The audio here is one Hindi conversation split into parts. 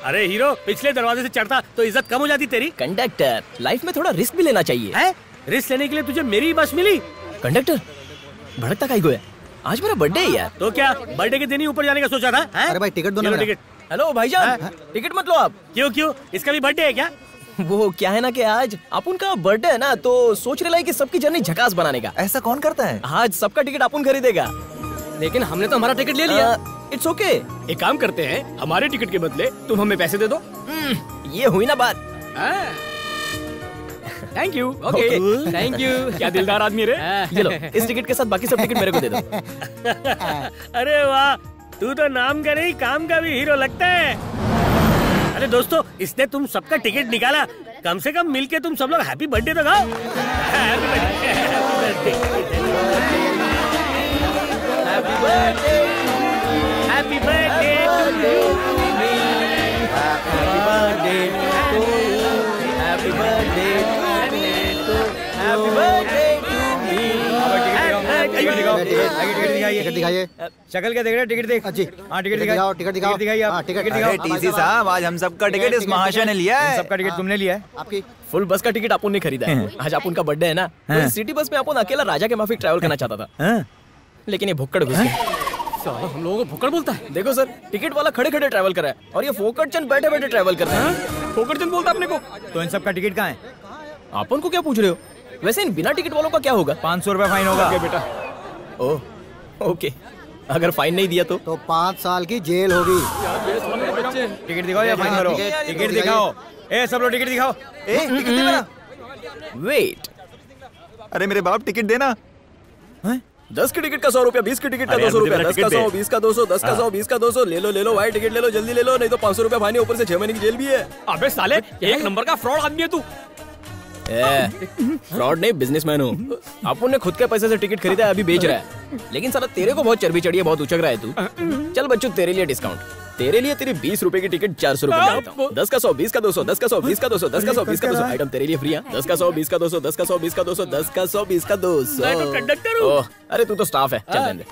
अरे हीरो, पिछले दरवाजे से चढ़ता तो इज्जत कम हो जाती तेरी। कंडक्टर, लाइफ में थोड़ा रिस्क भी लेना चाहिए। है? रिस्क लेने के लिए तुझे मेरी बस मिली। कंडक्टर, भड़कता काहे को है? आज मेरा बर्थडे है यार। तो क्या बर्थडे के दिन ही ऊपर जाने का सोचा था? अरे भाई टिकट दो ना। टिकट। हेलो भाईजान, टिकट मत लो आप। क्यों? इसका भी बर्थडे है क्या? वो क्या है ना कि आज अपुन का बर्थडे है ना, तो सोच रहे कि सबकी जर्नी झकास बनाने का। ऐसा कौन करता है? आज सबका टिकट अपुन खरीदेगा। लेकिन हमने तो हमारा टिकट ले लिया। It's okay. एक काम करते हैं, हमारे टिकट के बदले तुम हमें पैसे दे दो। ये हुई ना बात। Thank you. Okay, thank you. क्या दिलदार आदमी रे। ये लो, इस टिकट के साथ बाकी सब टिकट मेरे को दे दो। अरे वाह, तू तो नाम का नहीं काम का भी हीरो लगता है। अरे दोस्तों, इसने तुम सबका टिकट निकाला, कम से कम मिलके तुम सब लोग हैप्पी बर्थडे तो गाओ। Happy birthday, happy birthday, happy birthday to you, happy birthday to you, happy birthday to, happy birthday to me. Ticket दिखाइए। शक्ल क्या देख रहे हैं? टिकट देख। जी हाँ, टिकट दिखाओ, टिकट दिखाओ। दिखाइए आप। हाँ, टिकट दिखाओ। टीसी साहब, आज हम सबका टिकट इस महाशय ने लिया है। सबका टिकट तुमने लिया है? आपकी फुल बस का टिकट अपुन ने खरीदा है। आज अपुन का बर्थडे है ना, तो इस सिटी बस में अपुन अकेला राजा के माफिक ट्रैवल करना चाहता था, लेकिन ये भुक्कड़ घुस गया। हम लोगों को भुक्कड़ बोलता है। देखो सर, टिकट वाला खड़े खड़े ट्रैवल कर रहा है और ये फोकटचंद बैठे बैठे ट्रैवल कर रहा है। फोकटचंद बोलता अपने को। तो इन सबका टिकट कहाँ है? अपन को क्या पूछ रहे हो? वैसे इन बिना टिकट वालों का क्या होगा? 500 रुपए फाइन होगा। बेटा, ओह ओके, अगर फाइन नहीं दिया तो 5 साल की जेल होगी। टिकट दिखाओ या फाइन भरो। टिकट दिखाओ। ए सब लोग टिकट दिखाओ। टिकट दे मेरा। वेट, अरे मेरे बाप, टिकट देना। 10 की टिकट का 100 रुपया, 20 की टिकट का 200 रुपया, 10 का 100, 20 का 200, 10 का 100, 20 का 200। ले लो भाई, टिकट ले लो, जल्दी ले लो, नहीं तो 500 रुपया फाइन है, ऊपर से 6 महीने की जेल भी है। अबे साले, एक नंबर का फ्रॉड आदमी है तू। फ्रॉड नहीं, बिजनेसमैन हूँ। अपन ने खुद के पैसे से टिकट खरीदा है, अभी बेच रहा है। लेकिन साला तेरे को बहुत चर्बी चढ़ी है, बहुत उचक रहा है तू। चल बच्चों, तेरे लिए डिस्काउंट। तेरे लिए तेरी 20 रुपए की टिकट 400 रुपए में देता हूँ। 10 का 100, 20 का 200, 10 का 100, 20 का 200, 10 का 100, 20 का 200। आइटम तेरे लिए फ्री है। 10 का 100, 20 का 200, 10 का 100, 20 का 200, 10 का 100, 20 का 200। मैं तो कंडक्टर हूँ। अरे तू तो स्टाफ है, चल रहने दे।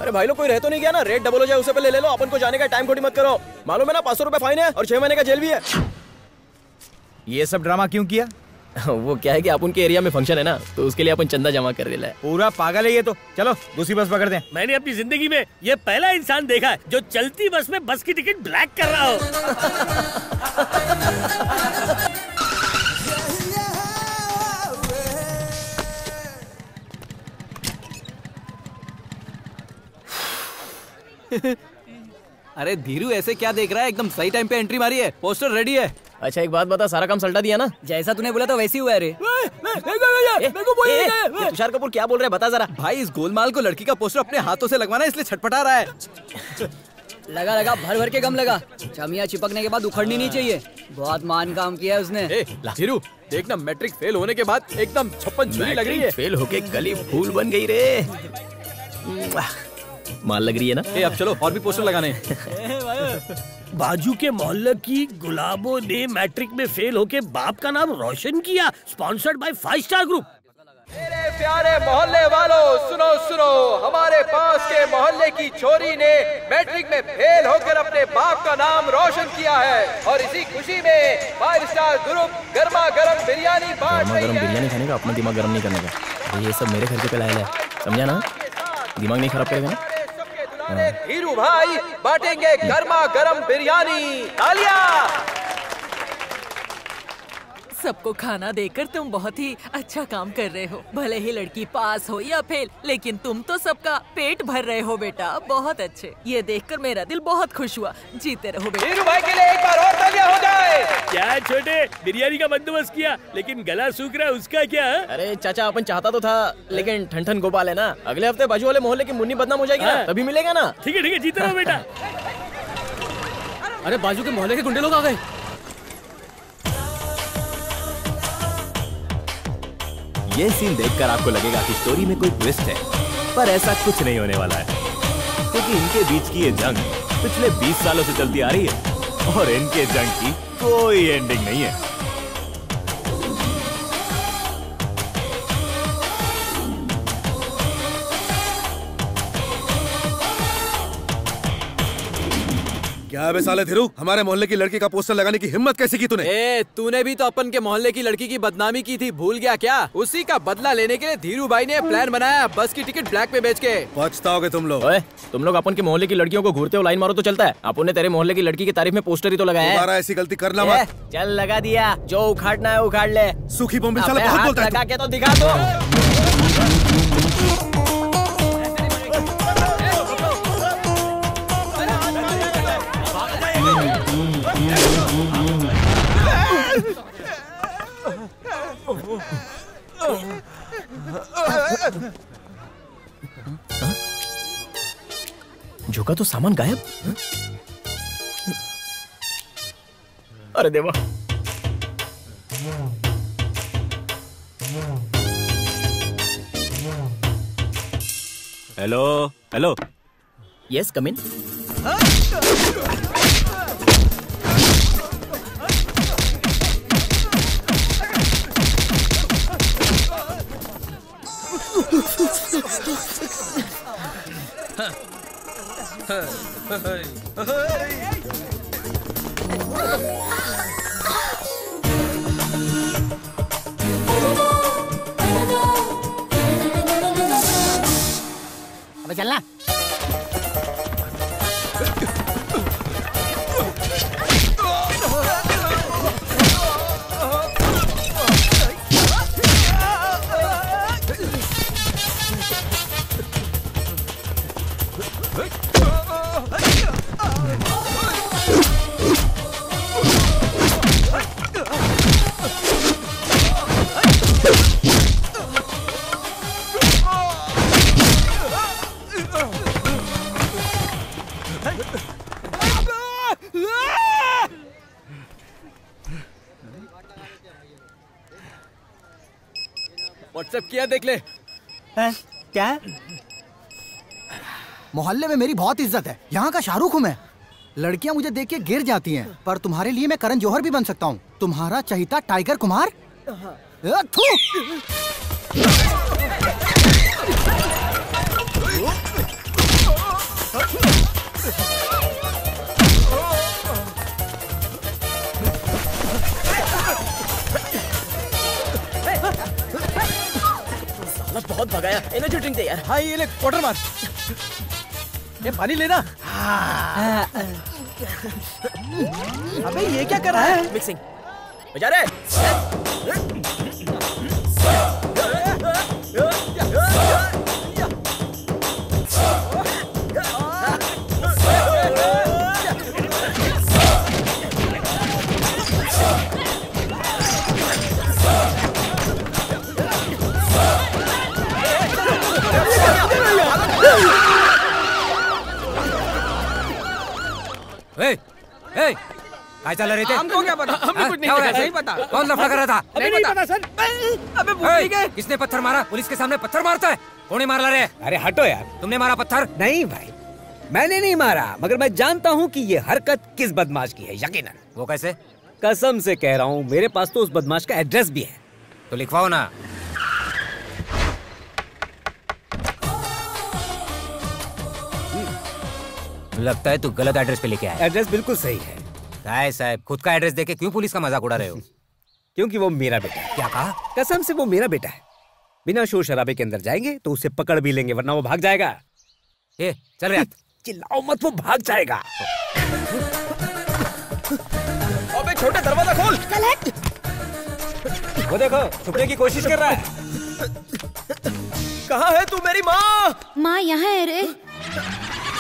अरे भाई लोग, कोई रह तो नहीं गया ना? रेट डबल हो जाए उससे पहले ले लो। अपन को जाने का टाइम खोटी मत करो। मालूम है ना, 500 रुपए फाइन है और 6 महीने का जेल भी है। ये सब ड्रामा क्यों किया? वो क्या है कि अपन के एरिया में फंक्शन है ना, तो उसके लिए अपन चंदा जमा कर रहे हैं। पूरा पागल है ये तो। चलो दूसरी बस पकड़ते हैं। मैंने अपनी जिंदगी में ये पहला इंसान देखा है जो चलती बस में बस की टिकट ब्लैक कर रहा हो। अरे धीरू, ऐसे क्या देख रहा है? एकदम सही टाइम पे एंट्री मारी है, पोस्टर रेडी है। अच्छा एक बात बता, सारा काम सल्टा दिया ना? जैसा तूने बोला तो वैसे ही हुआ है रे। ये तुषार कपूर क्या बोल रहे हैं, बता जरा। भाई, इस गोलमाल को लड़की का पोस्टर अपने हाथों से लगवाना, इसलिए छटपटा रहा है। लगा भर भर के गम लगा। चमिया चिपकने के बाद उखड़नी नहीं चाहिए। बहुत मान काम किया है उसने। धीरू देखना, मैट्रिक फेल होने के बाद एकदम छप्पन छुरी लग रही है। फेल होके गली फूल बन गई रे। माल लग रही है ना? अब चलो, और भी पोस्टर लगाने। बाजू के मोहल्ले की गुलाबों ने मैट्रिक में फेल होके बाप का नाम रोशन किया। Sponsored by 5 star group. मेरे प्यारे मोहल्ले वालों, सुनो सुनो, हमारे पास के मोहल्ले की छोरी ने मैट्रिक में फेल होकर अपने बाप का नाम रोशन किया है और इसी खुशी में 5 स्टार ग्रुप गर्मा गर्म बिरयानी बांट रही है। बिरयानी खाने का, अपना दिमाग गर्म नहीं करने का। ये सब मेरे खर्चे पे लाया है, समझा ना? दिमाग नहीं खराब करेगा ना? धीरू भाई बांटेंगे गर्मा गर्म बिरयानी। तालियां। सबको खाना देकर तुम बहुत ही अच्छा काम कर रहे हो। भले ही लड़की पास हो या फेल, लेकिन तुम तो सबका पेट भर रहे हो बेटा। बहुत अच्छे। ये देखकर मेरा दिल बहुत खुश हुआ। जीते रहो बेटा। धीरू भाई के लिए एक बार और तालियां हो जाए। क्या छोटे, बिरयानी का बंदोबस्त किया, लेकिन गला सूख रहा है, उसका क्या? अरे चाचा, अपन चाहता तो था, लेकिन ठन गोपाल है ना। अगले हफ्ते बाजू वाले मोहल्ले की मुन्नी बदनाम हो जाएगी ना, तभी मिलेगा ना। ठीक है, जीते रहो बेटा। अरे बाजू के मोहल्ले के गुंडे लोग आ गए। ये सीन देखकर आपको लगेगा कि स्टोरी में कोई ट्विस्ट है, पर ऐसा कुछ नहीं होने वाला है, क्योंकि इनके बीच की ये जंग पिछले 20 सालों से चलती आ रही है और इनके जंग की कोई एंडिंग नहीं है। क्या बे साले धीरू, हमारे मोहल्ले की लड़की का पोस्टर लगाने की हिम्मत कैसे की तूने? तूने भी तो अपन के मोहल्ले की लड़की की बदनामी की थी, भूल गया क्या? उसी का बदला लेने के लिए धीरू भाई ने प्लान बनाया, बस की टिकट ब्लैक में बेच के। पछताओगे तुम लोग। तुम लोग अपन के मोहल्ले की लड़कियों को घूरते हो लाइन मारो तो चलता है। अपन ने तेरे मोहल्ले की लड़की की तारीफ में पोस्टर ही तो लगाया है। दोबारा ऐसी गलती करना मत। चल लगा दिया, जो उखाड़ना है उखाड़ ले। सूखी बोम्बिल साला बहुत बोलता है। लगा के तो दिखा दो। झुका तो सामान गायब। अरे देवा। Hello hello. यस कम इन। अबे चलना। व्हाट्सएप किया देख ले। क्या? मोहल्ले में मेरी बहुत इज्जत है, यहाँ का शाहरुख हूँ मैं। लड़कियाँ मुझे देख के गिर जाती हैं, पर तुम्हारे लिए मैं करण जौहर भी बन सकता हूँ। तुम्हारा चहिता टाइगर कुमार। बहुत भगाया। एनर्जी ड्रिंक दे यार। हाँ ये ले, वाटर मार। ये पानी लेना। अबे ये क्या कर रहा है? मिक्सिंग बजा रहे। क्या चल रहे थे? हमको क्या पता? हमें कुछ नहीं पता। कौन लफड़ा कर रहा था? नहीं पता सर। अबे भूल गए। किसने पत्थर मारा? पुलिस के सामने पत्थर मारता है? कौन मार रहा है? अरे हटो यार। तुमने मारा पत्थर? नहीं भाई, मैंने नहीं मारा, मगर मैं जानता हूँ कि ये हरकत किस बदमाश की है, यकीनन। वो कैसे? कसम से कह रहा हूँ, मेरे पास तो उस बदमाश का एड्रेस भी है। तो लिखवाओ ना। लगता है तू गलत एड्रेस पे लेके आया। एड्रेस बिल्कुल सही है। काय साहब, खुद का एड्रेस देके क्यों पुलिस का मजाक उड़ा रहे हो? क्योंकि वो मेरा बेटा है। क्या कहा? कसम से वो मेरा बेटा है। बिना शोर शराबे के अंदर जाएंगे तो उसे पकड़ भी लेंगे, वरना वो भाग जाएगा। ए, चल रहा। चिल्लाओ मत, वो भाग जाएगा। अबे छोटे दरवाजा खोल। वो देखो, छुपने की कोशिश कर रहा है। कहाँ है तू मेरी माँ? माँ यहाँ है रे।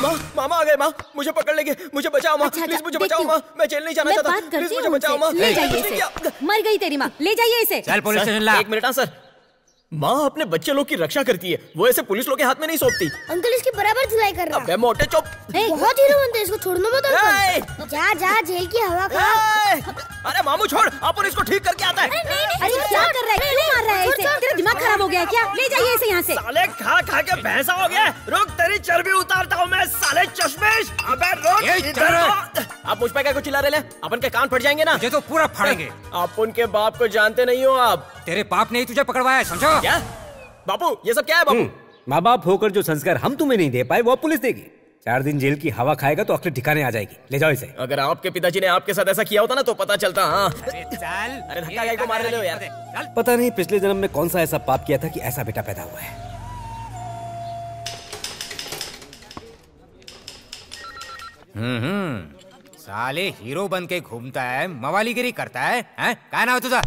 माँ, मामा आ गए। माँ मुझे पकड़ लेंगे, मुझे बचाओ माँ। प्लीज मुझे बचाओ माँ, मैं जेल नहीं जाना चाहता। प्लीज मुझे बचाओ माँ। ले जाइए इसे। मर गई तेरी माँ, ले जाइए इसे। चल पुलिस स्टेशन ला। एक मिनट। सर, माँ अपने बच्चे लोग की रक्षा करती है, वो ऐसे पुलिस लोग के हाथ में नहीं सौंपती। अंकल इसकी बराबर धुलाई कर रहा है। अबे मोटे चुप। बहुत हीरो बनते, इसको छोड़ना मत अंकल। जा जा, जेल की हवा खा। अरे मामू छोड़, अपन इसको ठीक करके आता है। अरे क्या कर रहा है? क्यों मार रहा है इसे? तेरा दिमाग खराब हो गया क्या? ले जाइए इसे यहाँ से। साले खा खा के भैंसा हो गया। रुक, तेरी चर्बी उतारता हूँ मैं, साले चश्मेश। अबे रुक इधर। आप मुझ पे क्या कुछ चिल्ला रहे हैं? अपन के कान फट जाएंगे ना। तुझे तो पूरा फाड़ेंगे। आप उनके बाप को जानते नहीं हो। आप तेरे बाप ने ही तुझे पकड़वाया, समझो? क्या बापू, ये सब क्या है बापू? माँ बाप होकर जो संस्कार हम तुम्हें नहीं दे पाए, वो पुलिस देगी। 4 दिन जेल की हवा खाएगा तो अक्ल ठिकाने आ जाएगी। ले जाओ इसे। अगर आपके पिताजी ने आपके साथ ऐसा किया होता ना तो पता चलता। हाँ चल, अरे धक्का गाय को मार रहे हो यार। पता नहीं पिछले जन्म में कौन सा ऐसा पाप किया था कि ऐसा बेटा पैदा हुआ है। साले हीरो बन के घूमता है, मवालीगिरी करता है, क्या नाम है तुझा?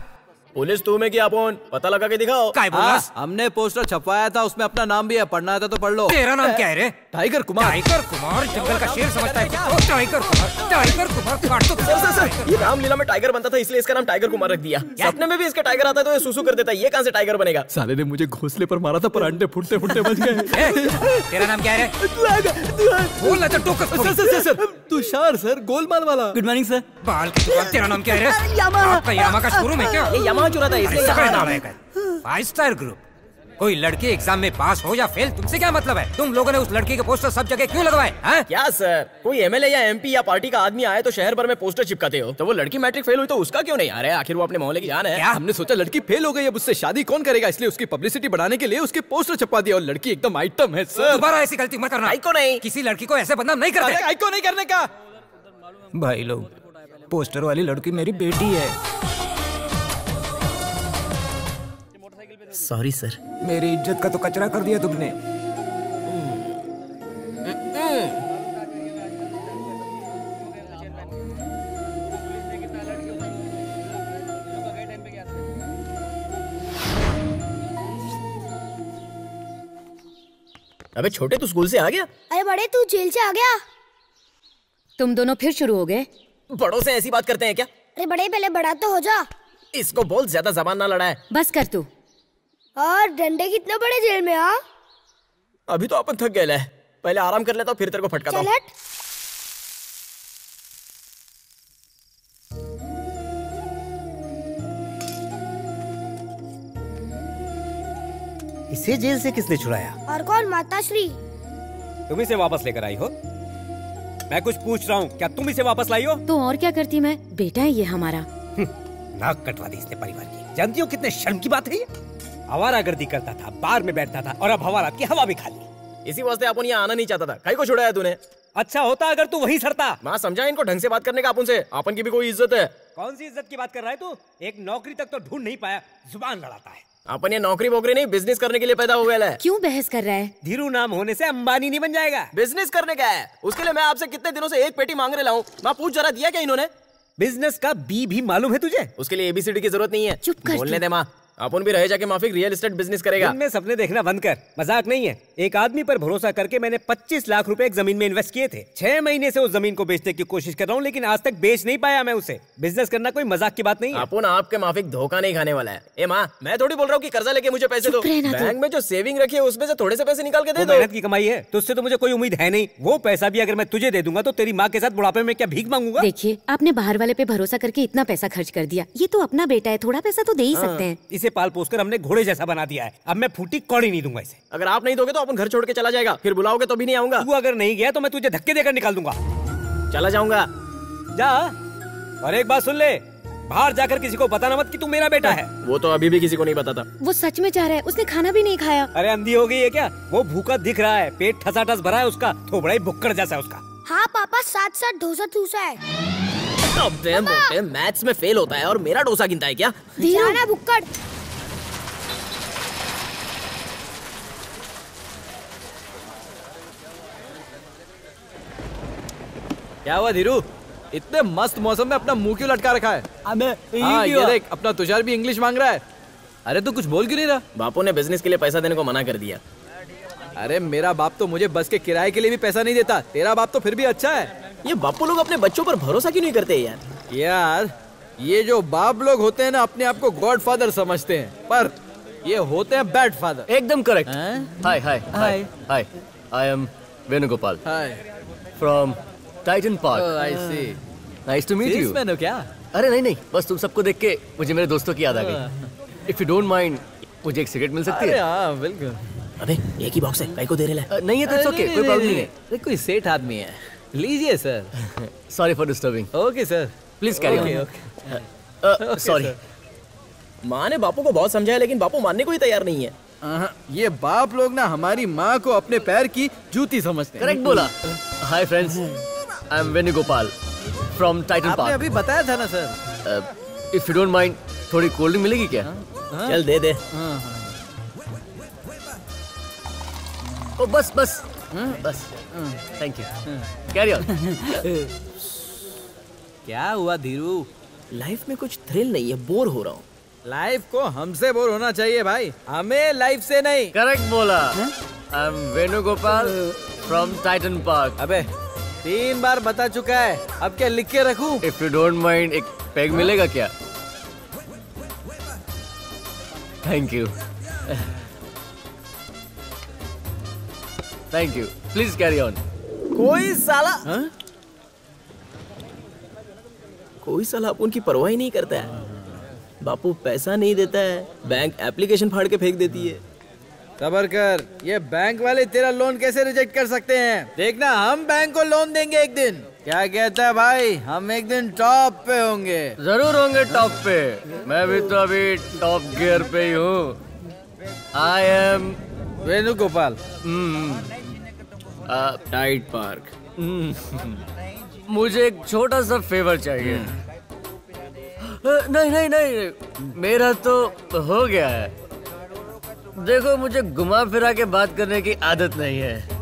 पुलिस तू में क्या फोन पता लगा के दिखाओ। काय बोलस? हमने पोस्टर छपवाया था, उसमें अपना नाम भी है, पढ़ना है तो पढ़ लो। तेरा नाम क्या है रे? टाइगर कुमार। टाइगर कुमार जंगल का शेर समझता है क्या? टाइगर कुमार, टाइगर कुमार काट दो। सर ये रामलीला में टाइगर बनता था इसलिए इसका नाम टाइगर कुमार रख दिया। सपने में भी इसका टाइगर आता है तो ये सुसु कर देता है, ये कहां से टाइगर बनेगा? साले ने मुझे घोंसले पर मारा था पर अंडे फुटते फुटते बच गए। तेरा नाम क्या है रे? बोल ना तो सर तुषार सर, गोलमाल वाला। Good morning sir. बाल की दुकान, तेरा नाम क्या है रे? आपका यामा का शोरूम है क्या? ये यामा चुरा था इसलिए 5 स्टार ग्रुप। कोई लड़की एग्जाम में पास हो या फेल तुमसे क्या मतलब है? तुम लोगों ने उस लड़की के पोस्टर सब जगह क्यों लगवाए? क्या सर, कोई एमएलए या एमपी या पार्टी का आदमी आए तो शहर भर में पोस्टर चिपकाते हो, तो वो लड़की मैट्रिक फेल हुई तो उसका क्यों नहीं आ रहा है? आखिर वो अपने मोहल्ले की जान है। क्या? हमने सोचा लड़की फेल हो गई, अब उससे शादी कौन करेगा, इसलिए उसकी पब्लिसिटी बढ़ाने के लिए उसके पोस्टर छपवा दिया और लड़की एकदम आइटम है सर। दोबारा ऐसी गलती मत करना। को नहीं, किसी लड़की को ऐसे बदनाम नहीं करते। आई को नहीं करने का। भाई लोग, पोस्टर वाली लड़की मेरी बेटी है। Sorry sir. मेरी इज्जत का तो कचरा कर दिया तुमने। अबे छोटे, तू स्कूल से आ गया? अरे बड़े, तू जेल से आ गया? तुम दोनों फिर शुरू हो गए? बड़ों से ऐसी बात करते हैं क्या? अरे बड़े, पहले बड़ा तो हो जा। इसको बोल ज्यादा जबान ना लड़ाए। बस कर तू। और डंडे कितने बड़े जेल में? अभी तो अपन थक गए, पहले आराम कर लेता हूँ फिर तेरे को फटकाता हूँ। इसे जेल से किसने छुड़ाया? और कौन? माताश्री। तुम इसे वापस लेकर आई हो? मैं कुछ पूछ रहा हूँ, क्या तुम इसे वापस लाई हो? तो और क्या करती मैं, बेटा है ये हमारा। नाक कटवा दी इसने परिवार की। जानती हो कितने शर्म की बात है ये? आवारागर्दी करता था, बार में बैठता था और अब हवालात की हवा भी खा ली। इसी वास्ते अपन यहाँ आना नहीं चाहता था। कहीं को छुड़ाया तूने? अच्छा होता अगर तू वहीं सरता। माँ समझा इनको ढंग से बात करने का अपन से। अपन की भी कोई इज्जत है। कौन सी इज्जत की बात कर रहा है तू? एक नौकरी तक तो ढूंढ नहीं पाया, जुबान लड़ाता है। अपन ये नौकरी वोकरी नहीं, बिजनेस करने के लिए पैदा हुआ है। क्यों बहस कर रहा है? धीरू नाम होने से अंबानी नहीं बन जाएगा। बिजनेस करने का है, उसके लिए मैं आपसे कितने दिनों से एक पेटी मांग रहा हूँ। मैं पूछ जरा, दिया क्या इन्होंने? बिजनेस का बी भी मालूम है तुझे? उसके लिए एबीसीडी की जरूरत नहीं है। चुप कर। बोलने दे माँ, अपन भी रहे जाके माफिक रियल एस्टेट बिजनेस करेगा। में सपने देखना बंद कर, मजाक नहीं है। एक आदमी पर भरोसा करके मैंने 25 लाख रुपए एक जमीन में इन्वेस्ट किए थे। 6 महीने से उस जमीन को बेचने की कोशिश कर रहा हूँ, लेकिन आज तक बेच नहीं पाया मैं उसे। बिजनेस करना कोई मजाक की बात नहीं है। अपन आपके माफिक धोखा नहीं खाने वाला है। ए माँ, मैं थोड़ी बोल रहा हूँ कि कर्जा लेके मुझे पैसे दो। बैंक में जो सेविंग रखी है उसमें से थोड़े से पैसे निकाल के दे दो। मेहनत की कमाई है, तुझसे तो मुझे कोई उम्मीद है नहीं। वो पैसा भी अगर मैं तुझे दे दूंगा तो तेरी माँ के साथ बुढ़ापे में क्या भीख मांगूंगा? देखिए, आपने बाहर वाले पे भरोसा करके इतना पैसा खर्च कर दिया। ये तो अपना बेटा है, थोड़ा पैसा तो दे ही सकते हैं। इसे पाल पोस कर हमने घोड़े जैसा बना दिया है। अब मैं फूटी कौड़ी नहीं दूंगा इसे। अगर आप नहीं दोगे तो अपन घर छोड़ के चला जाएगा, फिर बुलाओगे तो भी नहीं आऊंगा। तू अगर नहीं गया तो मैं तुझे धक्के देकर निकाल दूंगा। चला जाऊंगा। जा। और एक बात सुन ले, बाहर जाकर किसी को बताना मत कि तू मेरा बेटा है। वो तो अभी भी किसी को नहीं बताता। वो सच में जा रहा है, उसने खाना भी नहीं खाया। अरे अंधी हो गई है क्या? वो भूखा दिख रहा है, पेट ठसाठस भरा है उसका, थोबड़ा ही बुक्कड़ जैसा है उसका। हाँ पापा, साथ डोसा ठूसा है। मोटे मैथ्स में फेल होता है और मेरा डोसा गिनता है क्या? धीरा बुक्कड़। क्या हुआ धीरू, इतने मस्त मौसम में अपना मुंह क्यों लटका रखा है? हाँ ये देख, अपना तुषार भी इंग्लिश मांग रहा है। अरे तू कुछ बोल क्यों नहीं रहा? बापू ने बिजनेस के लिए पैसा देने को मना कर दिया। अरे मेरा बाप तो मुझे बस के किराए के लिए भी पैसा नहीं देता, तेरा बाप तो फिर भी अच्छा है। ये बापू लोग अपने बच्चों पर भरोसा क्यों नहीं करते यार? यार ये जो बाप लोग होते हैं ना, अपने आप को गॉड फादर समझते हैं, पर ये होते हैं बैड फादर। एकदम correct. Hi hi hi hi, I am Venugopal. Hi, from Titan Park. I see, nice to meet you. मैंने क्या? अरे नहीं, बस तुम सबको देख के मुझे मेरे दोस्तों की याद आ गई। इफ यू डोंट माइंड, मुझे एक सिगरेट मिल सकती है? हाँ बिल्कुल। अबे एक ही बॉक्स है, कहीं को दे रहे हैं? नहीं है तो इट्स ओके, कोई प्रॉब्लम नहीं है। कोई सेठ आदमी है, लीजिए sir. Sorry for disturbing. Okay sir, please carry on. Sorry. माँ ने बापू को बहुत समझाया लेकिन बापू मानने को ही तैयार नहीं है। ये बाप लोग ना हमारी माँ को अपने पैर की जूती समझते हैं। करेक्ट बोला। Hi friends, I am Venugopal from Titan आपने पार्क। अभी बताया था ना sir. If you don't mind, थोड़ी कोल्ड ड्रिंक मिलेगी क्या? चल दे दे। ओ बस बस बस, थैंक यू, कैरी ऑन। क्या हुआ धीरू? लाइफ में कुछ थ्रिल नहीं है, बोर हो रहा हूँ। लाइफ को हमसे बोर होना चाहिए भाई, हमें लाइफ से नहीं। करेक्ट बोला। आई am Venugopal from Titan park. अबे 3 बार बता चुका है, अब क्या लिख के रखूं? इफ यू डोंट माइंड, एक पैग मिलेगा क्या? Thank you, thank you, please carry on. कोई साला कोई साला अपन की परवाह ही नहीं करता है। बापू पैसा नहीं देता है, बैंक एप्लीकेशन फाड़ के फेंक देती है। सबर कर, ये बैंक वाले तेरा लोन कैसे रिजेक्ट कर सकते हैं? देखना, हम बैंक को लोन देंगे एक दिन। क्या कहता है भाई, हम एक दिन टॉप पे होंगे। जरूर होंगे टॉप पे, मैं भी तो अभी टॉप गियर पे ही हूँ। आई एम वेणुगोपाल। Tight park. मुझे एक छोटा सा फेवर चाहिए। नहीं नहीं नहीं, मेरा तो हो गया है। देखो, मुझे घुमा फिरा के बात करने की आदत नहीं है।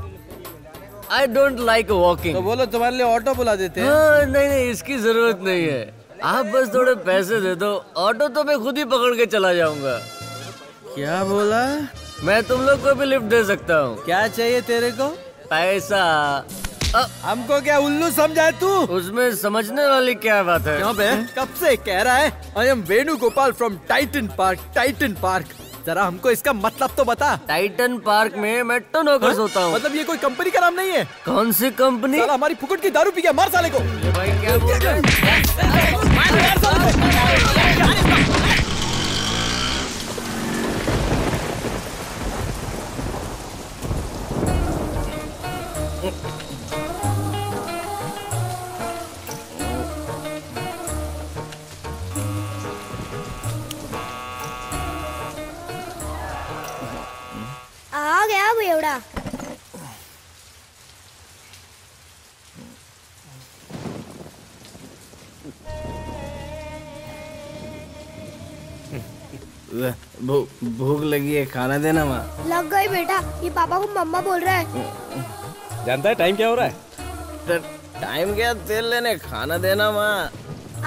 I don't like walking। तो बोलो, तुम्हारे लिए ऑटो बुला देते हैं। हाँ, नहीं नहीं, इसकी जरूरत नहीं है। आप बस थोड़े पैसे दे दो, ऑटो तो मैं खुद ही पकड़ के चला जाऊंगा। क्या बोला? मैं तुम लोग को भी लिफ्ट दे सकता हूँ। क्या चाहिए तेरे को? पैसा। हमको क्या उल्लू समझा है तू? उसमें समझने वाली क्या बात है? क्यों बे, कब से कह रहा है आई am Venugopal from Titan park. Titan park, जरा हमको इसका मतलब तो बता। टाइटन पार्क में मैं टन होकर सोता हूँ। मतलब ये कोई कंपनी का नाम नहीं है? कौन सी कंपनी? साला हमारी फुकट की दारू पी गया, मार साले को। भाई क्या बोल रहे हैं? आ गया बेवड़ा। भूख लगी है, खाना देना माँ। लग गई बेटा, ये पापा को मम्मा बोल रहा है। जानता है टाइम क्या हो रहा है? टाइम क्या, तेल लेने, खाना देना माँ।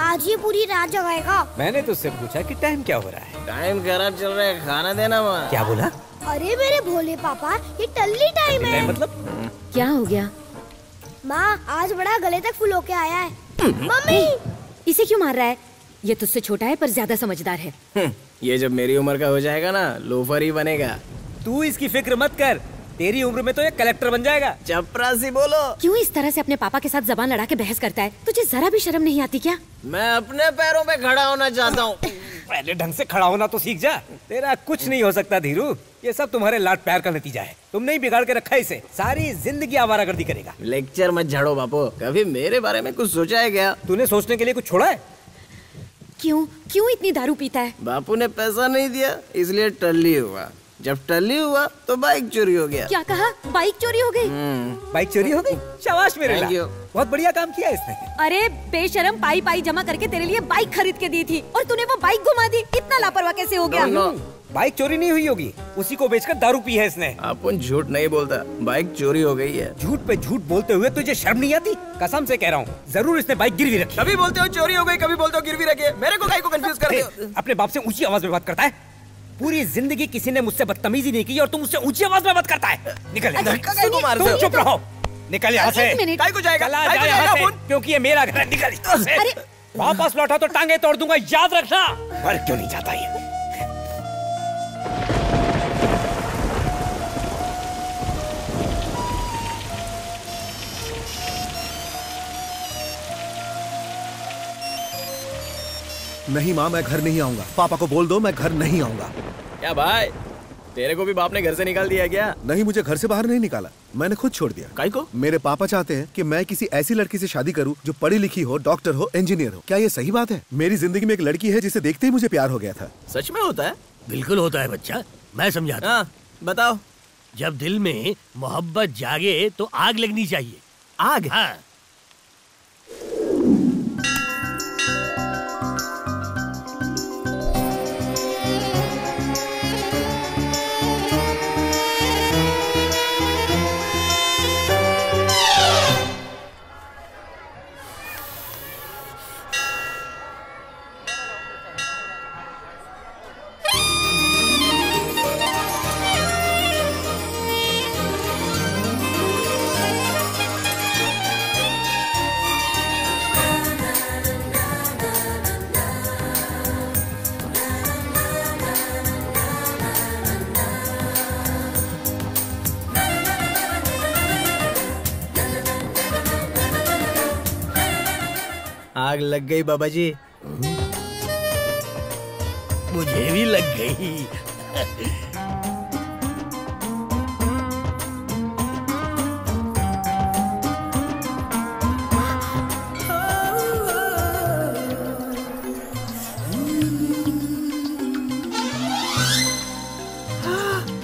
आज ये पूरी रात जगाएगा। मैंने तुझसे पूछा कि टाइम क्या हो रहा है? टाइम खराब चल रहा है, खाना देना माँ। क्या बोला? अरे मेरे भोले पापा, ये टल्ली टाइम है। मतलब क्या हो गया? माँ, आज बड़ा गले तक फुल होके आया है। मम्मी, इसे क्यों मार रहा है? ये तुझसे छोटा है पर ज्यादा समझदार है। ये जब मेरी उम्र का हो जाएगा ना, लोफर ही बनेगा। तू इसकी फिक्र मत कर, तेरी उम्र में तो ये कलेक्टर बन जाएगा। चपरासी बोलो। क्यों इस तरह से अपने पापा के साथ जबान लड़ा के बहस करता है? तुझे जरा भी शर्म नहीं आती क्या? मैं अपने पैरों पे खड़ा होना चाहता हूँ। पहले ढंग से खड़ा होना तो सीख जा। तेरा कुछ नहीं हो सकता धीरू, ये सब तुम्हारे लाड प्यार का नतीजा है। तुमने ही बिगाड़ के रखा है इसे, सारी जिंदगी आवारागर्दी करेगा। लेक्चर मत झाड़ो बापू, कभी मेरे बारे में कुछ सोचा है क्या? तूने सोचने के लिए कुछ छोड़ा है? क्यों क्यों इतनी दारू पीता है? बापू ने पैसा नहीं दिया, इसलिए टल्ली हुआ। जब टल्ली हुआ तो बाइक चोरी हो गया। क्या कहा? बाइक चोरी हो गई? बाइक चोरी हो गई? शाबाश मेरे Thank you। बहुत बढ़िया काम किया इसने। अरे बेशरम, पाई पाई जमा करके तेरे लिए बाइक खरीद के दी थी और तूने वो बाइक घुमा दी। इतना लापरवाह कैसे हो गया? बाइक चोरी नहीं हुई होगी, उसी को बेचकर दारू पी है इसने। अपन झूठ नहीं बोलता, बाइक चोरी हो गई है। झूठ पे झूठ बोलते हुए तुझे शर्म नहीं आती? कसम से कह रहा हूँ, जरूर इसने बाइक गिरवी रखी। कभी बोलते हो चोरी हो गई, कभी बोलते हो गिरवी रखी है। मेरे को काहे को कंफ्यूज करते हो? अपने बाप से ऊंची आवाज में बात करता है। पूरी जिंदगी किसी ने मुझसे बदतमीजी नहीं की और तुम मुझसे ऊंची आवाज में बात करता है। निकल, तुम चुप रहो, निकल यहाँ से। काहे को जाएगा? चला जा यहाँ से, क्योंकि ये मेरा घर है। निकल यहाँ से। वापस लौटा तो टांगे तोड़ दूंगा, याद रखना। मर क्यों नहीं जाता ये? नहीं माँ, मैं घर नहीं आऊंगा। पापा को बोल दो मैं घर नहीं आऊंगा। क्या भाई, तेरे को भी बाप ने घर से निकाल दिया क्या? नहीं, मुझे घर से बाहर नहीं निकाला, मैंने खुद छोड़ दिया। काहे को? मेरे पापा चाहते हैं कि मैं किसी ऐसी लड़की से शादी करूं जो पढ़ी लिखी हो, डॉक्टर हो, इंजीनियर हो। क्या ये सही बात है? मेरी जिंदगी में एक लड़की है जिसे देखते ही मुझे प्यार हो गया था। सच में होता है? बिल्कुल होता है बच्चा। मैं समझाता। हाँ, बताओ। जब दिल में मोहब्बत जागे तो आग लगनी चाहिए। आग? हाँ। आग लग गई बाबा जी। मुझे भी लग गई।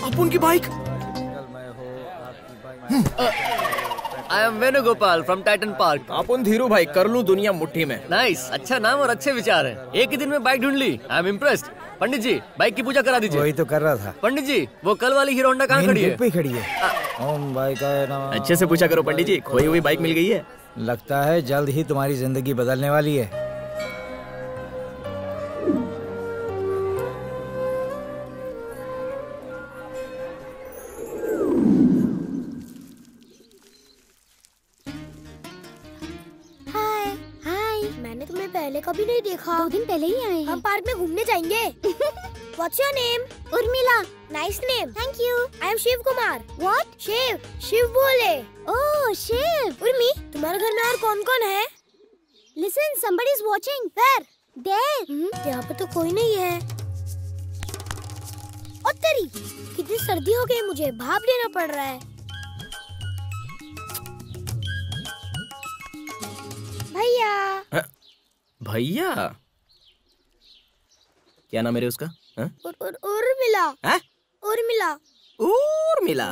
अपुन की bike. I am Venugopal from Titan park. अपुन धीरू भाई, कर लूं दुनिया मुट्ठी में। नाइस, अच्छा नाम और अच्छे विचार हैं। एक ही दिन में बाइक ढूंढ ली। I am impressed. Pandit ji, bike की पूजा करा दीजिए। वही तो कर रहा था। पंडित जी, वो कल वाली हीरो होंडा कहाँ खड़ी है? पे खड़ी है। ओम बाइकाय नमः। अच्छे से पूछा करो पंडित जी, खोई हुई बाइक मिल गई है। लगता है जल्द ही तुम्हारी जिंदगी बदलने वाली है। पहले कभी नहीं देखा। 2 दिन पहले ही आए हैं। हम पार्क में घूमने जाएंगे। What's your name? Urmila. Nice name. Thank you. I am Shiv Kumar. What? Shiv, Shiv बोले। Oh, शिव। उर्मी, तुम्हारे घर में और कौन कौन है? Listen, somebody is watching. Where? There. यहाँ पे तो कोई नहीं है। और तेरी, कितनी सर्दी हो गई, मुझे भाप लेना पड़ रहा है। भैया। भैया? क्या नाम है उसका? उर्मिला। उर्मिला। उर्मिला?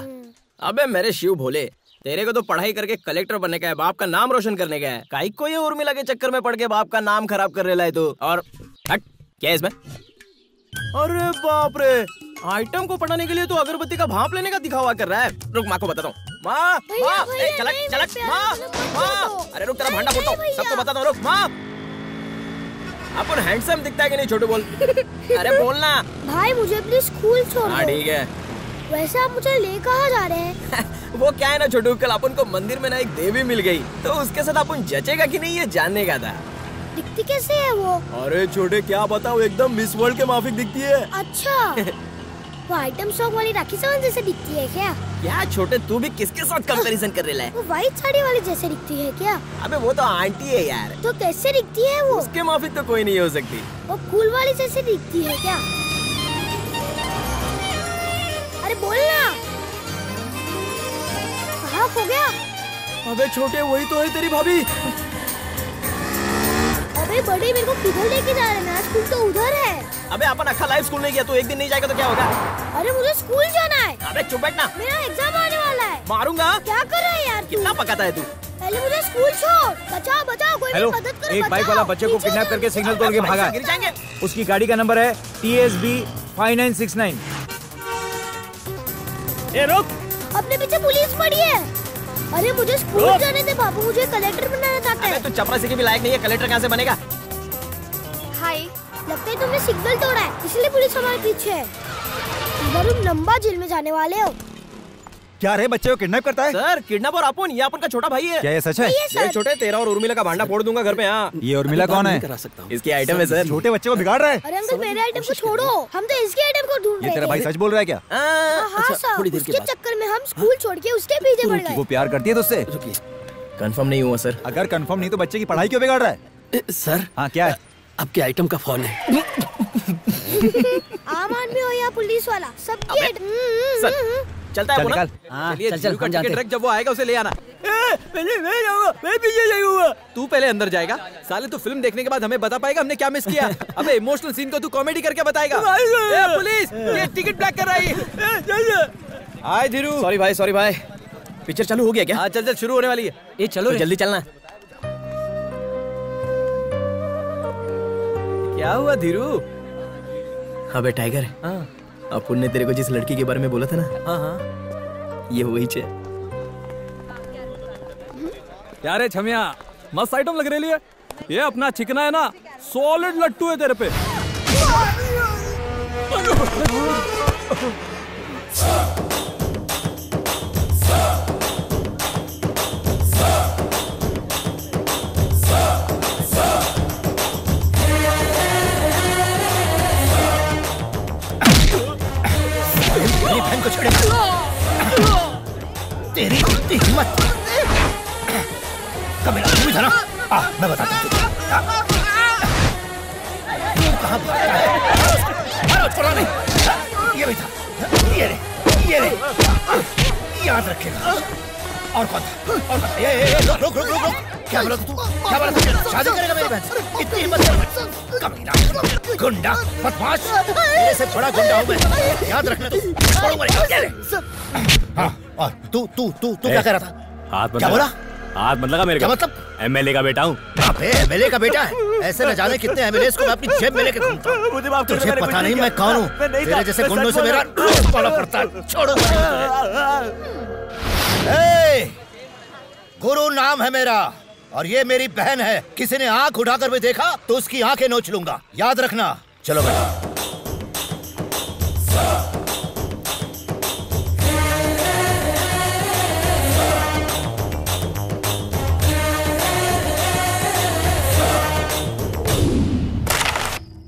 अबे मेरे शिव भोले, तेरे को तो पढ़ाई करके कलेक्टर बनने का है, बाप का नाम रोशन करने का है। काई को ये उर्मिला के चक्कर में पड़ के बाप का नाम खराब कर रहा है तू। और हट, क्या है इसमें? अरे बाप रे, आइटम को पढ़ाने के लिए तो अगरबत्ती का भाप लेने का दिखावा कर रहा है। रुक, माँ को बताता हूँ। माँ, चलक, माँ। अरे रुक, तेरा भांडा फोड़ता हूँ, सबको बताता हूँ। रुक माँ। अपन हैंडसम दिखता है कि नहीं? छोटू बोल। अरे बोलना। भाई मुझे प्लीज स्कूल छोड़ दो। हाँ ठीक है। वैसे आप मुझे ले कहाँ जा रहे हैं? वो क्या है ना छोटू, कल अपन को मंदिर में ना एक देवी मिल गई, तो उसके साथ अपन जचेगा कि नहीं ये जानने का था। दिखती कैसे है वो? अरे छोटे क्या बताओ, एकदम मिस वर्ल्ड के माफिक दिखती है। अच्छा। वो आइटम सॉन्ग वाली राखी सावंत जैसे दिखती है क्या? क्या छोटे, तू भी किसके साथ कंपैरिजन कर रहा है? वो व्हाइट साड़ी वाली जैसे दिखती है क्या? अबे वो तो आंटी है यार। तो कैसे दिखती है वो? उसके माफिक तो कोई नहीं हो सकती। वो कूल वाली जैसे दिखती है क्या? अरे बोलना। कहाँ खो गया? अबे छोटे, वही तो है तेरी भाभी। अबे बड़े, मेरे को किधर लेके जा रहे हैं? स्कूल तो उधर है। अबे अपन अखा लाइव स्कूल नहीं गया, तू एक दिन नहीं जाएगा तो क्या होगा? अरे मुझे स्कूल जाना है। अबे चुप बैठना, मेरा एग्जाम आने वाला है। मारूंगा। क्या कर रहा है यार तू? कितना पकाता है तू? पहले मुझे स्कूल छोड़। बचाओ बचाओ, कोई हेलो, मदद करो। एक बाइक वाला बच्चे को किडनैप करके सिग्नल तोड़ के भागा। गिर जाएंगे। उसकी गाड़ी का नंबर है TSB 5969। ए रुक, अपने पीछे पुलिस पड़ी है। अरे मुझे स्कूल जाने दे बाबू, मुझे कलेक्टर बनना चाहता है। तू चपरासी के भी लायक नहीं है, कलेक्टर कहाँ से बनेगा? हाय, लगता है तुमने सिग्नल तोड़ा है, इसलिए पुलिस हमारे पीछे है। तुम लंबा जेल में जाने वाले हो। क्या रे, बच्चे को किडनैप करता है? सर, किडनैप और अपन, ये अपन का छोटा भाई है। क्या ये सच है? ये छोटे, तेरा और उर्मिला का भांडा फोड़ दूंगा घर पे। हाँ, ये उर्मिला कौन है? करा सकता हूँ। इसकी आइटम है सर। छोटे बच्चे को बिगाड़ रहा है। अरे अंकल, मेरे आइटम को छोड़ो, हम तो इसके आइटम को ढूंढ रहे ये तेरा भाई सच बोल रहा है क्या? हाँ सर, उसके चक्कर में हम स्कूल छोड़ के उसके पीछे पड़ गए। वो प्यार करती है तुझसे? कंफर्म नहीं हुआ सर। अगर कंफर्म नहीं तो बच्चे की पढ़ाई क्यों बिगाड़ रहा है? सर। हाँ क्या है? आपके आइटम का फोन है। आम आदमी हो या पुलिस वाला, सबके चलता है निकाल। चलिए धीरू का टिकट रख, जब वो आएगा उसे ले आना। मैं जाऊंगा, मैं पीछे जाऊंगा। तू पहले अंदर जाएगा। साले तू फिल्म देखने के बाद हमें बता पाएगा हमने क्या मिस किया। अबे इमोशनल सीन को तू कॉमेडी करके बताएगा। पुलिस, ये टिकट ब्लैक कर रही है। हाय धीरू। सॉरी भाई पिक्चर चालू हो गया क्या? हाँ चल शुरू होने वाली है। ये चलो तो जल्दी चलना। क्या हुआ धीरू? अबे टाइगर, अपुन ने तेरे को जिस लड़की के बारे में बोला था ना, हाँ ये वही है। क्या रे छमिया, मस्त आइटम लग रही है। ये अपना चिकना है ना, सॉलिड लट्टू है तेरे पे। बहन को छोड़े तेरी हिम्मत कमेरा तू भी था ना? मैं बताता हूँ तू कहाँ भागता है। छोड़ा नहीं, ये भी था। ये रे याद रखेगा। और कौन था? ये रुक क्या बोला तू? क्या बोला तू? शादी करेगा मेरी बहन से? इतनी हिम्मत? कमीना, गुंडा, बदमाश, मेरे से बड़ा गुंडा हूँ मैं, याद रखना तू। हाँ, और तू क्या कह रहा था? हाथ क्या बोला? हाथ मत लगा मेरे क्या को। मतलब? एमएलए का बेटा हूँ। एमएलए का बेटा है? ऐसे न जाने कितने एमएलएस को मैं अपनी जेब में लेके घूमता हूँ। तुझे पता नहीं मैं कौन हूँ? तेरे जैसे गुंडों से मेरा रोज पाला पड़ता है। छोड़ो। गुरु नाम है मेरा और ये मेरी बहन है। किसी ने आंख उठाकर भी देखा तो उसकी आंखें नोच लूंगा, याद रखना। चलो बेटा।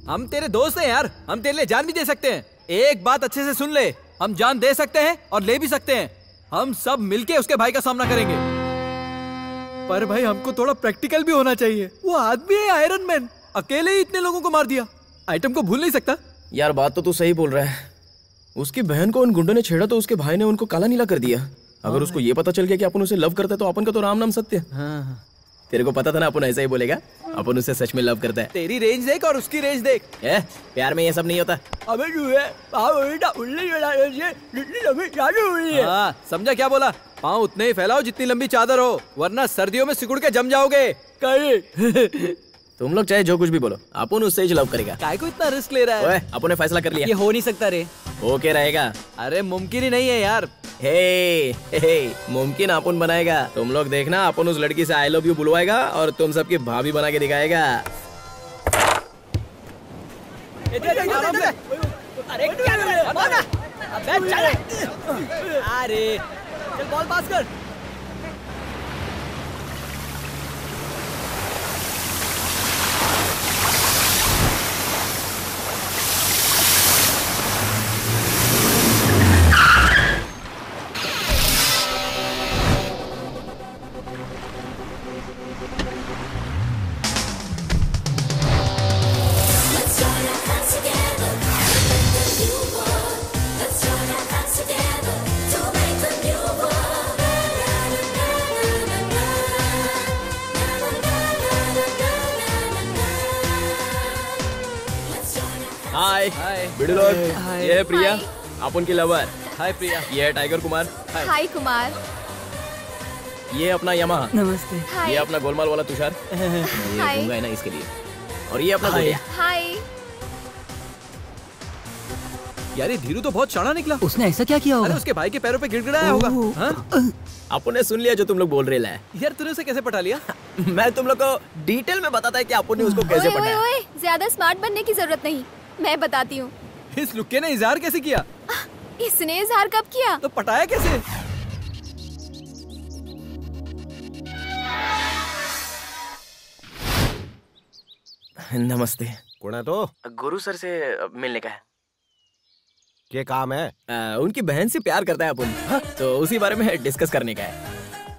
हम तेरे दोस्त हैं यार, हम तेरे लिए जान भी दे सकते हैं। एक बात अच्छे से सुन ले, हम जान दे सकते हैं और ले भी सकते हैं। हम सब मिलके उसके भाई का सामना करेंगे। पर भाई हमको थोड़ा प्रैक्टिकल भी होना चाहिए। वो आदमी है आयरन मैन, अकेले ही इतने लोगों को मार दिया। आइटम को भूल नहीं सकता। यार बात तो तू सही बोल रहा है। उसकी बहन को उन गुंडों ने छेड़ा तो उसके भाई ने उनको काला नीला कर दिया। अगर उसको ये पता चल गया कि अपन उसे लव करता है तो अपन का तो राम नाम सत्य। तेरे को पता था ना अपन ऐसा ही बोलेगा। अपन उसे सच में लव करता है। तेरी रेंज देख और उसकी रेंज देख। प्यार में ये सब नहीं होता। हाँ, समझा क्या बोला? पाँव उतने ही फैलाओ जितनी लंबी चादर हो, वरना सर्दियों में सिकुड़ के जम जाओगे। तुम लोग चाहे जो कुछ भी बोलो, अपन उससे ही लव करेगा। काय को इतना रिस्क ले रहा है? अपन ने फैसला कर लिया। ये हो नहीं सकता रे। ओके रहेगा। अरे मुमकिन ही नहीं है यार। हे, मुमकिन अपन बनाएगा। तुम लोग देखना, अपन उस लड़की से आई लव यू बुलवाएगा और तुम सबकी भाभी बना के दिखाएगा। अरे चल बॉल पास कर। हाय बिडू लोग, ये है प्रिया, अपन की लवर। हाय प्रिया। ये है टाइगर कुमार। हाय कुमार। ये अपना यमहा। नमस्ते। ये अपना गोलमाल वाला तुषार। ये गूंगा है ना इसके लिए। और ये अपना गोलिया। हाय। यार ये धीरू तो बहुत शाना निकला। उसने ऐसा क्या किया होगा? अरे उसके भाई के पैरों पे गिड़गिड़ाया होगा। अपन ने सुन लिया जो तुम लोग बोल रहे हैं। यार तूने उसे कैसे पटा लिया? मैं तुम लोग को डिटेल में बताता है कि अपन ने उसको कैसे पटाया। ओए, ज्यादा स्मार्ट बनने की जरूरत नहीं, मैं बताती हूँ। इस लुक्के ने इजहार कैसे किया? इसने इजहार कब किया? तो पटाया कैसे? नमस्ते। कौन है तो? गुरु सर से मिलने का है। क्या काम है? उनकी बहन से प्यार करता है अपन, तो उसी बारे में डिस्कस करने का है।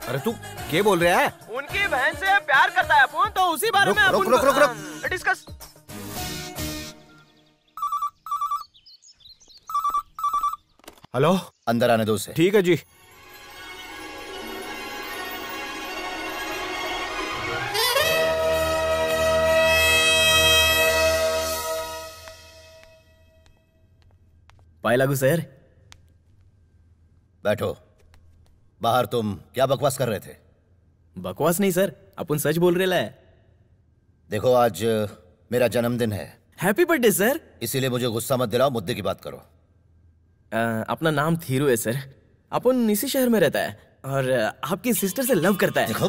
अरे तू क्या बोल रहा है? उनकी बहन से प्यार करता है अपन, तो उसी बारे में अपन डिस्कस। हेलो, अंदर आने दो उसे। ठीक है जी। पाए लागू सर। बैठो। बाहर तुम क्या बकवास कर रहे थे? बकवास नहीं सर, अपन सच बोल रहे है। देखो आज मेरा जन्मदिन है। Happy birthday sir. इसीलिए मुझे गुस्सा मत दिलाओ, मुद्दे की बात करो। अपना नाम थीरू है सर। अपन इसी शहर में रहता है और आपकी सिस्टर से लव करता है। देखो,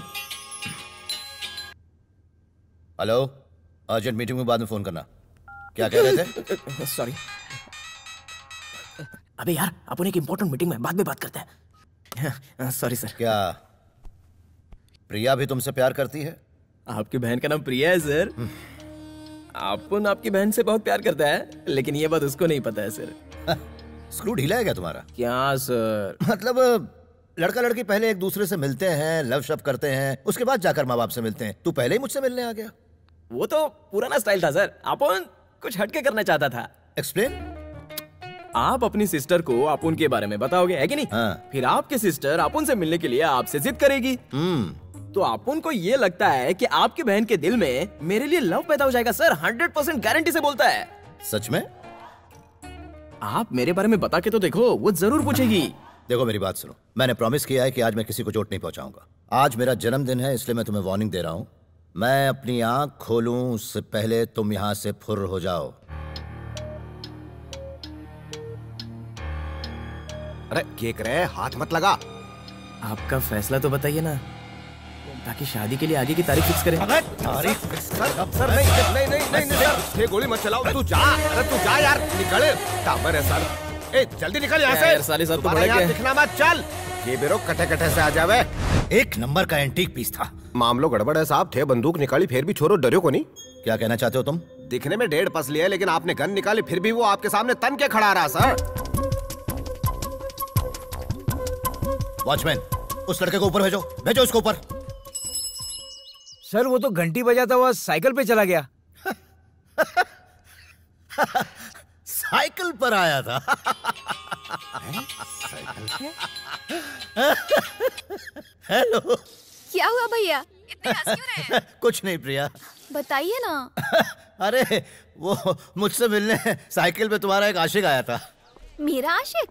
हेलो, अर्जेंट मीटिंग में बाद में फोन करना। क्या कह रहे थे? सॉरी। अबे यार, अपन एक इंपॉर्टेंट मीटिंग में बाद में बात करते हैं। Sorry sir. क्या प्रिया भी तुमसे प्यार करती है? आपकी बहन का नाम प्रिया है सर। अपन आपकी बहन से बहुत प्यार करता है, लेकिन ये बात उसको नहीं पता है सर। स्क्रू ढीला है क्या तुम्हारा? क्या सर? मतलब लड़का लड़की पहले एक दूसरे से मिलते हैं, लव शव करते हैं, उसके बाद जाकर माँ बाप से मिलते हैं। तू पहले ही मुझसे मिलने आ गया। वो तो पुराना स्टाइल था सर, अपन कुछ हटके करना चाहता था। एक्सप्लेन। आप अपनी सिस्टर को अपुन के बारे में बताओगे, है कि नहीं? हाँ। फिर आपकी सिस्टर अपुन से मिलने के लिए आपसे जिद करेगी। तो अपुन को ये लगता है कि आपकी बहन के दिल में मेरे लिए लव पैदा हो जाएगा सर। 100% गारंटी से बोलता है। सच में? आप मेरे बारे में बता के तो देखो, वो जरूर पूछेगी। देखो मेरी बात सुनो, मैंने प्रॉमिस किया है कि आज मैं किसी को चोट नहीं पहुंचाऊंगा। आज मेरा जन्मदिन है, इसलिए मैं तुम्हें वार्निंग दे रहा हूँ। मैं अपनी आंख खोलूं उससे पहले तुम यहाँ से फुर्र हो जाओ। अरे केक रे, हाथ मत लगा। आपका फैसला तो बताइए ना, ताकि शादी के लिए आगे की तारीख फिक्स करें। तारीख फिक्स कर? सर नहीं सर, ये गोली मत चलाओ। तू जा, अरे तू जा यार, निकल। टाबर है सर। ए जल्दी निकल यहाँ से। साले साहब तो दोबारा भड़क यहाँ गए। दिखना मत, चल। ये बेरो कटे कटे से आ जावे। एक नंबर का एंटीक पीस था। मामलो गड़बड़ है साहब। थे बंदूक निकाली फिर भी छोरो डरियो को नहीं। क्या कहना चाहते हो तुम? दिखने में 1.5 पसली है, लेकिन आपने गन निकाली फिर भी वो आपके सामने तन के खड़ा रहा सर। वॉचमैन, उस लड़के को ऊपर भेजो, भेजो उसको ऊपर। सर वो तो घंटी बजाता हुआ साइकिल पे चला गया। साइकिल पर आया था। हेलो। क्या हुआ भैया, इतने हंस क्यों रहे हैं? कुछ नहीं प्रिया। बताइए ना। अरे वो मुझसे मिलने साइकिल पे तुम्हारा एक आशिक आया था। मेरा आशिक?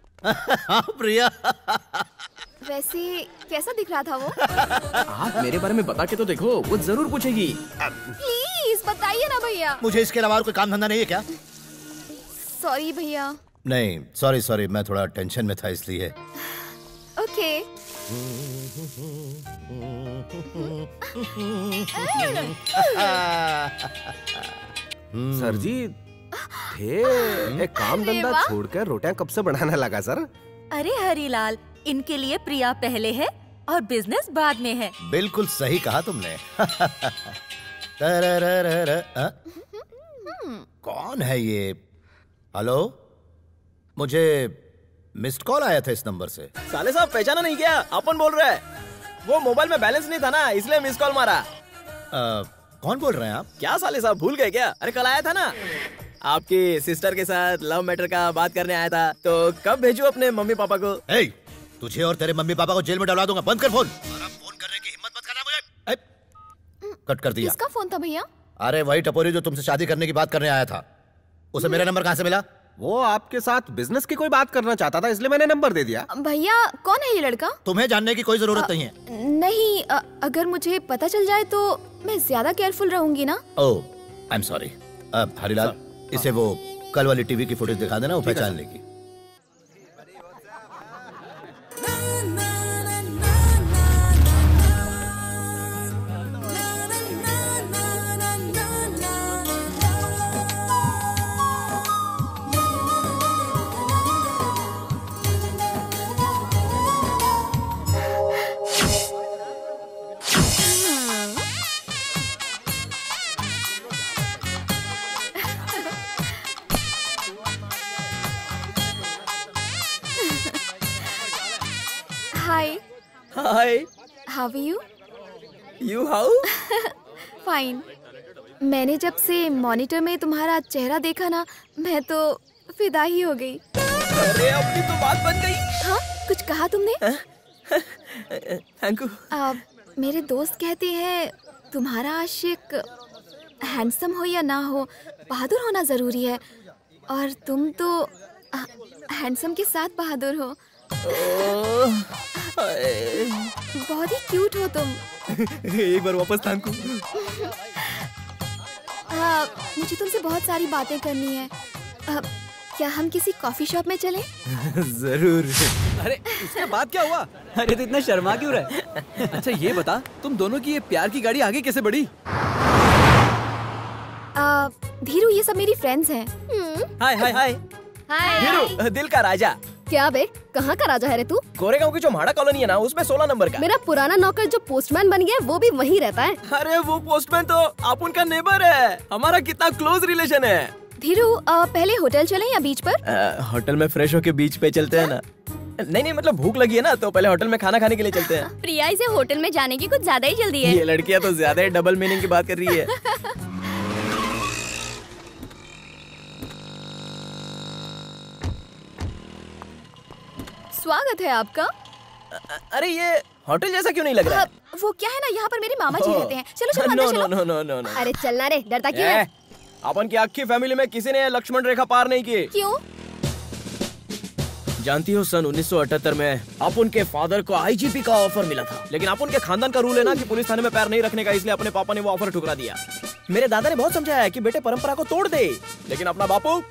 हाँ प्रिया। वैसे कैसा दिख रहा था वो? आप मेरे बारे में बता के तो देखो, वो जरूर पूछेगी। प्लीज बताइए ना भैया। मुझे इसके अलावा और कोई काम धंधा नहीं है क्या? सॉरी भैया। नहीं सॉरी, मैं थोड़ा टेंशन में था इसलिए। ओके। सर जी थे एक काम धंधा वाह। छोड़कर रोटियां कब से बनाने लगा सर? अरे हरीलाल, इनके लिए प्रिया पहले है और बिजनेस बाद में है। बिल्कुल सही कहा तुमने। तररररर, कौन है ये? हेलो, मुझे मिस्ड कॉल आया था इस नंबर से। साले साहब पहचाना नहीं क्या? अपन बोल रहा है। वो मोबाइल में बैलेंस नहीं था ना, इसलिए मिस कॉल मारा। कौन बोल रहे हैं आप? क्या साले साहब भूल गए क्या? अरे कल आया था ना, आपकी सिस्टर के साथ लव मैटर का बात करने आया था। तो कब भेजूं अपने मम्मी पापा को? तुझे और तेरे मम्मी पापा को जेल में डलवा दूंगा। बंद कर फोन। फोन करने की हिम्मत मत करना मुझे। कट कर दिया। किसका फोन था भैया? अरे वही टपोरी जो तुमसे शादी करने की बात करने आया था। उसे मेरा नंबर कहाँ से मिला? वो आपके साथ बिजनेस की कोई बात करना चाहता था, इसलिए मैंने नंबर दे दिया। भैया कौन है ये लड़का? तुम्हें जानने की कोई जरूरत नहीं है। नहीं, अगर मुझे पता चल जाए तो मैं ज्यादा केयरफुल रहूंगी ना। ओह, आई एम सॉरी। हरीलाल, इसे वो कल वाली टीवी की फुटेज दिखा देना, वो पहचान लेगी। Hi. Hi. How are you? You how? Fine. मैंने जब से मॉनिटर में तुम्हारा चेहरा देखा ना, मैं तो फिदा ही हो गई। अरे अपनी तो बात बन गई। हाँ? कुछ कहा तुमने? अंकु मेरे दोस्त कहते हैं तुम्हारा आशिक हैंडसम हो या ना हो, बहादुर होना जरूरी है, और तुम तो हैंडसम के साथ बहादुर हो। बहुत ही क्यूट हो तुम। एक बार वापस था अंकु। मुझे तुमसे बहुत सारी बातें करनी है। क्या हम किसी कॉफी शॉप में चलें? जरूर। अरे इसके बाद क्या हुआ? अरे तो इतना शर्मा क्यों रहा? अच्छा ये बता, तुम दोनों की ये प्यार की गाड़ी आगे कैसे बढ़ी? धीरू, ये सब मेरी फ्रेंड्स हैं। हाय हाय हाय। धीरू, दिल का राजा। क्या बे, कहाँ का राजा है रे तू? गोरेगांव की जो म्हाड़ा कॉलोनी है ना, उसमें 16 नंबर का। मेरा पुराना नौकर जो पोस्टमैन बन गया वो भी वहीं रहता है। अरे वो पोस्टमैन तो अपन का नेबर है, हमारा कितना क्लोज रिलेशन है। धीरू, पहले होटल चलें या बीच पर? होटल में फ्रेश होके बीच पे चलते हैं ना। नहीं मतलब भूख लगी है ना, तो पहले होटल में खाना खाने के लिए चलते हैं। प्रिया, इसे होटल में जाने की कुछ ज्यादा ही जल्दी है। ये लड़कियां तो ज्यादा ही डबल मीनिंग की बात कर रही है। स्वागत है आपका। अरे ये होटल जैसा क्यों नहीं लग रहा है? वो क्या है ना, यहाँ पर मेरे मामा जी रहते हैं। चलो चलो अंदर चलो। No no no no. अरे चलना रे, डरता क्यों है? अपन की आखी फैमिली में किसी ने लक्ष्मण रेखा पार नहीं की। क्यों? जानती हो, सन 1978 में अपन के फादर को आईजीपी का ऑफर मिला था, लेकिन अपन के खानदान का रूल है ना कि पुलिस थाने में पैर नहीं रखने का, इसलिए अपने पापा ने वो ऑफर ठुकरा दिया। मेरे दादा ने बहुत समझाया कि बेटे परंपरा को तोड़ दे, लेकिन अपना बापू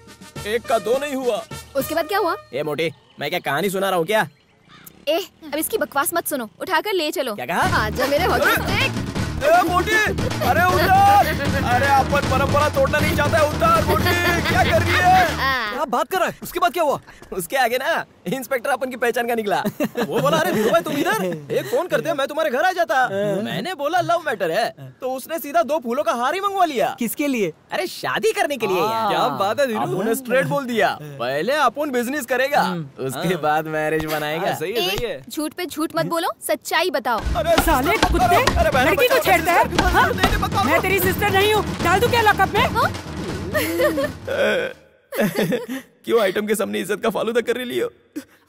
एक का दो नहीं हुआ। उसके बाद क्या हुआ? ए मोटी, मैं क्या कहानी सुना रहा हूँ क्या? अब इसकी बकवास मत सुनो, उठाकर ले चलो। क्या कहा? आजा मेरे होटल। मोटी, अरे उतार! अरे अपन परंपरा तोड़ना नहीं चाहता है, उतार मोटी, क्या कर रही है? क्या बात कर रहा है? उसके बाद क्या हुआ? उसके आगे ना इंस्पेक्टर अपन की पहचान का निकला। वो बोला, अरे धीरू भाई तुम इधर, एक फोन करते मैं तुम्हारे घर आ जाता। मैंने बोला लव मैटर है, तो उसने सीधा 2 फूलों का हार ही मंगवा लिया। किसके लिए? अरे शादी करने के लिए यार। क्या बात है धीरू? अपन ने स्ट्रेट बोल दिया, पहले अपन बिजनेस करेगा, उसके बाद मैरिज बनाएगा। सही है, सही है। झूठ पे झूठ मत बोलो, सच्चाई बताओ। अरे साले कुत्ते, लड़की को छेड़ता है? हाँ? मैं तेरी सिस्टर नहीं हूँ, डाल दूं क्या लॉकअप में? क्यों आइटम के सामने इज्जत का फालूदा कर रही हो?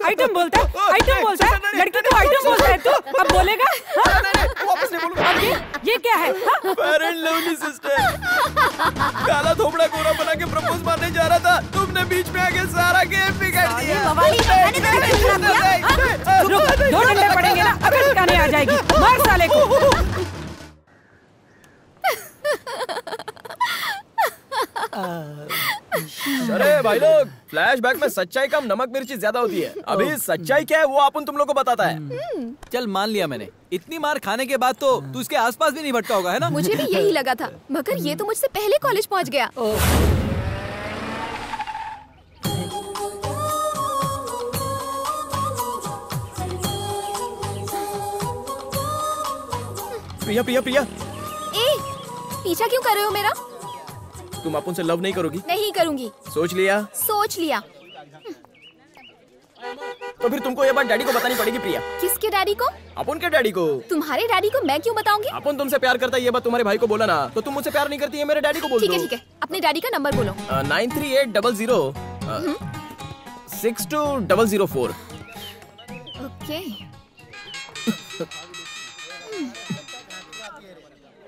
आइटम बोलता है, आइटम बोलता है, लड़की को आइटम बोलता है तू? अब बोलेगा? वापस नहीं बोलूंगा। ये क्या है? पेरेंट लवली सिस्टर, काला थोबड़ा गोरा बना के प्रपोज मारने जा रहा था, तुमने बीच में आके सारा गेम बिगाड़ दिया। 2 घंटे पड़ेंगे ना, अगर ठिकाने आ जाएगी। मार साले को। अरे भाई लोग, फ्लैशबैक में सच्चाई कम नमक मिर्ची ज्यादा होती है। अभी सच्चाई क्या है वो अपन तुम लोग को बताता है। चल मान लिया मैंने, इतनी मार खाने के बाद तो तू इसके आसपास भी नहीं भटका होगा, है ना? मुझे भी यही लगा था, मगर ये तो मुझसे पहले कॉलेज पहुंच गया। प्रिया प्रिया प्रिया, पीछा क्यों कर रहे हो मेरा? तुम अपन से लव नहीं करोगी? नहीं करूंगी। सोच लिया? सोच लिया। तो फिर तुमको ये बात डैडी को बतानी पड़ेगी प्रिया। किसके डैडी को? अपन के डैडी को। तुम्हारे डैडी को मैं क्यों बताऊंगी? अपन तुमसे प्यार करता है ये बात तुम्हारे भाई को बोला ना, तो तुम मुझसे प्यार नहीं करती है मेरे डैडी को बोल दो। ठीक है ठीक है, अपने डैडी का नंबर बोलो। 9380 62004। ओके।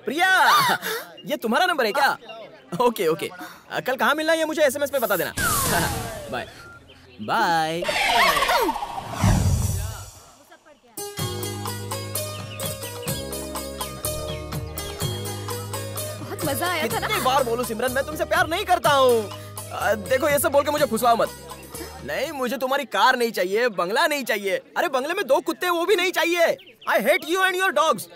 प्रिया, ये तुम्हारा नंबर है क्या? ओके ओके, कल कहाँ मिलना है ये मुझे SMS पे बता देना। Bye bye. बहुत मजा आया था ना? कितनी बार बोलूं सिमरन, मैं तुमसे प्यार नहीं करता हूँ। देखो ये सब बोल के मुझे फुसलाओ मत। नहीं, मुझे तुम्हारी कार नहीं चाहिए, बंगला नहीं चाहिए। अरे बंगले में 2 कुत्ते वो भी नहीं चाहिए। I hate you and your dogs.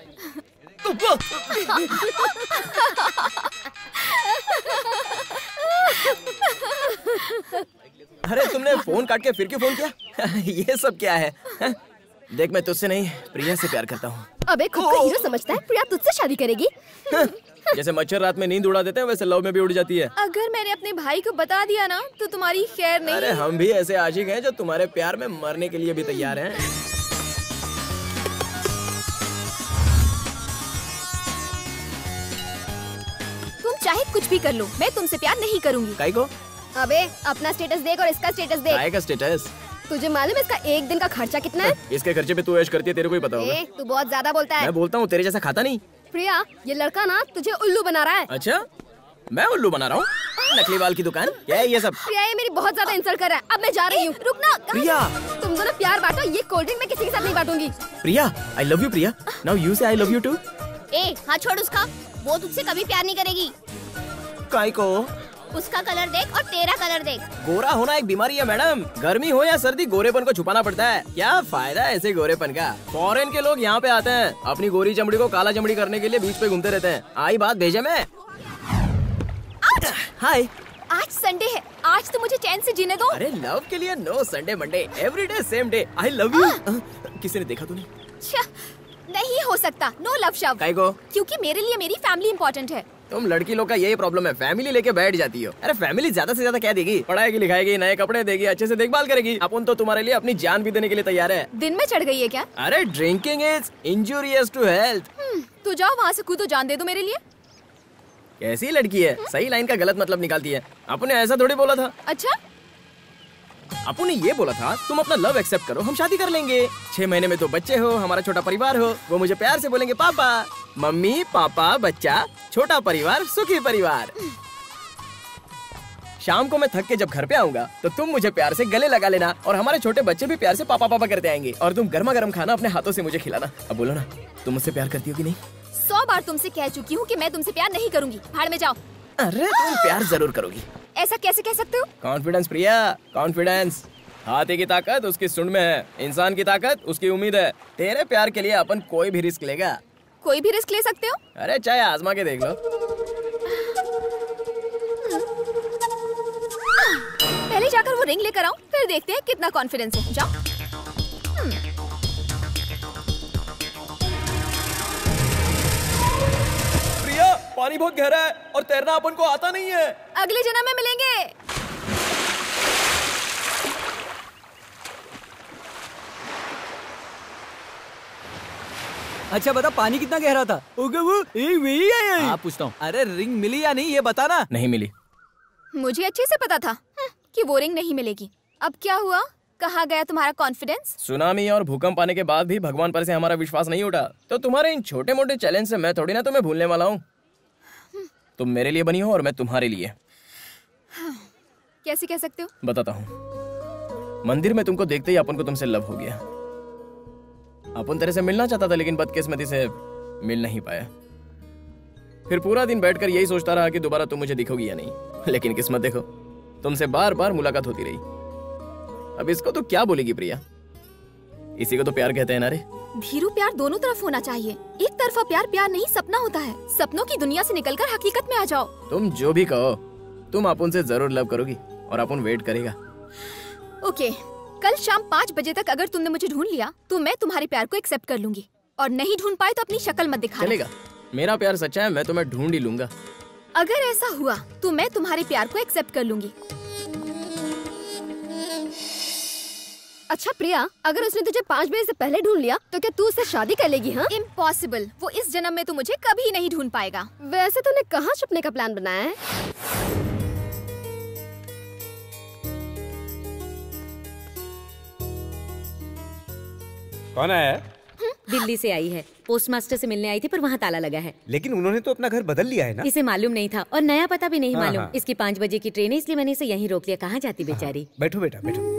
अरे तुमने फोन काट के फिर क्यों फोन किया? ये सब क्या है? देख मैं तुझसे नहीं प्रिया से प्यार करता हूँ। अबे खुद को हीरो समझता है, प्रिया तुझसे शादी करेगी? जैसे मच्छर रात में नींद उड़ा देते हैं वैसे लव में भी उड़ जाती है। अगर मैंने अपने भाई को बता दिया ना तो तुम्हारी खैर नहीं। अरे हम भी ऐसे आशिक हैं जो तुम्हारे प्यार में मरने के लिए भी तैयार हैं। तुम चाहे कुछ भी कर लो, मैं तुमसे प्यार नहीं करूंगी। काई को? अबे अपना स्टेटस देख और इसका स्टेटस देख। काय का स्टेटस? तुझे मालूम है इसका एक दिन का खर्चा कितना है? इसके खर्चे पे तू ऐश करती है, तेरे को ही पता होगा। तू बहुत ज्यादा बोलता है। मैं बोलता हूँ, तेरे जैसा खाता नहीं। प्रिया, ये लड़का ना तुझे उल्लू बना रहा है। अच्छा, मैं उल्लू बना रहा हूँ? नकली बाल की दुकान क्या है ये सब? प्रिया, ये मेरी बहुत ज्यादा इंसल्ट कर रहा है। अब मैं जा रही हूँ। रुक ना। प्रिया, तुम दोनों प्यार बांटो, ये कोल्ड ड्रिंक मैं किसी के साथ नहीं बांटूंगी। Priya, I love you Priya. Now you say I love you to. हाँ छोड़ उसका, वो तुझसे कभी प्यार नहीं करेगी। काय को? उसका कलर देख और तेरा कलर देख। गोरा होना एक बीमारी है मैडम। गर्मी हो या सर्दी, गोरेपन को छुपाना पड़ता है। क्या फायदा है ऐसे गोरेपन का? फॉरेन के लोग यहाँ पे आते हैं, अपनी गोरी चमड़ी को काला चमड़ी करने के लिए बीच पे घूमते रहते हैं। आई बात भेजे में। हाय, आज संडे है, आज तो मुझे चैन से जीने दो। अरे लव के लिए no Sunday Monday, every day same day. I love you. किसी ने देखा तूने? नहीं हो सकता, नो लव शव। काय को? क्योंकि मेरे लिए मेरी फैमिली इम्पोर्टेंट है। तुम लड़की लोग का यही प्रॉब्लम है, फैमिली लेके बैठ जाती हो। अरे फैमिली ज्यादा से ज्यादा क्या देगी? पढ़ाएगी, लिखाएगी, नए कपड़े देगी, अच्छे से देखभाल करेगी। अपन तो तुम्हारे लिए अपनी जान भी देने के लिए तैयार है। दिन में चढ़ गई है क्या? अरे drinking is injurious to health. तो जाओ वहाँ से कूदो, जान दे दो मेरे लिए। कैसी लड़की है, सही लाइन का गलत मतलब निकालती है। अपन ने ऐसा थोड़ी बोला था। अच्छा, अपन ने ये बोला था तुम अपना लव एक्सेप्ट करो, हम शादी कर लेंगे। 6 महीने में तो बच्चे हो, हमारा छोटा परिवार हो। वो मुझे प्यार से बोलेंगे पापा। मम्मी पापा बच्चा, छोटा परिवार सुखी परिवार। शाम को मैं थक के जब घर पे आऊंगा तो तुम मुझे प्यार से गले लगा लेना और हमारे छोटे बच्चे भी प्यार से पापा पापा करते आएंगे और तुम गर्मा गर्म खाना अपने हाथों से मुझे खिलाना। अब बोलो ना, तुम मुझसे प्यार करती हो कि नहीं? 100 बार तुमसे कह चुकी हूँ कि मैं तुमसे प्यार नहीं करूंगी। भाड़ में जाओ। अरे तुम प्यार जरूर करोगी। ऐसा कैसे कह सकते हो? कॉन्फिडेंस प्रिया, कॉन्फिडेंस। हाथी की ताकत उसकी सुंड में है, इंसान की ताकत उसकी उम्मीद है। तेरे प्यार के लिए अपन कोई भी रिस्क लेगा। कोई भी रिस्क ले सकते हो? अरे चाहे आजमा के देख लो। पहले जाकर वो रिंग लेकर आओ, फिर देखते हैं कितना कॉन्फिडेंस है। जाओ। प्रिया, पानी बहुत गहरा है और तैरना अपन को आता नहीं है। अगले जन्म में मिलेंगे। अच्छा बता, पानी कितना गहरा था? हाँ पूछता हूँ। अरे रिंग मिली या नहीं ये बता ना। नहीं मिली। मुझे अच्छे से पता था कि वो रिंग नहीं मिलेगी। अब क्या हुआ? कहाँ गया तुम्हारा कॉन्फिडेंस? सुनामी और भूकंप आने के बाद भी भगवान पर से हमारा विश्वास नहीं उठा। तो तुम्हारे इन छोटे मोटे चैलेंज से मैं थोड़ी ना तुम्हें भूलने वाला हूँ। तुम मेरे लिए बनी हो और मैं तुम्हारे लिए। कैसे कह सकते हो? बताता हूँ। मंदिर में तुमको देखते ही अपन को तुमसे लव हो गया। अपन तेरे से मिलना चाहता था लेकिन बदकिस्मती से मिल नहीं पाया। फिर पूरा दिन बैठकर यही सोचता रहा कि दोबारा तुम मुझे दिखोगी या नहीं। लेकिन किस्मत देखो, तुमसे बार बार मुलाकात होती रही। अब इसको तो क्या बोलेगी प्रिया? इसी को तो प्यार कहते हैं ना रे। धीरू, प्यार दोनों तरफ होना चाहिए। एक तरफा प्यार प्यार नहीं, सपना होता है। सपनों की दुनिया से निकलकर हकीकत में आ जाओ। तुम जो भी कहो, तुम अपन से जरूर लव करोगी और अपन वेट करेगा। ओके, कल शाम 5 बजे तक अगर तुमने मुझे ढूंढ लिया तो मैं तुम्हारे प्यार को एक्सेप्ट कर लूंगी, और नहीं ढूंढ पाए तो अपनी शक्ल मत दिखाना। चलेगा, मेरा प्यार सच्चा है, मैं तुम्हें ढूंढ ही लूंगा। अगर ऐसा हुआ तो मैं तुम्हारे प्यार को एक्सेप्ट कर लूंगी। अच्छा प्रिया, अगर उसने तुझे 5 बजे से पहले ढूंढ लिया तो क्या तू उससे शादी कर लेगी? हाँ, इम्पॉसिबल। वो इस जन्म में तो मुझे कभी नहीं ढूंढ पाएगा। वैसे तूने कहाँ छुपने का प्लान बनाया है? कौन आया? दिल्ली से आई है, पोस्टमास्टर से मिलने आई थी पर वहाँ ताला लगा है। लेकिन उन्होंने तो अपना घर बदल लिया है ना? इसे मालूम नहीं था और नया पता भी नहीं हाँ, मालूम। हाँ। इसकी 5 बजे की ट्रेन है, इसलिए मैंने इसे यहीं रोक लिया। कहाँ जाती बेचारी? बैठो बेटा बैठो।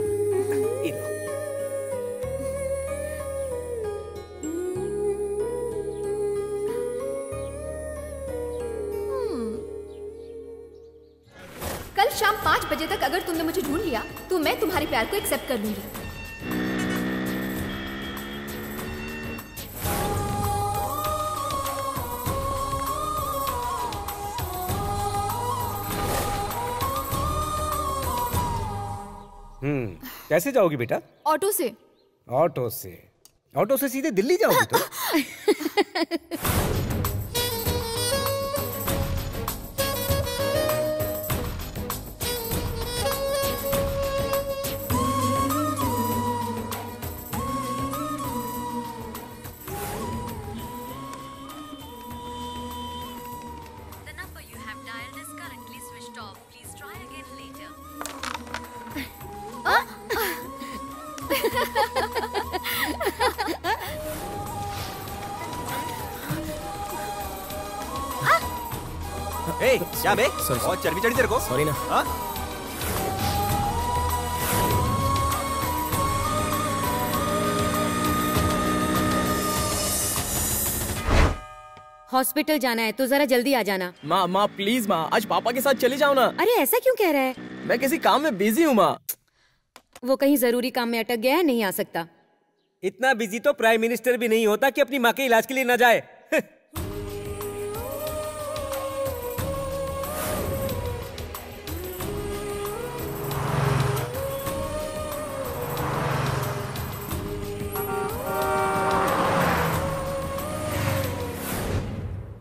कल शाम 5 बजे तक अगर तुमने मुझे ढूंढ लिया तो मैं तुम्हारे प्यार को एक्सेप्ट कर लूंगी। कैसे जाओगी बेटा? ऑटो से। ऑटो से? ऑटो से सीधे दिल्ली जाओगी तो? ए, क्या बे? बहुत चर्बी चढ़ी तेरे को। सॉरी ना। हाँ? हॉस्पिटल जाना है तो जरा जल्दी आ जाना। माँ प्लीज माँ, आज पापा के साथ चली जाओ ना। अरे ऐसा क्यों कह रहा है? मैं किसी काम में बिजी हूँ माँ। वो कहीं जरूरी काम में अटक गया है, नहीं आ सकता। इतना बिजी तो प्राइम मिनिस्टर भी नहीं होता कि अपनी माँ के इलाज के लिए न जाए।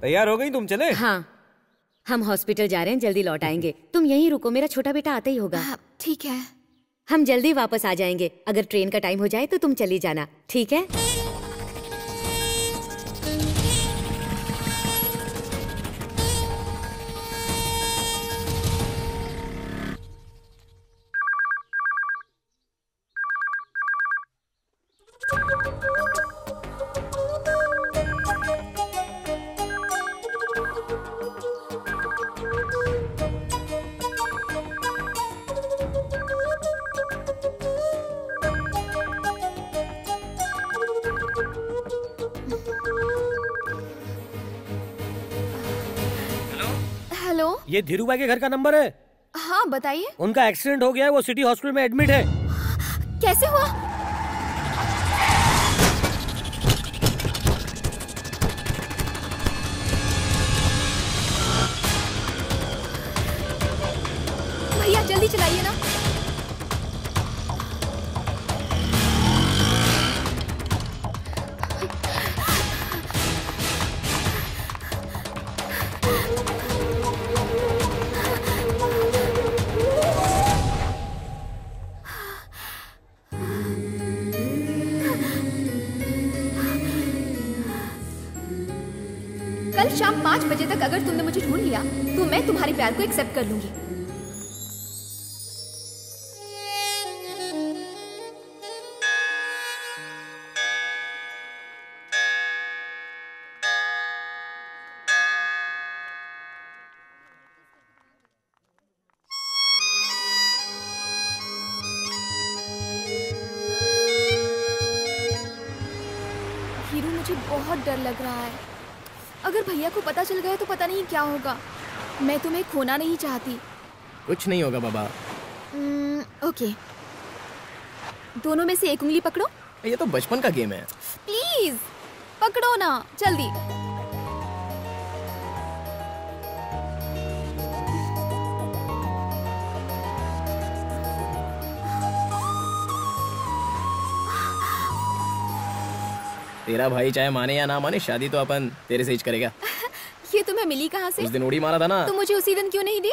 तैयार हो गई तुम? चले? हाँ, हम हॉस्पिटल जा रहे हैं, जल्दी लौट आएंगे। तुम यहीं रुको, मेरा छोटा बेटा आता ही होगा। ठीक है। हम जल्दी वापस आ जाएंगे। अगर ट्रेन का टाइम हो जाए तो तुम चली जाना, ठीक है? हेलो, ये धीरूभाई के घर का नंबर है? हाँ बताइए। उनका एक्सीडेंट हो गया है, वो सिटी हॉस्पिटल में एडमिट है। कैसे हुआ? भैया जल्दी चलाइए ना। कल शाम 5 बजे तक अगर तुमने मुझे ढूंढ लिया तो मैं तुम्हारे प्यार को एक्सेप्ट कर लूंगी। हीरू, मुझे बहुत डर लग रहा है। अगर भैया को पता चल गया तो पता नहीं क्या होगा। मैं तुम्हें खोना नहीं चाहती। कुछ नहीं होगा बाबा। ओके, दोनों में से एक उंगली पकड़ो। ये तो बचपन का गेम है। प्लीज पकड़ो ना, जल्दी। तेरा भाई चाहे माने या ना माने, शादी तो अपन तेरे से ही करेगा। ये तुम्हें मिली कहाँ से? उस दिन उड़ी मारा था ना। तो मुझे उसी दिन क्यों नहीं दी?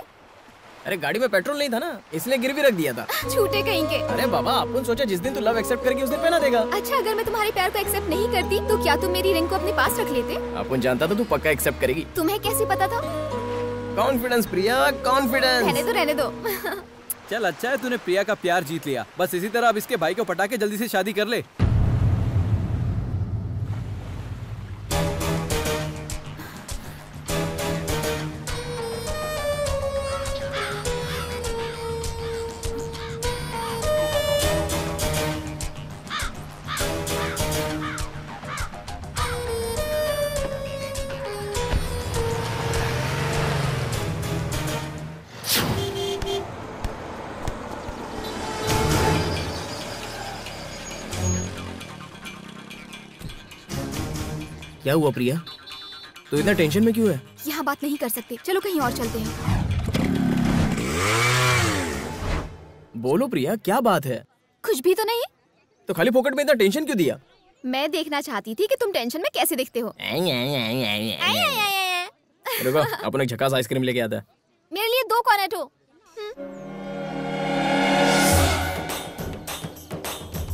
अरे गाड़ी में पेट्रोल नहीं था ना, इसलिए गिरवी रख दिया था। झूठे कहीं के। अरे बाबा, अपन सोचा जिस दिन तू लव एक्सेप्ट करेगी उस दिन पहना देगा। अच्छा, अगर मैं तुम्हारे प्यार को एक्सेप्ट नहीं करती तो क्या तुम मेरी रिंग को अपने पास रख लेते? अपन जानता था तू पक्का एक्सेप्ट करेगी। तुम्हें कैसे पता था? कॉन्फिडेंस प्रिया, कॉन्फिडेंस। रहने दो, रहने दो। चल अच्छा है तूने प्रिया का प्यार जीत लिया। बस इसी तरह अब इसके भाई को पटा के जल्दी से शादी कर ले। क्या हुआ प्रिया, तो इतना टेंशन में क्यों है? यहाँ बात नहीं कर सकते, चलो कहीं और चलते हैं। बोलो प्रिया, क्या बात है? कुछ भी तो नहीं। तो खाली फोकट में इतना टेंशन क्यों दिया? मैं देखना चाहती थी कि तुम टेंशन में कैसे दिखते हो। रुको, अपन एक झकास आइसक्रीम लेके आता है। मेरे लिए 2 कॉर्नेटो।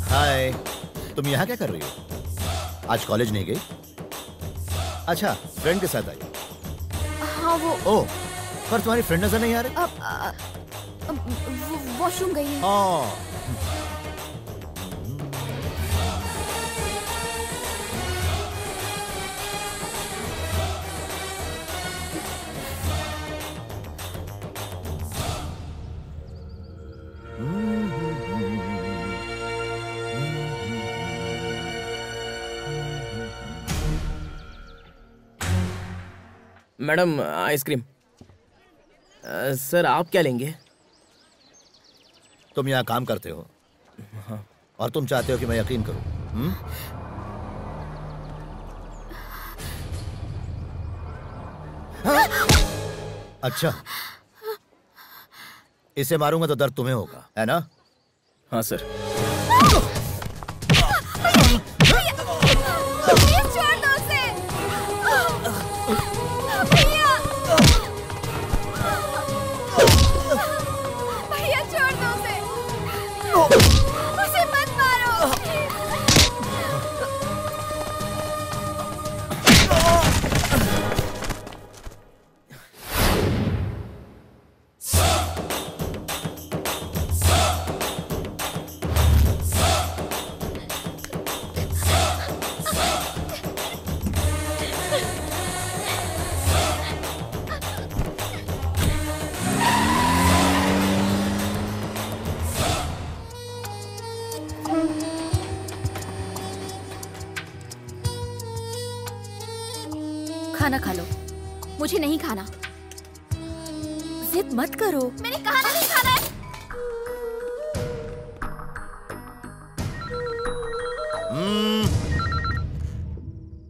हाय, तुम यहाँ क्या कर रही हो? आज कॉलेज नहीं गई? अच्छा, फ्रेंड के साथ आई? हाँ वो। ओह, पर तुम्हारी फ्रेंड नजर नहीं आ रही? वॉशरूम गई है। हाँ। Madam ice cream. सर आप क्या लेंगे? तुम यहाँ काम करते हो और तुम चाहते हो कि मैं यकीन करूं? अच्छा, इसे मारूंगा तो दर्द तुम्हें होगा, है ना? हाँ सर। उसे मत मारो। खाना खा लो। मुझे नहीं खाना। जिद मत करो। मैंने कहा ना नहीं खाना है।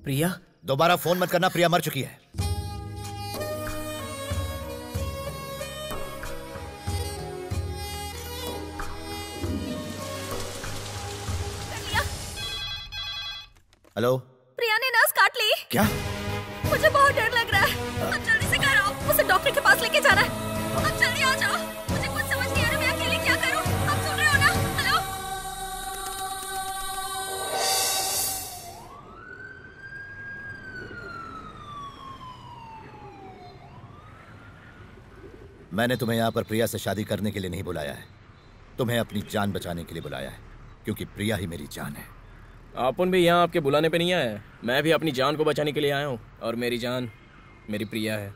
प्रिया, दोबारा फोन मत करना, प्रिया मर चुकी है। हेलो, प्रिया ने नस काट ली। क्या? मुझे बहुत डर लग रहा है। अब जल्दी से घर आओ, उसे डॉक्टर के पास लेके जाना है। अब जल्दी आ जाओ। मुझे कुछ समझ नहीं आ रहा, मैं अकेले क्या करूं? आप सुन रहे हो ना? हेलो। मैंने तुम्हें यहाँ पर प्रिया से शादी करने के लिए नहीं बुलाया है, तुम्हें अपनी जान बचाने के लिए बुलाया है, क्योंकि प्रिया ही मेरी जान है। अपन भी यहाँ आपके बुलाने पे नहीं आया है, मैं भी अपनी जान को बचाने के लिए आया हूँ, और मेरी जान मेरी प्रिया है।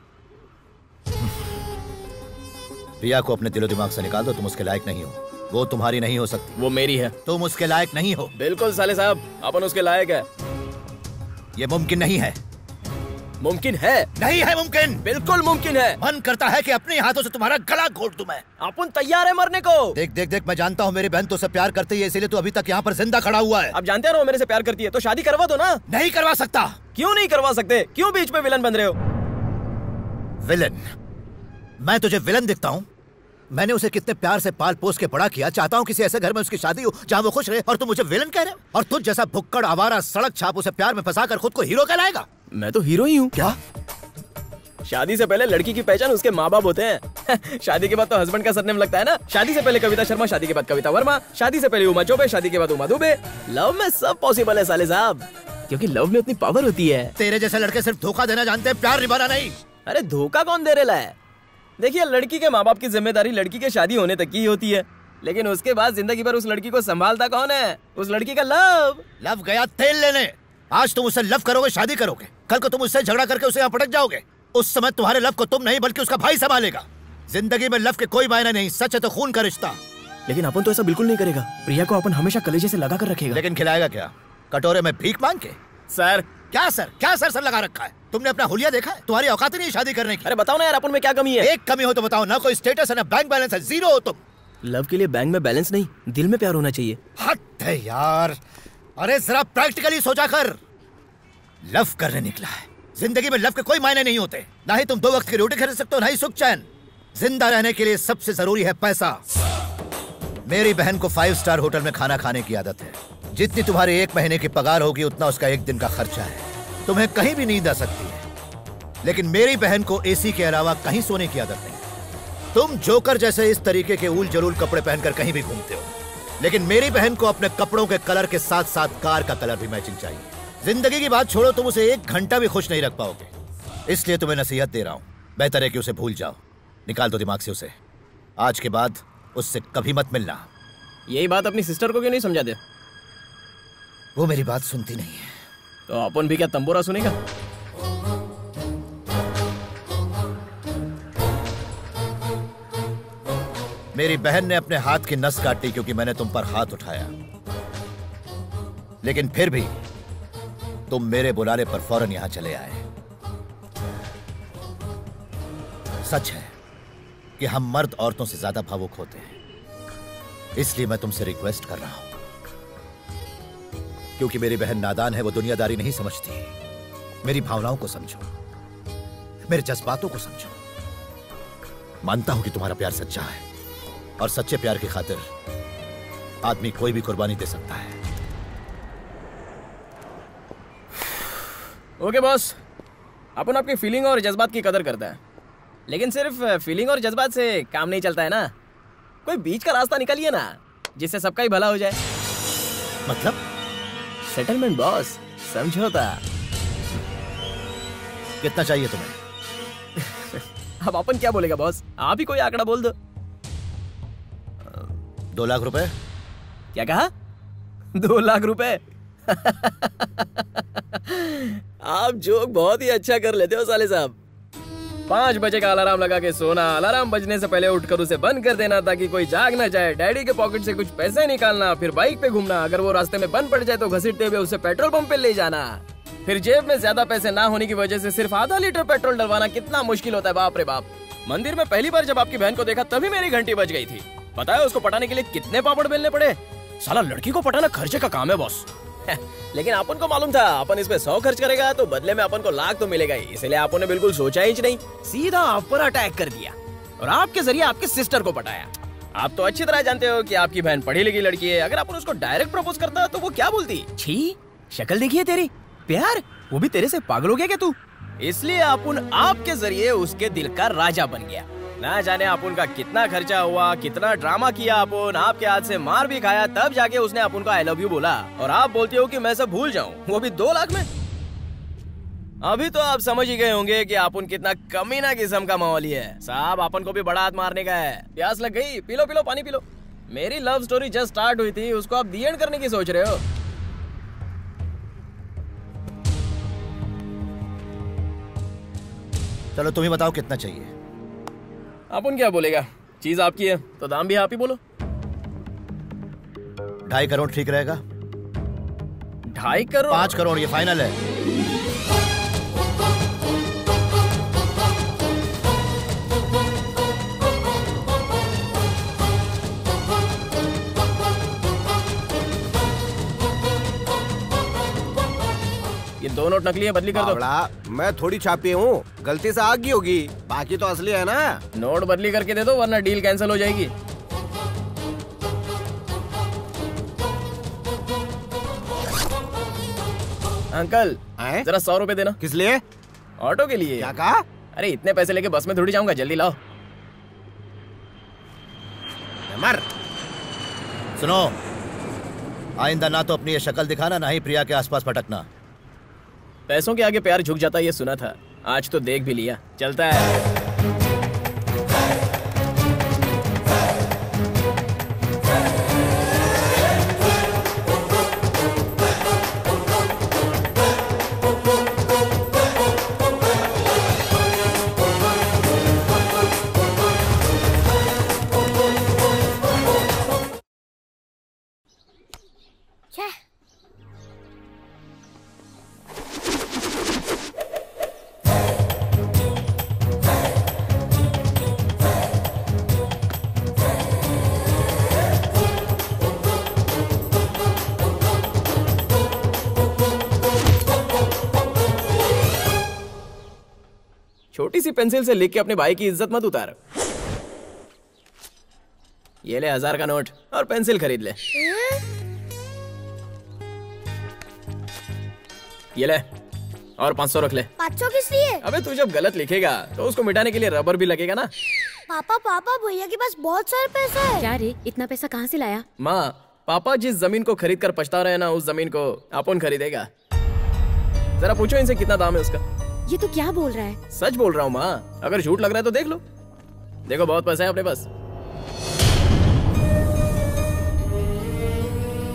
प्रिया को अपने दिलो दिमाग से निकाल दो, तुम उसके लायक नहीं हो। वो तुम्हारी नहीं हो सकती। वो मेरी है। तुम उसके लायक नहीं हो। बिल्कुल साले साहब, अपन उसके लायक है। ये मुमकिन नहीं है। मुमकिन है। नहीं है मुमकिन। बिल्कुल मुमकिन है। मन करता है कि अपने हाथों से तुम्हारा गला घोट दूं मैं। अपन तैयार है मरने को। देख देख देख, मैं जानता हूँ मेरी बहन तुझसे प्यार करती है, इसीलिए तू अभी तक यहाँ पर जिंदा खड़ा हुआ है। आप जानते हो वो मेरे से प्यार करती है, तो शादी करवा दो ना। नहीं करवा सकता। क्यों नहीं करवा सकते? क्यों बीच में विलन बन रहे हो? विलन? मैं तुझे विलन दिखता हूँ? मैंने उसे कितने प्यार से पाल पोस के बड़ा किया। चाहता हूँ किसी ऐसे घर में उसकी शादी हो जहाँ वो खुश रहे, और तुम मुझे विलन कह रहे हो? और तुझ जैसा भुक्कड़ आवारा सड़क छाप उसे प्यार में फंसाकर खुद को हीरो कहलाएगा? मैं तो हीरो ही हूँ। क्या? शादी से पहले लड़की की पहचान उसके माँ बाप होते हैं। शादी के बाद तो हस्बैंड का सरनेम लगता है ना। शादी से पहले कविता शर्मा, शादी के बाद कविता वर्मा, शादी से पहले उमा चौबे, शादी के बाद उमा दुबे। लव में सब पॉसिबल है साले साहब, क्योंकि लव में उतनी पावर होती है। तेरे जैसे लड़के सिर्फ धोखा देना जानते हैं, प्यार निभाना नहीं। अरे धोखा कौन दे रहा है? देखिए, लड़की के माँ बाप की जिम्मेदारी लड़की के शादी होने तक की होती है, लेकिन उसके बाद जिंदगी भर उस लड़की को संभालता कौन है? उस लड़की का लव। लव गया तेल लेने। आज तुम उससे लव करोगे, शादी करोगे, कल को तुम उससे झगड़ा करके उसे यहाँ पटक जाओगे। उस समय तुम्हारे लव को तुम नहीं बल्कि उसका भाई संभालेगा। जिंदगी में लव के कोई मायने नहीं, सच है तो खून का रिश्ता। लेकिन अपन तो ऐसा बिल्कुल नहीं करेगा। प्रिया को अपन हमेशा कलेजे से लगा कर रखेगा। लेकिन खिलाएगा क्या? कटोरे में भीख मांग के? सर क्या सर? क्या सर सर लगा रखा है? तुमने अपना हुलिया देखा है? तुम्हारी औकात नहीं शादी करने की। अरे बताओ ना यार, अपन में क्या कमी है? एक कमी हो तो बताओ ना। कोई स्टेटस है ना बैंक बैलेंस है, जीरो हो तुम। लव के लिए बैंक में बैलेंस नहीं, दिल में प्यार होना चाहिए। हद है यार। अरे जरा प्रैक्टिकली सोचा कर। लव करने निकला है। जिंदगी में लव के कोई मायने नहीं होते। ना ही तुम 2 वक्त की रोटी खरीद सकते हो, ना ही सुख चैन। जिंदा रहने के लिए सबसे जरूरी है पैसा। मेरी बहन को 5 स्टार होटल में खाना खाने की आदत है। जितनी तुम्हारी 1 महीने की पगार होगी उतना उसका 1 दिन का खर्चा है। तुम्हें कहीं भी नींद आ सकती है, लेकिन मेरी बहन को एसी के अलावा कहीं सोने की आदत नहीं। तुम जोकर जैसे इस तरीके के उल जलूल कपड़े पहनकर कहीं भी घूमते हो, लेकिन मेरी बहन को अपने कपड़ों के कलर के साथ साथ कार का कलर भी मैचिंग चाहिए। जिंदगी की बात छोड़ो, तुम उसे 1 घंटा भी खुश नहीं रख पाओगे। इसलिए तुम्हें नसीहत दे रहा हूं, बेहतर है कि उसे भूल जाओ। निकाल दो दिमाग से उसे। आज के बाद उससे कभी मत मिलना। यही बात अपनी सिस्टर को क्यों नहीं समझा दे? वो मेरी बात सुनती नहीं है। तो अपन भी क्या तंबोरा सुनेगा? मेरी बहन ने अपने हाथ की नस काटी क्योंकि मैंने तुम पर हाथ उठाया, लेकिन फिर भी तुम मेरे बुलाने पर फौरन यहां चले आए। सच है कि हम मर्द औरतों से ज्यादा भावुक होते हैं, इसलिए मैं तुमसे रिक्वेस्ट कर रहा हूं, क्योंकि मेरी बहन नादान है, वो दुनियादारी नहीं समझती। मेरी भावनाओं को समझो, मेरे जज्बातों को समझो। मानता हूं कि तुम्हारा प्यार सच्चा है, और सच्चे प्यार की खातिर आदमी कोई भी कुर्बानी दे सकता है। ओके बॉस, अपन आपकी फीलिंग और जज्बात की कदर करता है, लेकिन सिर्फ फीलिंग और जज्बात से काम नहीं चलता है ना। कोई बीच का रास्ता निकालिए ना, जिससे सबका ही भला हो जाए। मतलब? सेटलमेंट बॉस, समझौता। कितना चाहिए तुम्हें? अब अपन क्या बोलेगा बॉस, आप ही कोई आंकड़ा बोल दो। 2 लाख रुपए। क्या कहा? 2 लाख रुपए? आप जोक बहुत ही अच्छा कर लेते हो साले साहब। 5 बजे का अलार्म लगा के सोना, अलार्म बजने से पहले उठकर उसे बंद कर देना ताकि कोई जाग ना जाए, डैडी के पॉकेट से कुछ पैसे निकालना, फिर बाइक पे घूमना, अगर वो रास्ते में बंद पड़ जाए तो घसीटते हुए उसे पेट्रोल पंप पे ले जाना, फिर जेब में ज्यादा पैसे ना होने की वजह से सिर्फ आधा लीटर पेट्रोल डलवाना कितना मुश्किल होता है, बाप रे बाप। मंदिर में पहली बार जब आपकी बहन को देखा तभी मेरी घंटी बज गई थी। पता है उसको पटाने के लिए कितने पापड़ बेलने पड़े? साला लड़की को पटाना खर्चे का काम है बॉस। लेकिन अपन को मालूम था अपन इस पे 100 खर्च करेगा तो बदले में अपन को लाख तो मिलेगा ही, इसलिए अपन ने बिल्कुल सोचा ही नहीं, सीधा आप पर अटैक कर दिया और आपके जरिए आपके सिस्टर को पटाया। आप तो अच्छी तरह जानते हो कि आपकी बहन पढ़ी लिखी लड़की है, अगर अपन उसको डायरेक्ट प्रपोज करता तो वो क्या बोलती? छी, शक्ल देखिए तेरी, प्यार, वो भी तेरे से पागल हो गया क्या तू? इसलिए अपन आपके जरिए उसके दिल का राजा बन गया। ना जाने अपन का कितना खर्चा हुआ, कितना ड्रामा किया अपन, आपके हाथ से मार भी खाया, तब जाके उसने अपन को आई लव यू बोला और आप बोलते हो कि मैं सब भूल जाऊं, वो भी 2 लाख में। अभी तो आप समझ ही गए होंगे कि अपन कितना कमीना किस्म का माहौल है साहब। अपन को भी बड़ा हाथ मारने का है। प्यास लग गई? पी लो पी लो, पानी पी लो। मेरी लव स्टोरी जस्ट स्टार्ट हुई थी, उसको आप दी एंड करने की सोच रहे हो। चलो तुम ही बताओ कितना चाहिए। अपन क्या बोलेगा, चीज आपकी है तो दाम भी आप ही बोलो। 2.5 करोड़ ठीक रहेगा? 2.5 करोड़? 5 करोड़, ये फाइनल है। ये 2 नोट नकली है, बदली कर दो। मैं थोड़ी छापी हूँ, गलती से आ गई होगी, बाकी तो असली है ना। नोट बदली करके दे दो वरना डील कैंसिल हो जाएगी। अंकल जरा 100 रुपए देना। किस लिए? ऑटो के लिए। क्या कहा? अरे इतने पैसे लेके बस में थोड़ी जाऊंगा, जल्दी लाओ। मर। सुनो, आइंदा ना तो अपनी ये शक्ल दिखाना, ना ही प्रिया के आसपास भटकना। पैसों के आगे प्यार झुक जाता है ये सुना था, आज तो देख भी लिया। चलता है। छोटी सी पेंसिल से लिख के अपने भाई की इज्जत मत उतार। ये ले 1000 का नोट और पेंसिल खरीद ले। ये ले और 500 रख ले। 500 किस लिए? अबे तू जब गलत लिखेगा तो उसको मिटाने के लिए रबर भी लगेगा ना। पापा पापा भैया के पास बहुत सारे पैसे है। क्या रे, इतना पैसा कहाँ से लाया? माँ, पापा जिस जमीन को खरीद कर पछता रहे ना, उस जमीन को अपन खरीदेगा। जरा पूछो इनसे कितना दाम है उसका। ये तो क्या बोल रहा है? सच बोल रहा हूँ माँ, अगर झूठ लग रहा है तो देख लो। देखो बहुत पैसा है अपने पास।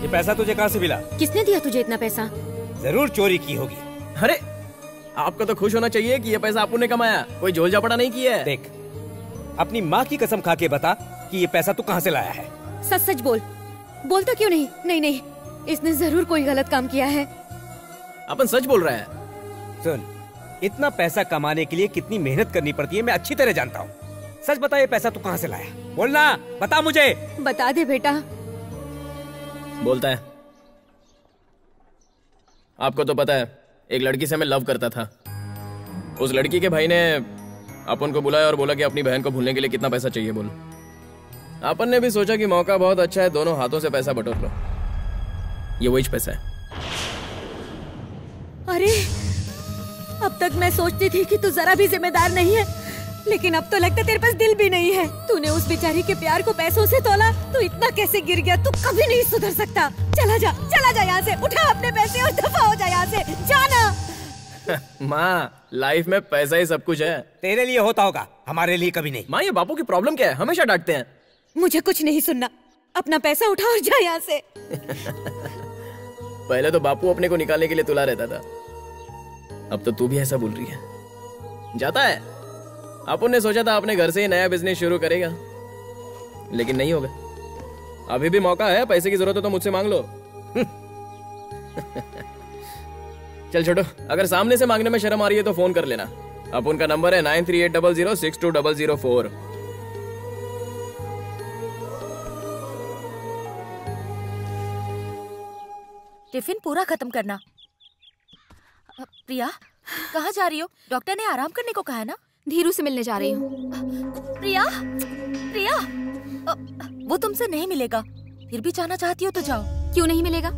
ये पैसा तुझे कहाँ से मिला? किसने दिया तुझे इतना पैसा? जरूर चोरी की होगी। अरे आपको तो खुश होना चाहिए कि ये पैसा आपने कमाया, कोई झोल झापड़ा नहीं किया है। देख, अपनी माँ की कसम खा के बता कि ये पैसा तू कहाँ से लाया है। सच सच बोल। बोलता क्यों नहीं? नहीं नहीं, इसने जरूर कोई गलत काम किया है। अपन सच बोल रहा है। सुन, इतना पैसा कमाने के लिए कितनी मेहनत करनी पड़ती है मैं अच्छी तरह जानता हूँ। सच बता, ये पैसा तू कहाँ से लाया? बोलना, बता मुझे। बता दे बेटा। बोलता है। आपको तो पता है एक लड़की से मैं लव करता था। उस लड़की के भाई ने अपन को बुलाया और बोला कि अपनी बहन को भूलने के लिए कितना पैसा चाहिए बोल। अपन ने भी सोचा कि मौका बहुत अच्छा है, दोनों हाथों से पैसा बटोर लो। ये वही पैसा है। अरे अब तक मैं सोचती थी कि तू जरा भी जिम्मेदार नहीं है, लेकिन अब तो लगता तेरे पास दिल भी नहीं है। तूने उस बेचारी के प्यार को पैसों से तोला, तू इतना कैसे गिर गया? तू कभी नहीं सुधर सकता। चला जा यहाँ से, उठा अपने पैसे और दफा हो जा यहाँ से, जाना। माँ, लाइफ में पैसा ही सब कुछ है। तेरे लिए होता होगा, हमारे लिए कभी नहीं। माँ, ये बापू की प्रॉब्लम क्या है? हमेशा डांटते हैं। मुझे कुछ नहीं सुनना, अपना पैसा उठा और जा यहाँ से। पहले तो बापू अपने को निकालने के लिए तुला रहता था, अब तो तू भी ऐसा बोल रही है। जाता है। अपन ने सोचा था अपने घर से ही नया बिजनेस शुरू करेगा, लेकिन नहीं होगा। अभी भी मौका है, पैसे की जरूरत हो तो मुझसे मांग लो। चल छोटो, अगर सामने से मांगने में शर्म आ रही है तो फोन कर लेना। अपन का नंबर है 9380062004। टिफिन पूरा खत्म करना। प्रिया, कहाँ जा रही हो? डॉक्टर ने आराम करने को कहा है ना? धीरू से मिलने जा रही हूँ। प्रिया, प्रिया, वो तुमसे नहीं मिलेगा। फिर भी जाना चाहती हो तो जाओ। क्यों नहीं मिलेगा?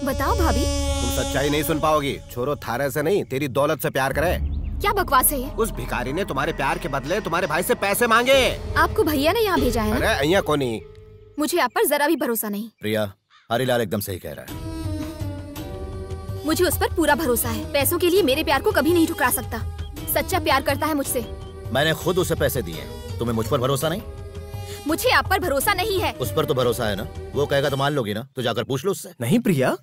बताओ भाभी। तुम सच्चाई नहीं सुन पाओगी। छोरो थारे से नहीं, तेरी दौलत से प्यार करे। क्या बकवास है ये? उस भिखारी ने तुम्हारे प्यार के बदले तुम्हारे भाई से पैसे मांगे। आपको भैया ने यहाँ भेजा है? अरे अहिया को नहीं। मुझे आप पर जरा भी भरोसा नहीं। प्रिया, हरिलाल एकदम सही कह रहा है। मुझे उस पर पूरा भरोसा है। पैसों के लिए मेरे प्यार को कभी नहीं ठुकरा सकता। सच्चा प्यार करता है मुझसे। मैंने खुद उसे पैसे दिए, तुम्हें मुझ पर भरोसा नहीं? मुझे आप पर भरोसा नहीं है। उस पर तो भरोसा है ना, वो कहेगा तो मान लोगी ना, तो जाकर पूछ लो उससे। नहीं प्रिया,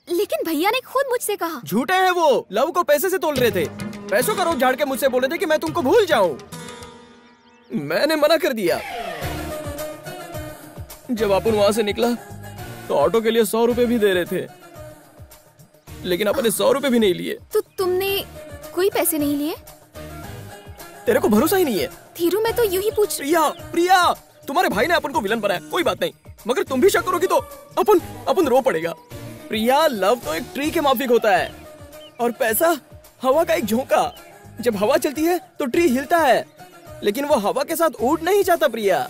लेकिन भैया ने खुद मुझसे कहा। झूठे हैं वो, लव को पैसे से तोल रहे थे। पैसों का रोग झाड़ के मुझसे बोले थे कि मैं तुमको भूल जाऊं। मैंने मना कर दिया। जब अपन वहां से निकला तो ऑटो के लिए 100 रुपए भी दे रहे थे, लेकिन अपने 100 रुपए भी नहीं लिए। तो तुमने कोई पैसे नहीं लिए? तेरे को भरोसा ही नहीं है। धीरू, मैं तो यूं ही पूछ। प्रिया, तुम्हारे भाई ने अपन को विलन बनाया, कोई बात नहीं, मगर तुम भी शक करोगी तो अपन रो पड़ेगा। प्रिया, लव तो एक ट्री के माफिक होता है और पैसा हवा का एक झोंका। जब हवा चलती है तो ट्री हिलता है, लेकिन वो हवा के साथ उड़ नहीं जाता। प्रिया,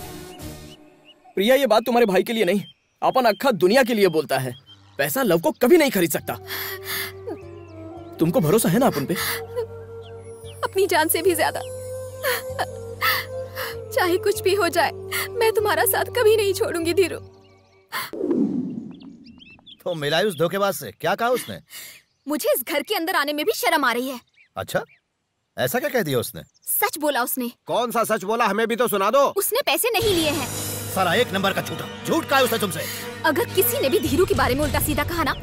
ये बात तुम्हारे भाई के लिए नहीं, अपन अक्खा दुनिया के लिए बोलता है। पैसा लव को कभी नहीं खरीद सकता। तुमको भरोसा है ना अपन पे? अपनी जान से भी ज्यादा। चाहे कुछ भी हो जाए, मैं तुम्हारा साथ कभी नहीं छोड़ूंगी धीरू। तो मिलाई उस धोखेबाज से, क्या कहा उसने? मुझे इस घर के अंदर आने में भी शर्म आ रही है। अच्छा, ऐसा क्या कह दिया उसने? सच बोला उसने। कौन सा सच बोला, हमें भी तो सुना दो। उसने पैसे नहीं लिए हैं। सारा एक नंबर का झूठा। झूठ कहा उसने तुमसे? अगर किसी ने भी धीरू के बारे में उल्टा सीधा कहा ना,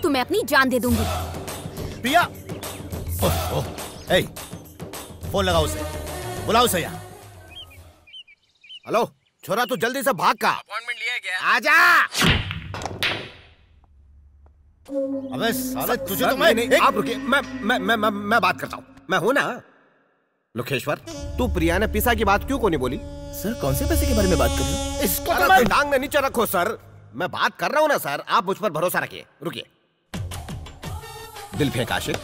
तो मैं अपनी जान दे दूंगी। प्रिया, फोन लगाओ उसे, बुलाओ उसे यहाँ। हेलो छोरा, तू जल्दी से भाग का। अपॉइंटमेंट लिया क्या? आजा। अबे साले, तुझे तो नहीं, आप रुकिए, मैं बात करता हूँ। मैं हूँ ना लोकेश्वर। तू प्रिया ने पिसा की बात क्यों को नहीं बोली? सर, कौन से पैसे के बारे में बात कर रहे हो? इसको तो टांग में नीचे रखो सर। मैं बात कर रहा हूँ ना सर, आप मुझ पर भरोसा रखिए। रुकिए। दिल फेंक आशिक,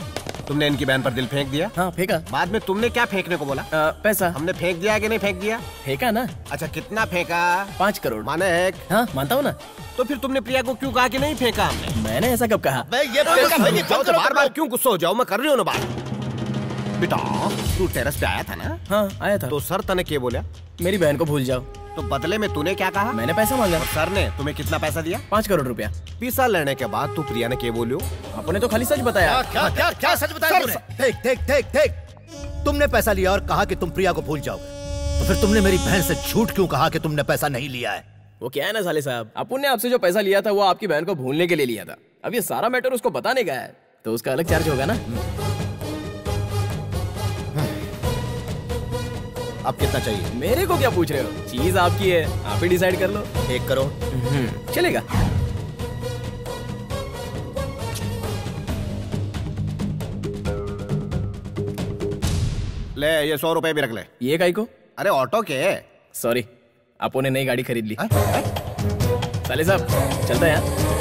तुमने इनकी बहन पर दिल फेंक दिया? हाँ, फेंका। बाद में तुमने क्या फेंकने को बोला? पैसा। हमने फेंक दिया कि नहीं फेंक दिया? फेंका ना। अच्छा, कितना फेंका? 5 करोड़। माने एक? हाँ, मानता हूँ ना। तो फिर तुमने प्रिया को क्यों कहा कि नहीं फेंका हमने? मैंने ऐसा कब कहा? बार-बार क्यों गुस्सा हो जाओ? मैं कर रही हूँ ना बात। बेटा, तू टेरेस पे आया था ना? हाँ, आया था। तो सर तने क्या बोला? मेरी बहन को भूल जाओ। तो बदले में तूने क्या कहा? मैंने पैसा मांगा। सर ने तुम्हें कितना पैसा दिया? 5 करोड़ रुपया। पिसा लेने के बाद तू प्रिया ने क्या बोलियो? आपने तो खाली सच बताया। क्या सच बताया तुमने? देख, तुमने पैसा लिया और कहा कि तुम प्रिया को भूल जाओगे, तो फिर तुमने मेरी बहन से झूठ क्यों कहा कि तुमने पैसा नहीं लिया है? वो क्या है ना साले साहब, अपन ने आपसे जो पैसा लिया था वो आपकी बहन को भूलने के लिए लिया था। अब ये सारा मैटर उसको बताने का है, तो उसका अलग चार्ज होगा ना। अब कितना चाहिए? मेरे को क्या पूछ रहे हो? चीज आपकी है, आप ही डिसाइड कर लो। 1 करोड़ चलेगा। ले ये 100 रुपए भी रख ले। ये काई को? अरे ऑटो के। सॉरी, आपो ने नई गाड़ी खरीद ली। साले साहब चलता है यार।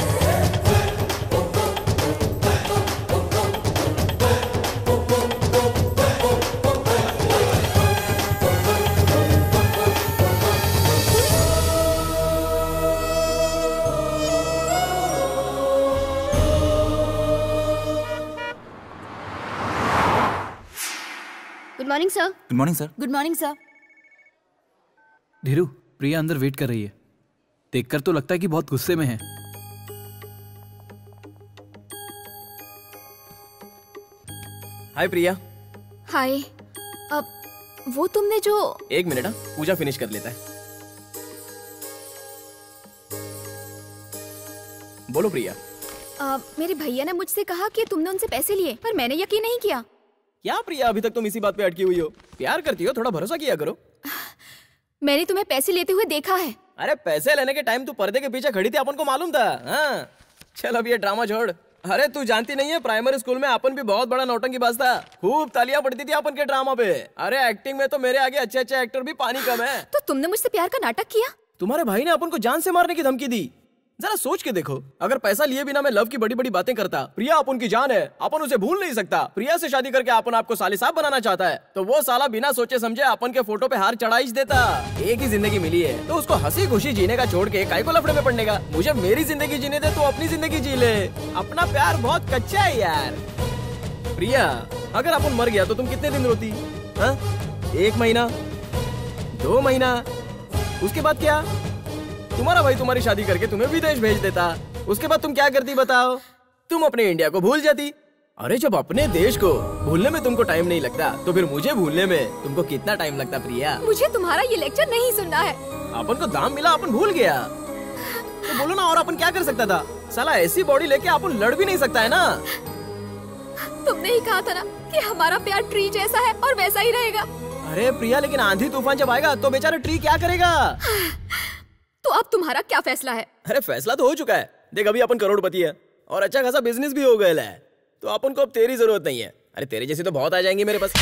Good morning sir. Good morning sir. Good morning sir. Dheeru, Priya अंदर वेट कर रही है। देखकर तो लगता है कि बहुत गुस्से में है। हाय प्रिया। हाय। अब वो तुमने जो... एक मिनट, पूजा फिनिश कर लेता है। बोलो प्रिया। मेरे भैया ने मुझसे कहा कि तुमने उनसे पैसे लिए, पर मैंने यकीन नहीं किया। क्या प्रिया, अभी तक तुम इसी बात पे अटकी हुई हो? प्यार करती हो, थोड़ा भरोसा किया करो। मैंने तुम्हें पैसे लेते हुए देखा है। अरे पैसे लेने के टाइम तू पर्दे के पीछे खड़ी थी, अपन को मालूम था। हाँ चल अब ये ड्रामा छोड़। अरे तू जानती नहीं है, प्राइमरी स्कूल में अपन भी बहुत बड़ा नौटंकीबाज था। खूब तालियां पड़ती थी अपन के ड्रामा पे। अरे एक्टिंग में तो मेरे आगे अच्छे अच्छे एक्टर भी पानी कम है। तो तुमने मुझसे प्यार का नाटक किया? तुम्हारे भाई ने अपन को जान से मारने की धमकी दी। जरा सोच के देखो, अगर पैसा लिए बिना मैं लव की बड़ी बड़ी बातें करता। प्रिया अपन की जान है, अपन उसे भूल नहीं सकता। प्रिया से शादी करके अपन आपको साले साहब बनाना चाहता है, तो वो साला बिना सोचे समझे अपन के फोटो पे हार चढ़ाई देता। एक ही जिंदगी मिली है, तो उसको हंसी खुशी जीने का छोड़ के काहे को लफड़े में पड़ने का। मुझे मेरी जिंदगी जीने दे, तो अपनी जिंदगी जी ले। अपना प्यार बहुत कच्चा है यार। प्रिया, अगर अपन मर गया तो तुम कितने दिन रोती? हाँ? 1 महीना, 2 महीना, उसके बाद क्या? तुम्हारा भाई तुम्हारी शादी करके तुम्हें विदेश भेज देता। उसके बाद तुम क्या करती बताओ? तुम अपने इंडिया को भूल जाती। अरे जब अपने देश को भूलने में तुमको टाइम नहीं लगता, तो फिर मुझे भूलने में तुमको कितना टाइम लगता प्रिया? मुझे तुम्हारा ये लेक्चर नहीं सुनना है। अपन को दाम मिला, अपन भूल गया। तो बोलो ना, और अपन क्या कर सकता था? साला ऐसी बॉडी लेके अपन लड़ भी नहीं सकता है ना। तुमने ही कहा था ना कि हमारा प्यार ट्री जैसा है और वैसा ही रहेगा। अरे प्रिया, लेकिन आंधी तूफान जब आएगा तो बेचारा ट्री क्या करेगा? तो अब तुम्हारा क्या फैसला है? अरे फैसला तो हो चुका है। देख, अभी अपन करोड़पति है और अच्छा खासा बिजनेस भी हो गया है, तो अपन को अब तेरी जरूरत नहीं है। अरे तेरे जैसे तो बहुत आ जाएंगे मेरे पास।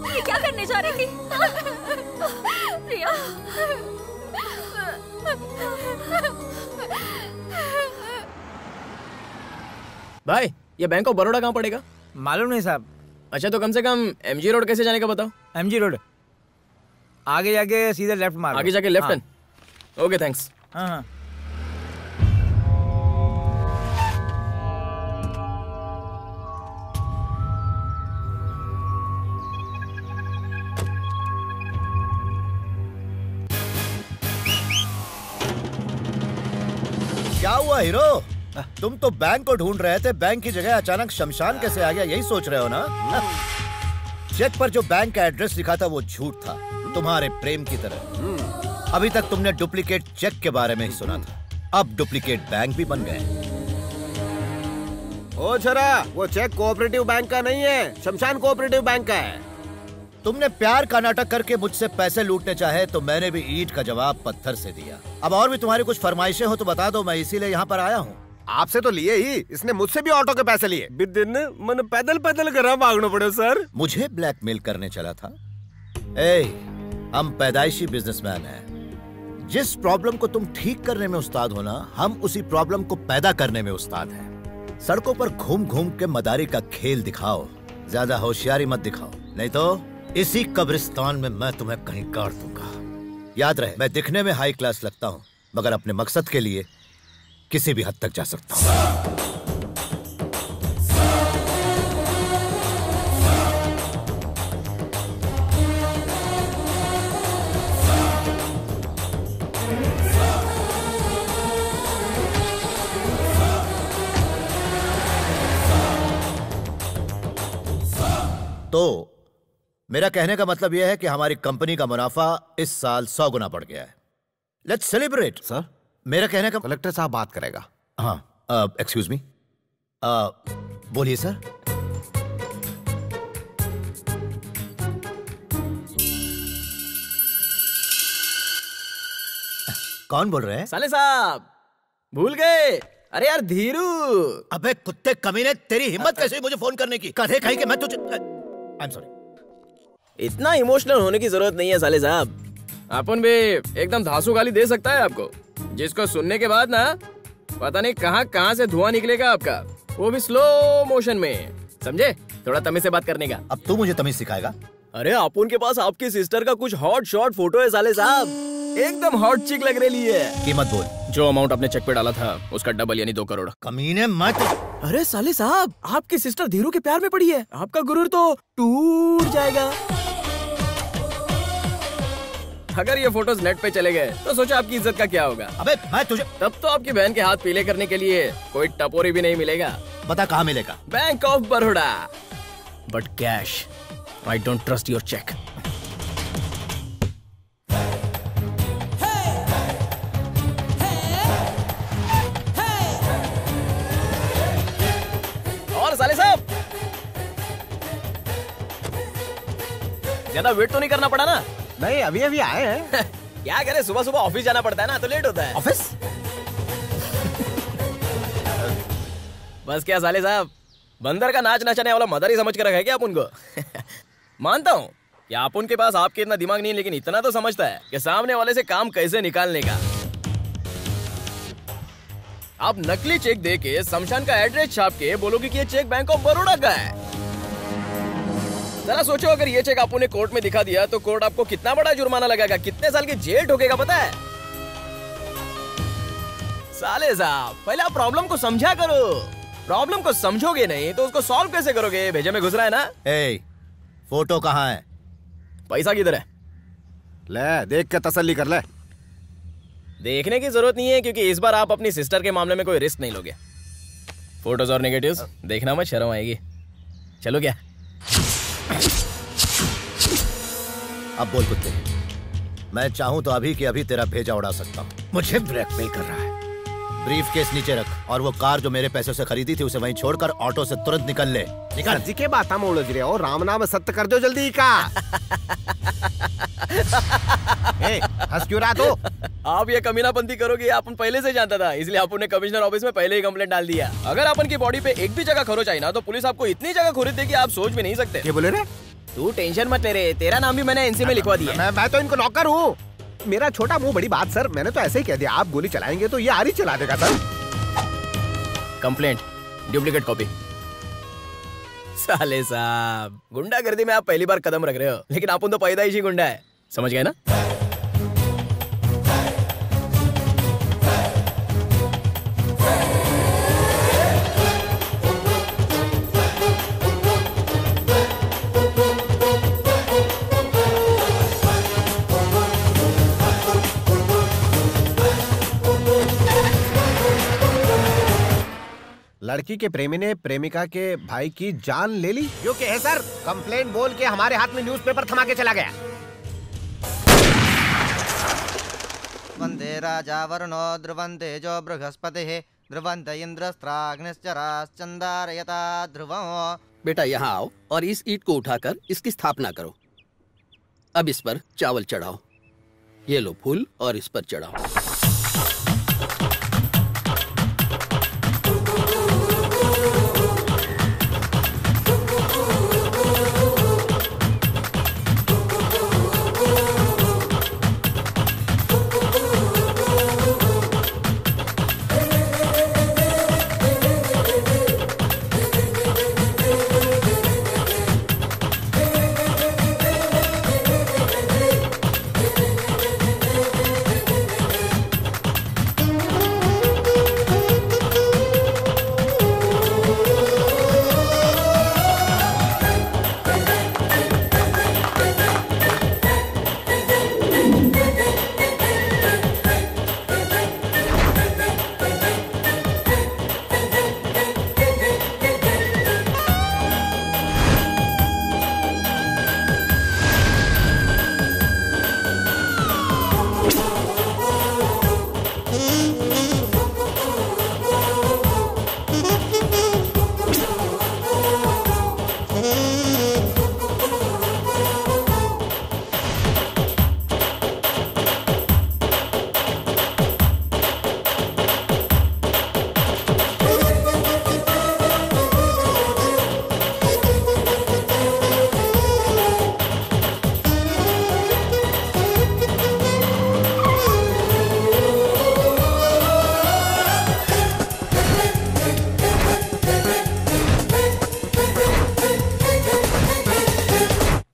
ये क्या करने जा रही थी? प्रिया। भाई, ये बैंक ऑफ बड़ौदा कहाँ पड़ेगा? मालूम नहीं साहब। अच्छा, तो कम से कम MG रोड कैसे जाने का बताओ। MG रोड आगे जाके सीधे लेफ्ट मारो। आगे जाके लेफ्ट टर्न। Okay thanks. हाँ। क्या हुआ हीरो? तुम तो बैंक को ढूंढ रहे थे, बैंक की जगह अचानक शमशान कैसे आ गया, यही सोच रहे हो ना? चेक पर जो बैंक का एड्रेस लिखा था वो झूठ था, तुम्हारे प्रेम की तरह। अभी तक तुमने डुप्लीकेट चेक के बारे में ही सुना था, अब डुप्लीकेट बैंक भी बन गए। ओ छरा, वो चेक कोऑपरेटिव बैंक का नहीं है, शमशान कोऑपरेटिव बैंक का है। तुमने प्यार का नाटक करके मुझसे पैसे लूटने चाहे, तो मैंने भी ईंट का जवाब पत्थर से दिया। अब और भी तुम्हारी कुछ फरमाइशें हो तो बता दो, मैं इसीलिए यहाँ पर आया हूँ। आपसे तो लिए ही, इसने मुझसे भी ऑटो के पैसे लिए। दिन मन पैदल पैदल करा भागना पड़े सर। मुझे ब्लैकमेल करने चला था? ए, हम पैदाइशी बिजनेसमैन हैं। जिस प्रॉब्लम को तुम ठीक करने में उस्ताद हो ना, हम उसी प्रॉब्लम को पैदा करने में उस्ताद हैं। सड़कों पर घूम घूम के मदारी का खेल दिखाओ, ज्यादा होशियारी मत दिखाओ, नहीं तो इसी कब्रिस्तान में मैं तुम्हें कहीं गाड़ दूंगा। याद रहे, मैं दिखने में हाई क्लास लगता हूँ, मगर अपने मकसद के लिए किसी भी हद तक जा सकता हूँ। तो मेरा कहने का मतलब यह है कि हमारी कंपनी का मुनाफा इस साल 100 गुना बढ़ गया है। Let's celebrate. सर, मेरा कहने का कलेक्टर साहब बात करेगा। हाँ, एक्सक्यूज मी, बोलिए सर। कौन बोल रहे हैं? साले साहब भूल गए? अरे यार धीरू। अबे कुत्ते कमीने, तेरी हिम्मत कैसे हुई मुझे फोन करने की? कहे कहीं कि मैं तुझे आई एम सॉरी। इतना इमोशनल होने की जरूरत नहीं है साले साहब। अपन भी एकदम धांसू गाली दे सकता है आपको, जिसको सुनने के बाद ना पता नहीं कहां से धुआं निकलेगा आपका, वो भी स्लो मोशन में, समझे? थोड़ा तमीज से बात करने का। अब तू मुझे तमीज सिखाएगा? अरे अपन के पास आपकी सिस्टर का कुछ हॉट शॉट फोटो है साले साहब, एकदम हॉट चिक लग रही है। कीमत बोल। जो अमाउंट आपने चेक पे डाला था उसका डबल यानी 2 करोड़। कमीने मत। अरे साले साहब आपकी सिस्टर धीरू के प्यार में पड़ी है, आपका गुरूर तो टूट जाएगा। अगर ये फोटोज नेट पे चले गए तो सोचो आपकी इज्जत का क्या होगा। अबे मैं तुझे तब तो आपकी बहन के हाथ पीले करने के लिए कोई टपोरी भी नहीं मिलेगा। बता कहाँ मिलेगा? Bank of Baroda, but cash. I don't trust your cheque. और साले साहब ज्यादा वेट तो नहीं करना पड़ा ना? नहीं, अभी अभी आए हैं। क्या करें, सुबह सुबह ऑफिस जाना पड़ता है ना, तो लेट होता है। ऑफिस? बस क्या साले साहब, बंदर का नाच नचाने वाला मदर ही समझ कर रखा है क्या आप उनको? मानता हूँ कि आप उनके पास आपके इतना दिमाग नहीं, लेकिन इतना तो समझता है कि सामने वाले से काम कैसे निकालने का। आप नकली चेक दे के शमशान का एड्रेस छाप के बोलोगे कि ये चेक बैंक ऑफ बड़ौदा का है। जरा सोचो, अगर ये चेक आपने कोर्ट में दिखा दिया तो कोर्ट आपको कितना बड़ा जुर्माना लगाएगा, कितने साल की जेल ठोकेगा पता है? साले साहब पहले आप प्रॉब्लम को समझा करो। प्रॉब्लम को समझोगे नहीं तो उसको सॉल्व कैसे करोगे? भेजे में घुस रहा है ना। फोटो कहाँ है? पैसा किधर है? ले देख के तसल्ली कर ले। देखने की जरूरत नहीं है, क्योंकि इस बार आप अपनी सिस्टर के मामले में कोई रिस्क नहीं लोगे। फोटोज और नेगेटिव्स देखना मत, शर्म आएगी। चलो क्या? अब बोल कुत्ते, मैं चाहूं तो अभी के अभी तेरा भेजा उड़ा सकता हूँ। मुझे ब्लैकमेल कर रहा है। ब्रीफ केस नीचे रख और वो कार जो मेरे पैसों से खरीदी थी उसे वहीं छोड़कर ऑटो से तुरंत निकल ले। निकल। जी के बात हम उलझ रहे हो, राम नाम सत्य कर दो जल्दी का। हंस क्यों रहा तो? आप ये कमीनापंती करोगे अपन पहले से जानता था, इसलिए आपने कमिश्नर ऑफिस में पहले ही कंप्लेंट डाल दिया। अगर अपन की बॉडी पे एक भी जगह खरोच आई ना तो पुलिस आपको इतनी जगह खोद देगी आप सोच भी नहीं सकते। क्या बोले रे? तू टेंशन मत ले रे, तेरा नाम भी मैंने एनसी में लिखवा दिया। मैं तो इनको नौकर हूँ। मेरा छोटा मुंह बड़ी बात सर, मैंने तो ऐसे ही कह दिया। आप गोली चलाएंगे तो ये आरी चला देगा सर। Complaint, duplicate copy. साले साहब गुंडागर्दी में आप पहली बार कदम रख रहे हो, लेकिन आप तो पैदाइशी गुंडा है, समझ गए ना? लड़की के प्रेमी ने प्रेमिका के भाई की जान ले ली। जो कि है सर, कंप्लेंट बोल के हमारे हाथ में न्यूज़पेपर थमा के चला गया। वंदे राजा वरुणो ध्रुवन्ते जो बृहस्पतिः ध्रुवन्त इंद्रस्त्राग्निश्चराश्चन्दारयता ध्रुवम्। बेटा यहाँ आओ और इस ईंट को उठाकर इसकी स्थापना करो। अब इस पर चावल चढ़ाओ। ये लो फूल और इस पर चढ़ाओ।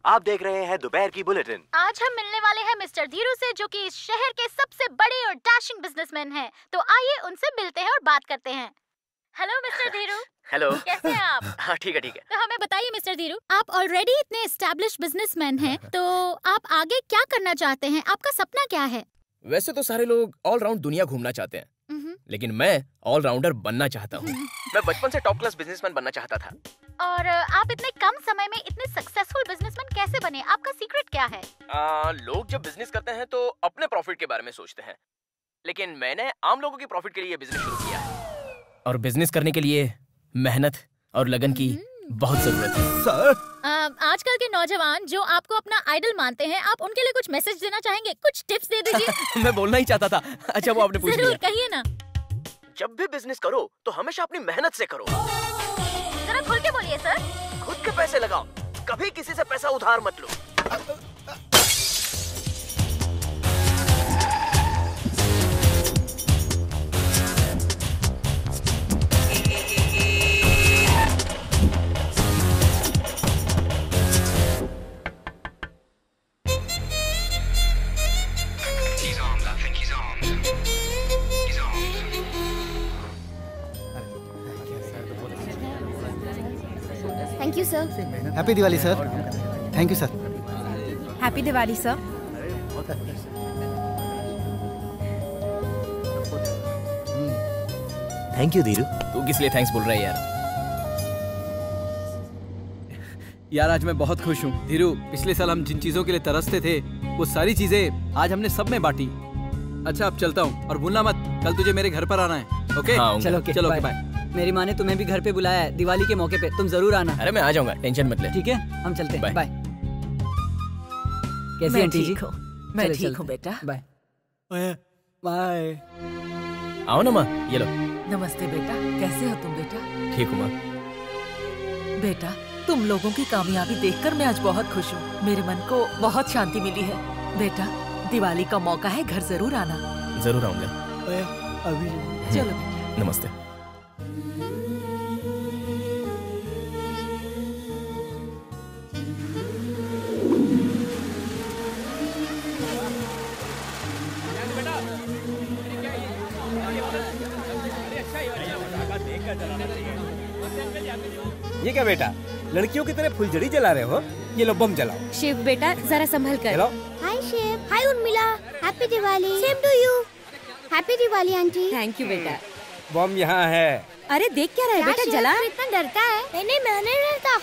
आप देख रहे हैं दोपहर की बुलेटिन। आज हम मिलने वाले हैं मिस्टर धीरू से, जो कि इस शहर के सबसे बड़े और डैशिंग बिजनेसमैन हैं। तो आइए उनसे मिलते हैं और बात करते हैं। Hello mister Dhiru. हेलो। कैसे हैं आप? हाँ ठीक है ठीक है। तो हमें बताइए मिस्टर धीरू, आप ऑलरेडी इतने एस्टैब्लिश बिजनेसमैन हैं, तो आप आगे क्या करना चाहते हैं? आपका सपना क्या है? वैसे तो सारे लोग ऑलराउंड दुनिया घूमना चाहते हैं, लेकिन मैं ऑलराउंडर बनना चाहता हूँ। मैं बचपन से टॉप क्लास बिजनेसमैन बनना चाहता था। और आप इतने कम समय में इतने सक्सेसफुल बिजनेसमैन कैसे बने? आपका सीक्रेट क्या है? लोग जब बिजनेस करते हैं तो अपने प्रॉफिट के बारे में सोचते हैं, लेकिन मैंने आम लोगों की प्रॉफिट के लिए बिजनेस शुरू किया है। और बिजनेस करने के लिए मेहनत और लगन की बहुत जरूरत है। सर, आजकल के नौजवान जो आपको अपना आइडल मानते हैं, आप उनके लिए कुछ मैसेज देना चाहेंगे? कुछ टिप्स दे दीजिए। मैं बोलना ही चाहता था। अच्छा वो आपने पूछ लिया। जरूर कहिए ना। जब भी बिजनेस करो तो हमेशा अपनी मेहनत से करो। जरा खुल के बोलिए सर। खुद के पैसे लगाओ, कभी किसी से पैसा उधार मत लो। Thank you sir. Happy Diwali sir. Thank you sir. Happy Diwali sir. Thank you Dheeru. तू किस लिए थैंक्स बोल रहा है यार? यार आज मैं बहुत खुश हूँ धीरू। पिछले साल हम जिन चीजों के लिए तरसते थे, वो सारी चीजें आज हमने सब में बांटी। अच्छा अब चलता हूँ, और भूलना मत कल तुझे मेरे घर पर आना है। ओके? चलो चलो बाय। बाय। मेरी माँ ने तुम्हें भी घर पे बुलाया है दिवाली के मौके पे, तुम जरूर आना। अरे मैं आ जाऊंगा, टेंशन मत ले। ठीक है हम चलते हैं। बाय। कैसी मैं आंटी जी? ठीक हूँ। मैं चलो, ठीक चलते हूँ हैं। बेटा। Bye bye. आओ ना माँ, ये लो। नमस्ते बेटा, कैसे हो तुम बेटा? ठीक हूँ माँ। बेटा तुम लोगों की कामयाबी देखकर मैं आज बहुत खुश हूँ। मेरे मन को बहुत शांति मिली है। बेटा दिवाली का मौका है, घर जरूर आना। जरूर आऊंगा। अभी चलो बेटा। नमस्ते। ये क्या बेटा, लड़कियों की तरह फुलझड़ी जला रहे हो? ये लो बम जलाओ। शिव बेटा जरा संभल कर। जलाओ। Hi Shiv. Hi Urmila. Happy Diwali. Same to you. Happy Diwali aunty. Thank you बेटा। बम यहाँ है। अरे देख क्या रहा है बेटा, जला। इतना डरता है? नहीं मैं नहीं डरता।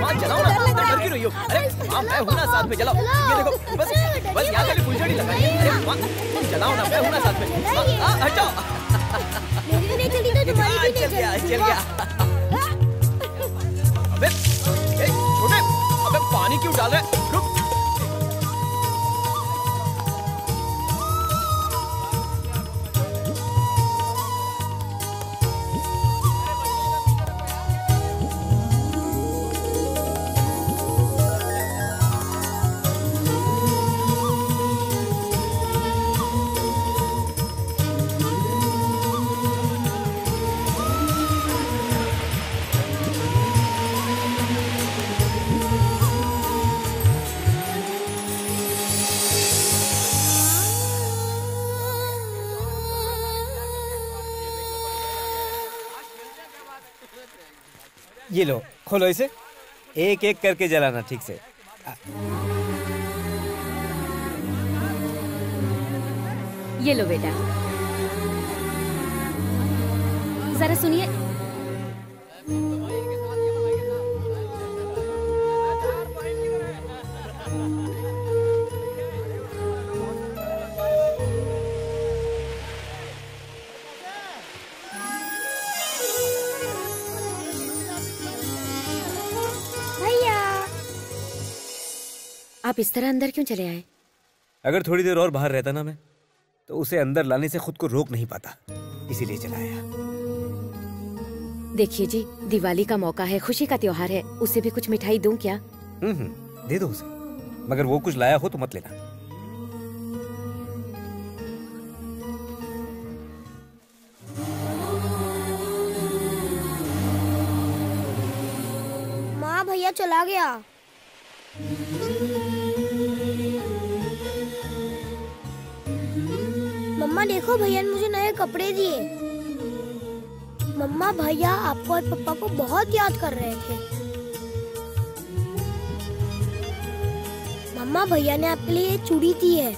माँ जलाओ ना, डर क्यों रही हो? अरे माँ मैं हूँ ना साथ में, जलाओ। ये देखो बस यहाँ खाली फुलझड़ी लगानी है। अरे माँ तुम जलाओ ना, मैं हूँ ना साथ में। हटाओ। मेरी नहीं चली तो तुम्हारी भी नहीं चल गया। अबे छोटे, अबे पानी क्यों डाल रहा है? रुक। ये लो, खोलो इसे। एक एक करके जलाना ठीक से। ये लो बेटा, जरा सुनिए। आप इस तरह अंदर क्यों चले आए? अगर थोड़ी देर और बाहर रहता ना मैं, तो उसे अंदर लाने से खुद को रोक नहीं पाता, इसीलिए चलाया। देखिए जी, दिवाली का मौका है, खुशी का त्योहार है, उसे भी कुछ मिठाई दूं क्या? दे दो उसे, मगर वो कुछ लाया हो तो मत लेना। चला गया। मम्मा देखो, भैया ने मुझे नए कपड़े दिए। मम्मा, भैया आपको और पापा को बहुत याद कर रहे थे। मम्मा, भैया ने आपके लिए ये चूड़ी दी है।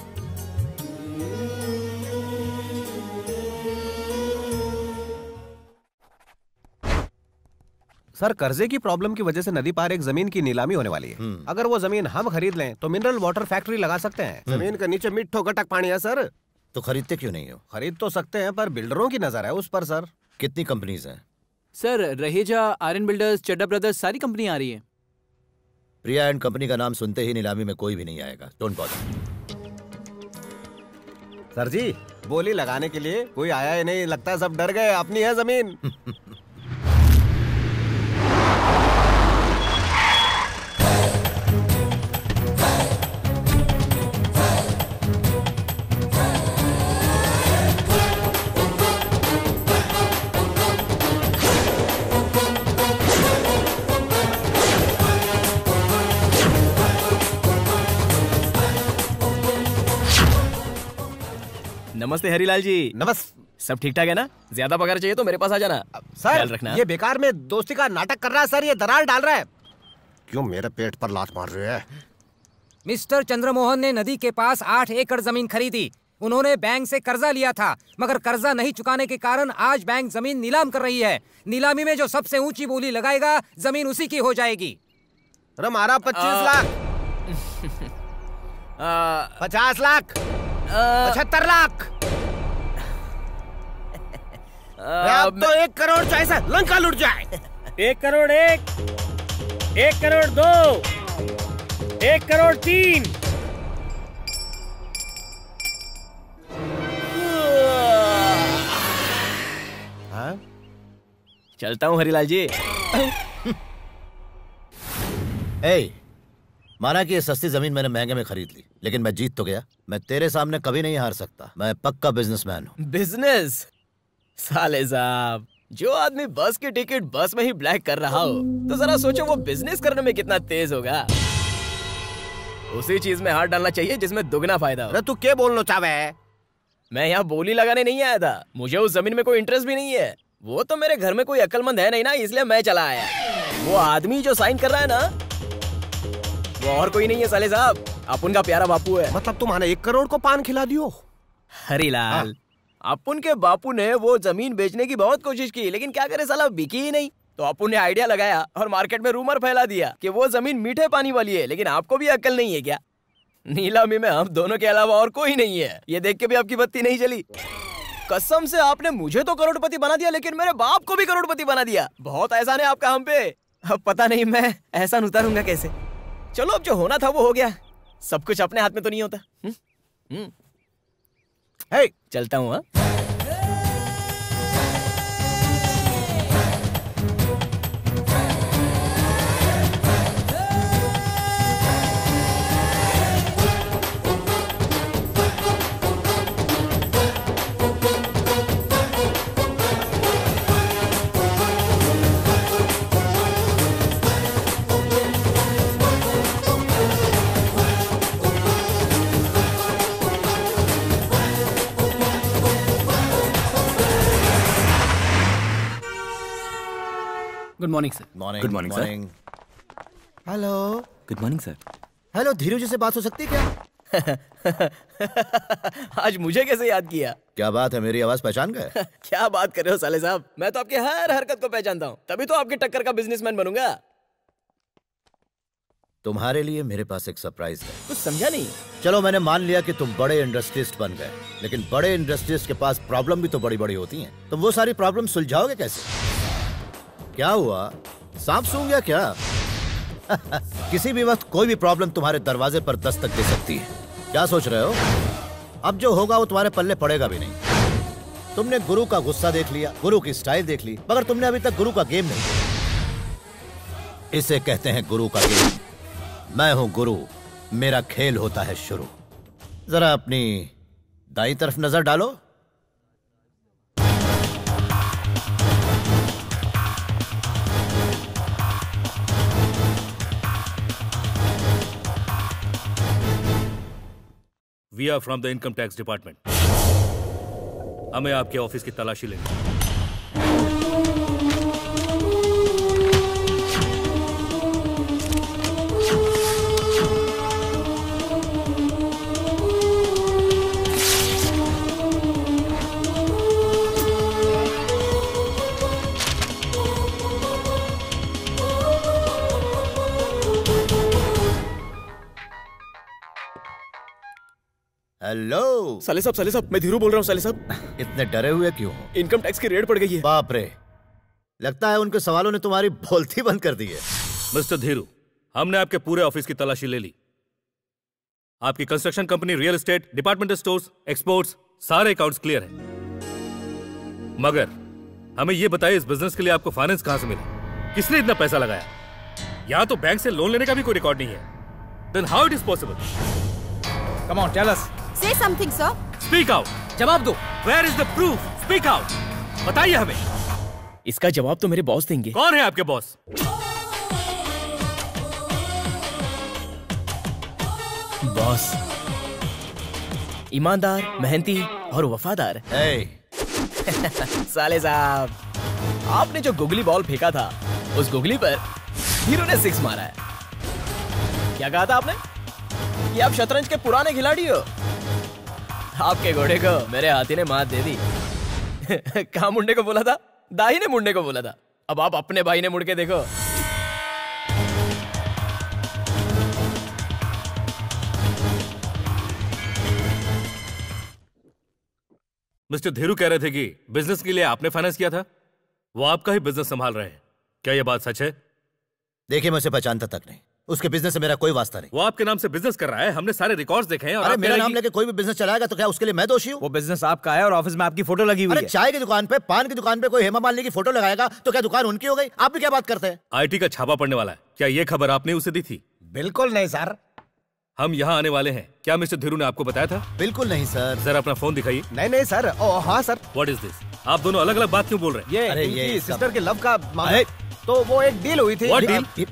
सर, कर्जे की प्रॉब्लम की वजह से नदी पार एक जमीन की नीलामी होने वाली है। अगर वो जमीन हम खरीद लें तो मिनरल वाटर फैक्ट्री लगा सकते हैं। जमीन के नीचे मिट्ठो गटक पानी है सर। तो खरीदते क्यों नहीं हो? खरीद तो सकते हैं, पर बिल्डरों की नजर है उस पर सर। कितनी कंपनीज हैं? सर, रहेजा, आर्यन बिल्डर्स, चड्डा ब्रदर्स, सारी कंपनी आ रही है। प्रिया एंड कंपनी का नाम सुनते ही नीलामी में कोई भी नहीं आएगा। Don't bother. सर जी, बोली लगाने के लिए कोई आया ही नहीं, लगता है सब डर गए। अपनी है जमीन। नमस्ते हरीलाल जी। सब ठीक ठाक है ना? ज्यादा पगार चाहिए तो मेरे पास आ जाना। सर, रखना। ये बेकार में दोस्ती का नाटक कर रहा है सर। ये दरार डाल रहा है। क्यों मेरे पेट पर लात मार रहे हैं? मिस्टर चंद्रमोहन ने नदी के पास 8 एकड़ जमीन खरीदी। उन्होंने बैंक से कर्जा लिया था, मगर कर्जा नहीं चुकाने के कारण आज बैंक जमीन नीलाम कर रही है। नीलामी में जो सबसे ऊंची बोली लगाएगा, जमीन उसी की हो जाएगी। अरे मारा 25 लाख, 50 लाख, 75 लाख। अब तो 1 करोड़ चाहिए, लंका लुट जाए। 1 करोड़ 1, 1 करोड़ 2, 1 करोड़ 3। हाँ? चलता हूँ हरीलाल जी। माना कि ये सस्ती जमीन मैंने महंगे में खरीद ली, लेकिन मैं जीत तो गया। मैं तेरे सामने कभी नहीं हार सकता। मैं पक्का बिजनेसमैन हूँ। बिजनेस? साले साहब, जो आदमी बस की टिकट बस में ही ब्लैक कर रहा हो, तो जरा सोचो वो बिजनेस करने में कितना तेज होगा। उसी चीज में हाथ डालना चाहिए जिसमें दुगना फायदा हो। अरे तू क्या बोलना चाहे है? मैं यहाँ बोली लगाने नहीं आया था। मुझे उस जमीन में कोई इंटरेस्ट भी नहीं है। वो तो मेरे घर में कोई अक्लमंद है नहीं ना, इसलिए मैं चला आया। वो आदमी जो साइन कर रहा है ना, वो और कोई नहीं है साले साहब, अपन का प्यारा बापू है। मतलब तुम्हारे 1 करोड़ को पान खिला दियो? हरीलाल, अपन के बापू ने वो जमीन बेचने की बहुत कोशिश की, लेकिन क्या करे साला, बिकी ही नहीं। तो अपन ने आइडिया लगाया और मार्केट में रूमर फैला दिया कि वो जमीन मीठे पानी वाली है। लेकिन आपको भी अक्ल नहीं है क्या? नीलामी में हम दोनों के अलावा और कोई नहीं है। ये देख के भी आपकी बत्ती नहीं चली। कसम से आपने मुझे तो करोड़पति बना दिया, लेकिन मेरे बाप को भी करोड़पति बना दिया। बहुत एहसान है आपका हम पे। अब पता नहीं मैं एहसान उतारूंगा कैसे। चलो, अब जो होना था वो हो गया। सब कुछ अपने हाथ में तो नहीं होता। चलता हूँ। Good morning sir. Good morning sir. Hello. Good morning sir. Hello, Dheeru ji से बात हो सकती है क्या? आज मुझे कैसे याद किया? क्या बात है, मेरी आवाज पहचान गए? क्या बात कर रहे हो साले साहब, मैं तो आपकी हर हरकत को पहचानता हूँ, तभी तो आपकी टक्कर का बिजनेसमैन बनूंगा। तुम्हारे लिए मेरे पास एक सरप्राइज है। कुछ समझा नहीं। चलो, मैंने मान लिया कि तुम बड़े इंडस्ट्रियलिस्ट बन गए, लेकिन बड़े इंडस्ट्रियलिस्ट के पास प्रॉब्लम भी तो बड़ी बड़ी होती हैं। तुम वो सारी प्रॉब्लम सुलझाओगे कैसे? क्या हुआ, सांप सूंघ गया क्या? किसी भी वक्त कोई भी प्रॉब्लम तुम्हारे दरवाजे पर दस्तक दे सकती है। क्या सोच रहे हो? अब जो होगा वो तुम्हारे पल्ले पड़ेगा भी नहीं। तुमने गुरु का गुस्सा देख लिया, गुरु की स्टाइल देख ली, मगर तुमने अभी तक गुरु का गेम नहीं देखा। इसे कहते हैं गुरु का गेम। मैं हूं गुरु, मेरा खेल होता है शुरू। जरा अपनी दाईं तरफ नजर डालो। We are from the income tax department. हमें आपके ऑफिस की तलाशी लेनी। हेलो साले साहब मैं धीरू बोल रहा हूँ। साले साहब इतने डरे हुए क्यों हो? इनकम टैक्स की रेड पड़ गई है। बाप रे, लगता है उनके सवालों ने तुम्हारी बोलती बंद कर दी है। मिस्टर धीरू, हमने आपके पूरे ऑफिस की तलाशी ले ली। आपकी construction company, real estate, departmental stores, exports, सारे अकाउंट्स क्लियर हैं। मगर हमें यह बताइए, इस बिजनेस के लिए आपको फाइनेंस कहां से मिला? किसने इतना पैसा लगाया? यहां तो बैंक से लोन लेने का भी कोई रिकॉर्ड नहीं है। Then how it is possible? Come on, tell us. Say something, sir. Speak out. जवाब दो। Where is the proof? Speak out. बताइए हमें। इसका जवाब तो मेरे बॉस देंगे। कौन है आपके बॉस? बॉस ईमानदार, मेहनती और वफादार। साले साहब, आपने जो गुगली बॉल फेंका था, उस गुगली पर हीरो ने 6 मारा है। क्या कहा था आपने? कि आप शतरंज के पुराने खिलाड़ी हो। आपके घोड़े को मेरे हाथी ने मात दे दी। कहाँ मुंडे को बोला था? दाही ने मुंडे को बोला था। अब आप अपने भाई ने मुड़ के देखो। मिस्टर धीरू कह रहे थे कि बिजनेस के लिए आपने फाइनेंस किया था। वो आपका ही बिजनेस संभाल रहे हैं, क्या यह बात सच है? देखिए, मैं उसे पहचानता तक नहीं, उसके बिजनेस से मेरा कोई वास्ता नहीं। वो आपके नाम से बिजनेस कर रहा है, हमने सारे रिकॉर्ड्स देखे हैं। और अरे मेरा नाम लेके कोई भी बिजनेस चलाएगा तो क्या उसके लिए मैं दोषी हूँ? वो बिजनेस आपका है और ऑफिस में आपकी फोटो लगी हुई है। अरे चाय की दुकान पे, पान की दुकान पे कोई हेमा मालिनी की फोटो लगाएगा तो क्या दुकान उनकी हो गई? आप भी क्या बात करते हैं? आईटी का छापा पड़ने वाला है, क्या ये खबर आपने उसे दी थी? बिल्कुल नहीं सर। हम यहाँ आने वाले हैं, क्या मिस्टर धीरू ने आपको बताया था? बिल्कुल नहीं सर। सर अपना फोन दिखाइए। नहीं सर। हाँ सर। What is this? आप दोनों अलग अलग बात क्यों बोल रहे हैं? ये सिस्टर के लव का मामला। तो वो एक डील हुई थी। What deal?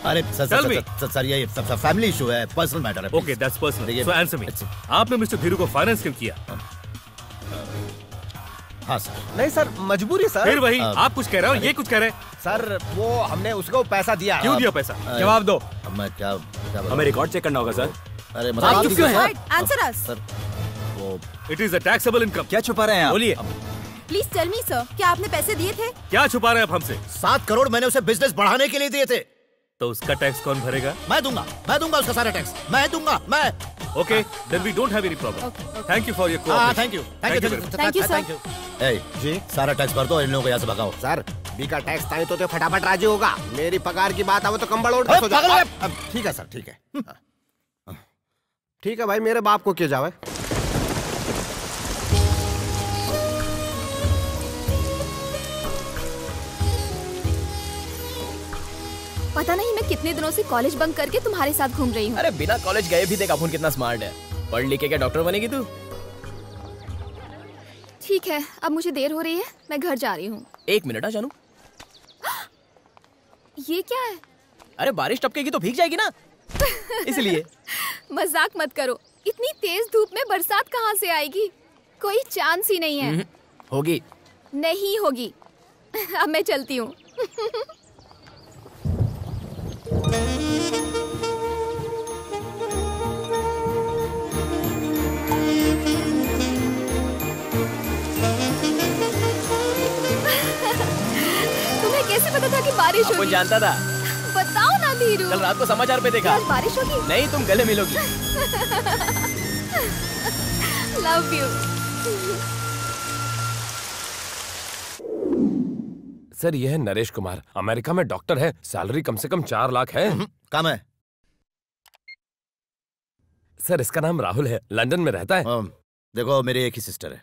अरे सर ये सब फैमिली इशू है, पर्सनल मैटर है। Okay, that's personal. So answer me, आपने मिस्टर धीरू को फाइनेंस क्यों किया? हाँ सर। नहीं सर, मजबूरी सर। फिर वही, आप कुछ कह रहे हो, ये कुछ कह रहे हैं। सर वो हमने उसको पैसा दिया। क्यों दिया पैसा? जवाब दो। मैं क्या हमें रिकॉर्ड चेक करना होगा सर। अरे Answer us. सर, वो it is a taxable income. क्या छुपा रहे हैं आप? बोलिए। Please tell me, sir. क्या आपने पैसे दिए थे? क्या छुपा रहे हैं आप हमसे? 7 करोड़ मैंने उसे बिजनेस बढ़ाने के लिए दिए थे। तो उसका टैक्स कौन भरेगा? मैं दूंगा उसका सारा टैक्स, मैं दूंगा। Okay, then we don't have any problem. Thank you for your cooperation. Thank you. जी, सारा टैक्स भर दो और इन लोगों को यहाँ से भगाओ। सर बी का टैक्स ताई तो फटाफट राजी होगा। मेरी पगार की बात आवे तो कंबल ओढ़ के सो जाओ। ठीक है सर, ठीक है। ठीक है भाई, मेरे बाप को क्या जावे। पता नहीं मैं कितने दिनों से कॉलेज बंक करके तुम्हारे साथ घूम रही हूँ। अरे बिना कॉलेज गए भी देख अपुन कितना स्मार्ट है। पढ़ लिख के क्या डॉक्टर बनेगी तू? ठीक है, अब मुझे देर हो रही है, मैं घर जा रही हूँ। 1 मिनट जानू। ये क्या है? अरे बारिश टपकेगी तो भीग जाएगी ना, इसलिए। मजाक मत करो, इतनी तेज धूप में बरसात कहाँ से आएगी? कोई चांस ही नहीं है। होगी। नहीं होगी। अब मैं चलती हूँ। तुम्हें कैसे पता था कि बारिश होगी? जानता था। बताओ ना धीरू। कल रात को समाचार पे देखा। आज बारिश होगी? नहीं, तुम गले मिलोगी। Love you. सर ये है नरेश कुमार, अमेरिका में डॉक्टर है, सैलरी कम से कम 4 लाख है। कम है सर। इसका नाम राहुल है, लंदन में रहता है। देखो, मेरी एक ही सिस्टर है,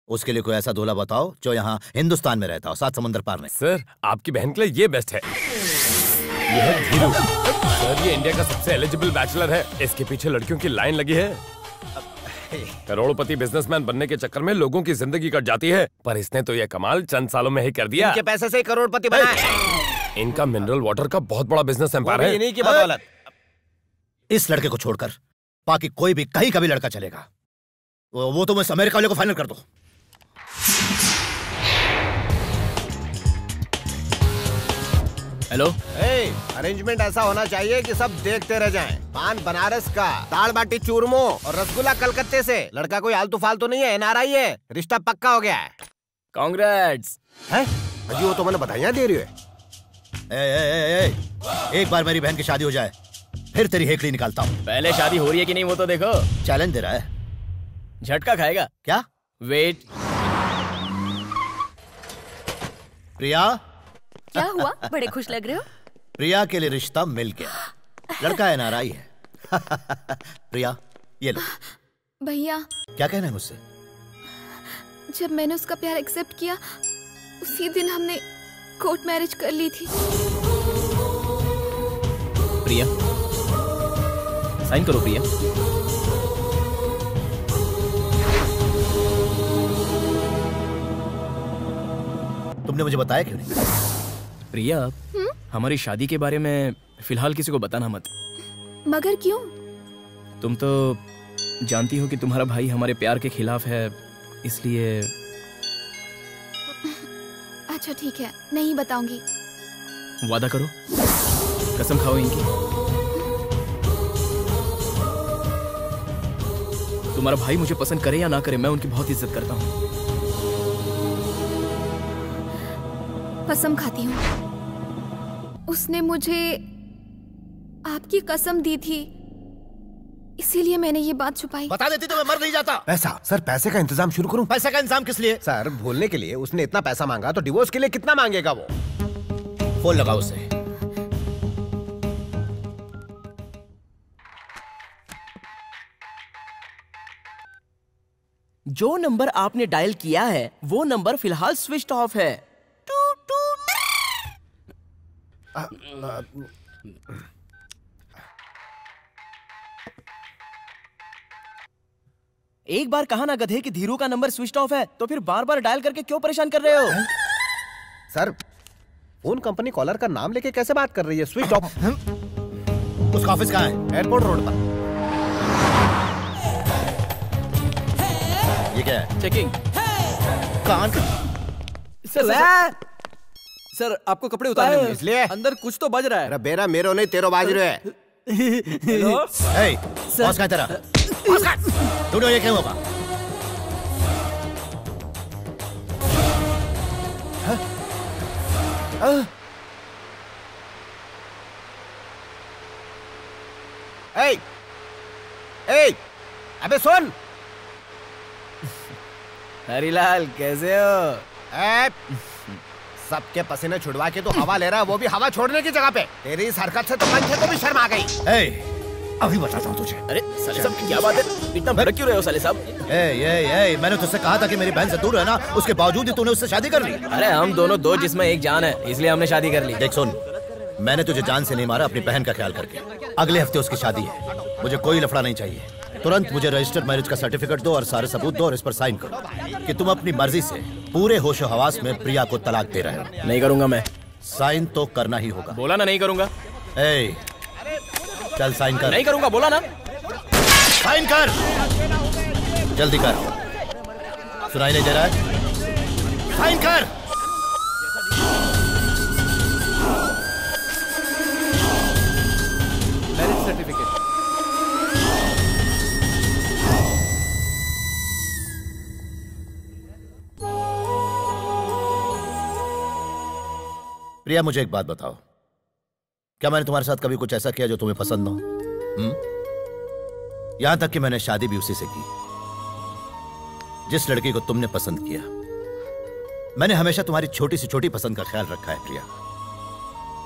उसके लिए कोई ऐसा दूल्हा बताओ जो यहाँ हिंदुस्तान में रहता हो, 7 समुंदर पार नहीं। सर आपकी बहन के लिए ये बेस्ट है। ये है धीरू। सर ये इंडिया का सबसे एलिजिबल बैचलर है, इसके पीछे लड़कियों की लाइन लगी है। करोड़पति बिजनेसमैन बनने के चक्कर में लोगों की जिंदगी कट जाती है, पर इसने तो ये कमाल चंद सालों में ही कर दिया। इनके पैसे से करोड़पति बना है। इनका मिनरल वाटर का बहुत बड़ा बिजनेस एम्पायर है। इन्हीं की बदौलत। इस लड़के को छोड़कर बाकी कोई भी कहीं का भी लड़का चलेगा। वो तुम इस अमेरिका वाले को फाइनल कर दो। हेलो। अरेंजमेंट ऐसा होना चाहिए कि सब देखते रह जाएं। पान बनारस का, दाल बाटी चूरमो और रसगुल्ला कलकत्ते से। लड़का कोई आलतू फालतू नहीं है, NRI है। रिश्ता पक्का हो गया है। कांग्रेट्स। है अजी, वो तो मैंने बधाइयां दे रही है। एक बार मेरी बहन की शादी हो जाए फिर तेरी हेकड़ी निकालता हूँ। पहले शादी हो रही है कि नहीं वो तो देखो। चैलेंज दे रहा है। झटका खाएगा क्या? वेट। प्रिया। क्या हुआ? बड़े खुश लग रहे हो। प्रिया के लिए रिश्ता मिल गया। लड़का NRI है। प्रिया ये लो। भैया क्या कहना है मुझसे? जब मैंने उसका प्यार एक्सेप्ट किया उसी दिन हमने कोर्ट मैरिज कर ली थी। प्रिया साइन करो। प्रिया तुमने मुझे बताया क्यों नहीं? प्रिया हमारी शादी के बारे में फिलहाल किसी को बताना मत। मगर क्यों? तुम तो जानती हो कि तुम्हारा भाई हमारे प्यार के खिलाफ है, इसलिए। अच्छा ठीक है, नहीं बताऊंगी। वादा करो, कसम खाओ इनकी। तुम्हारा भाई मुझे पसंद करे या ना करे, मैं उनकी बहुत इज्जत करता हूँ। कसम खाती हूँ। उसने मुझे आपकी कसम दी थी, इसीलिए मैंने ये बात छुपाई। बता देती तो मैं मर नहीं जाता। पैसा सर, पैसे का इंतजाम शुरू करूं? पैसे का इंतजाम किस लिए? सर भूलने के लिए। उसने इतना पैसा मांगा तो डिवोर्स के लिए कितना मांगेगा वो? फोन लगाओ उसे। जो नंबर आपने डायल किया है वो नंबर फिलहाल स्विच ऑफ है। एक बार कहा ना गधे कि धीरू का नंबर स्विच ऑफ है, तो फिर बार बार डायल करके क्यों परेशान कर रहे हो? सर फोन कंपनी कॉलर का नाम लेके कैसे बात कर रही है? Switch off. उसका ऑफिस कहाँ है? एयरपोर्ट रोड पर। ये क्या है? चेकिंग। कान सर आपको कपड़े उतारने होंगे, इसलिए अंदर कुछ तो बज रहा है। अरे बेरा मेरो नहीं तेरो बाज रहे है। बॉस कहाँ है तेरा? ढूंढो ये क्या होगा? अबे सुन। हरीलाल कैसे हो? सबके पसीने छुड़वा के तो हवा ले रहा है, वो भी हवा छोड़ने की जगह पे। तेरी इस हरकत से तो पंखे को भी शर्म आ गई। अभी बताता हूँ तुझे। अरे साले साहब क्या बात है? इतना भड़क क्यों रहे हो साले साहब? मैंने तुझसे कहा था कि मेरी बहन से दूर रहना, उसके बावजूद ही तूने उससे शादी कर ली। अरे हम दोनों दो जिस्म एक जान है, इसलिए हमने शादी कर ली। देख सुन, मैंने तुझे जान से नहीं मारा, अपनी बहन का ख्याल करके। अगले हफ्ते उसकी शादी है, मुझे कोई लफड़ा नहीं चाहिए। तुरंत मुझे रजिस्टर्ड मैरिज का सर्टिफिकेट दो और सारे सबूत दो और इस पर साइन करो कि तुम अपनी मर्जी से पूरे होशो हवास में प्रिया को तलाक दे रहे हो। नहीं करूंगा मैं। साइन तो करना ही होगा। बोला ना नहीं करूंगा। चल साइन कर। नहीं करूंगा बोला ना। साइन कर, जल्दी कर। सुनाई नहीं दे रहा है? साइन कर। Marriage certificate. प्रिया मुझे एक बात बताओ, क्या मैंने तुम्हारे साथ कभी कुछ ऐसा किया जो तुम्हें पसंद न हो? यहां तक कि मैंने शादी भी उसी से की जिस लड़की को तुमने पसंद किया। मैंने हमेशा तुम्हारी छोटी से छोटी पसंद का ख्याल रखा है प्रिया।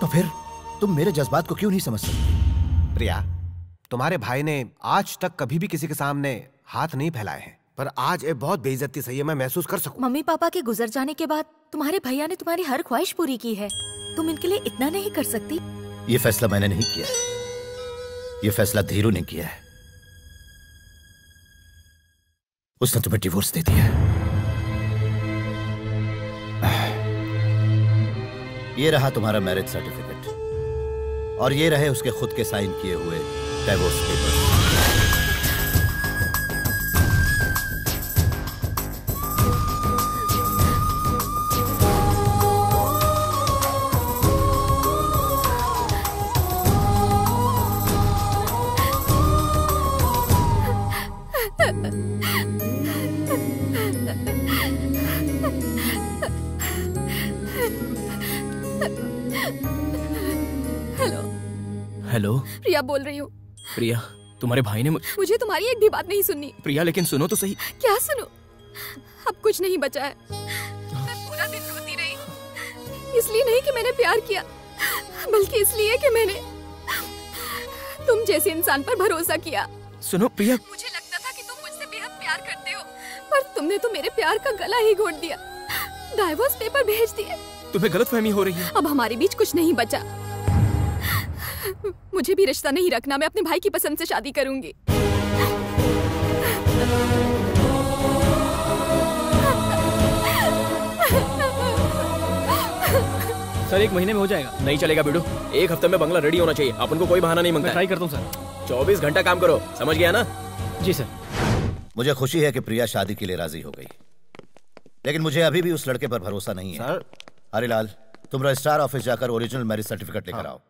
तो फिर तुम मेरे जज्बात को क्यों नहीं समझ सकती? प्रिया, तुम्हारे भाई ने आज तक कभी भी किसी के सामने हाथ नहीं फैलाए हैं, पर आज ये बहुत बेइज्जती सही है, मैं महसूस कर सकूं। मम्मी पापा के गुजर जाने के बाद तुम्हारे भैया ने तुम्हारी हर ख्वाहिश पूरी की है, तुम इनके लिए इतना नहीं कर सकती? ये फैसला मैंने नहीं किया, ये फैसला धीरू ने किया है। उसने तुम्हें डिवोर्स दे दिया। ये रहा तुम्हारा मैरिज सर्टिफिकेट और ये रहे उसके खुद के साइन किए हुए डिवोर्स पेपर। हेलो। हेलो प्रिया बोल रही हूँ। प्रिया, तुम्हारे भाई ने मुझे तुम्हारी एक भी बात नहीं सुननी। प्रिया लेकिन सुनो तो सही। क्या सुनो? अब कुछ नहीं बचा है। मैं पूरा दिन रोती रही, इसलिए नहीं कि मैंने प्यार किया, बल्कि इसलिए कि मैंने तुम जैसे इंसान पर भरोसा किया। सुनो प्रिया, मुझे लगता था कि तुम मुझसे बेहद प्यार करते हो, पर तुमने तो मेरे प्यार का गला ही घोट दिया, डाइवोर्स पेपर भेज दिए। तुम्हें गलतफहमी हो रही है। अब हमारे बीच कुछ नहीं बचा। मुझे भी रिश्ता नहीं रखना, मैं अपने भाई की पसंद से शादी करूंगी। सर 1 महीने में हो जाएगा। नहीं चलेगा बिडू, 1 हफ्ते में बंगला रेडी होना चाहिए। अपन को कोई बहाना नहीं मांगता। ट्राई करता हूँ सर। 24 घंटा काम करो, समझ गया ना? जी सर। मुझे खुशी है कि प्रिया शादी के लिए राजी हो गई, लेकिन मुझे अभी भी उस लड़के पर भरोसा नहीं है। सर हरिलाल, तुम रजिस्ट्रार ऑफिस जाकर ओरिजिनल मैरिज सर्टिफिकेट लेकर आओ।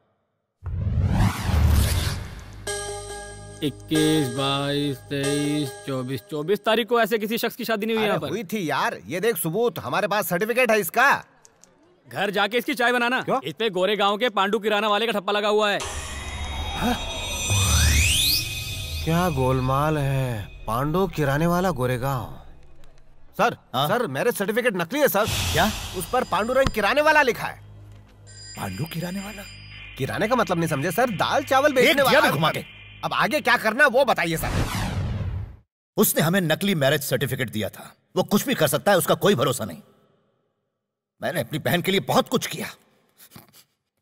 21, 22, 23, 24 तारीख को ऐसे किसी शख्स की शादी नहीं हुई यहाँ पर। हुई थी यार, ये देख सबूत, हमारे पास सर्टिफिकेट है इसका। घर जाके इसकी चाय बनाना। इस पे गोरे गांव के पांडू किराना वाले का ठप्पा लगा हुआ है। क्या गोलमाल है? पांडू किराने वाला Goregaon. Sir sir marriage certificate नकली है सर। क्या? उस पर पांडुरंग किराने वाला लिखा है। पांडू किराने वाला? किराने का मतलब नहीं समझे सर, दाल चावल बेचने वाला। घुमा के। अब आगे क्या करना वो बताइए सर। उसने हमें नकली मैरिज सर्टिफिकेट दिया था, वो कुछ भी कर सकता है, उसका कोई भरोसा नहीं। मैंने अपनी बहन के लिए बहुत कुछ किया,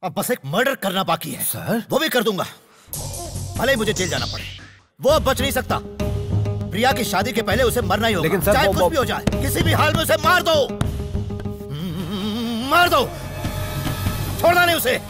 अब बस एक मर्डर करना बाकी है। सर वो भी कर दूंगा, भले ही मुझे जेल जाना पड़े। वो अब बच नहीं सकता। प्रिया की शादी के पहले उसे मरना ही होगा। लेकिन सर, चाहे कुछ भी हो जाए, किसी भी हाल में उसे मार दो, मार दो, छोड़ना नहीं उसे।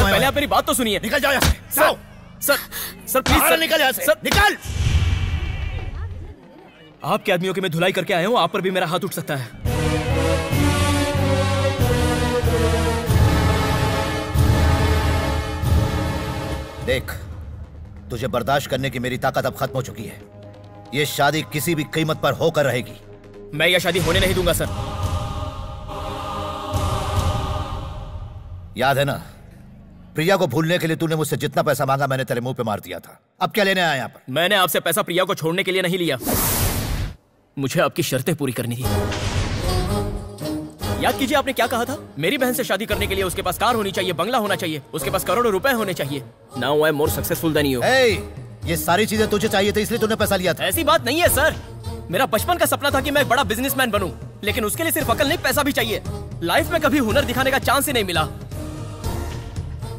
पहले आप मेरी बात तो सुनिए। निकल जाओ यहाँ से। जाओ। सर प्लीज बाहर निकल यहाँ से। निकल। आपके आदमियों की मैं धुलाई करके आया हूँ, आप पर भी मेरा हाथ उठ सकता है। देख, तुझे बर्दाश्त करने की मेरी ताकत अब खत्म हो चुकी है। ये शादी किसी भी कीमत पर होकर रहेगी। मैं यह शादी होने नहीं दूंगा सर। याद है ना, प्रिया को भूलने के लिए तूने मुझसे जितना पैसा मांगा मैंने तेरे मुंह पे मार दिया था। अब क्या लेने आया यहाँ पर? मैंने आपसे पैसा प्रिया को छोड़ने के लिए नहीं लिया, मुझे आपकी शर्तें पूरी करनी थी। याद कीजिए आपने क्या कहा था, मेरी बहन से शादी करने के लिए उसके पास कार होनी चाहिए, बंगला होना चाहिए, उसके पास करोड़ों रुपए होने चाहिए। Now I am more successful than you. ये सारी चीजें तुझे चाहिए थी इसलिए तूने पैसा लिया था। ऐसी बात नहीं है सर, मेरा बचपन का सपना था कि मैं एक बड़ा बिजनेसमैन बनूं, लेकिन उसके लिए सिर्फ अकल नहीं पैसा भी चाहिए। लाइफ में कभी हुनर दिखाने का चांस ही नहीं मिला।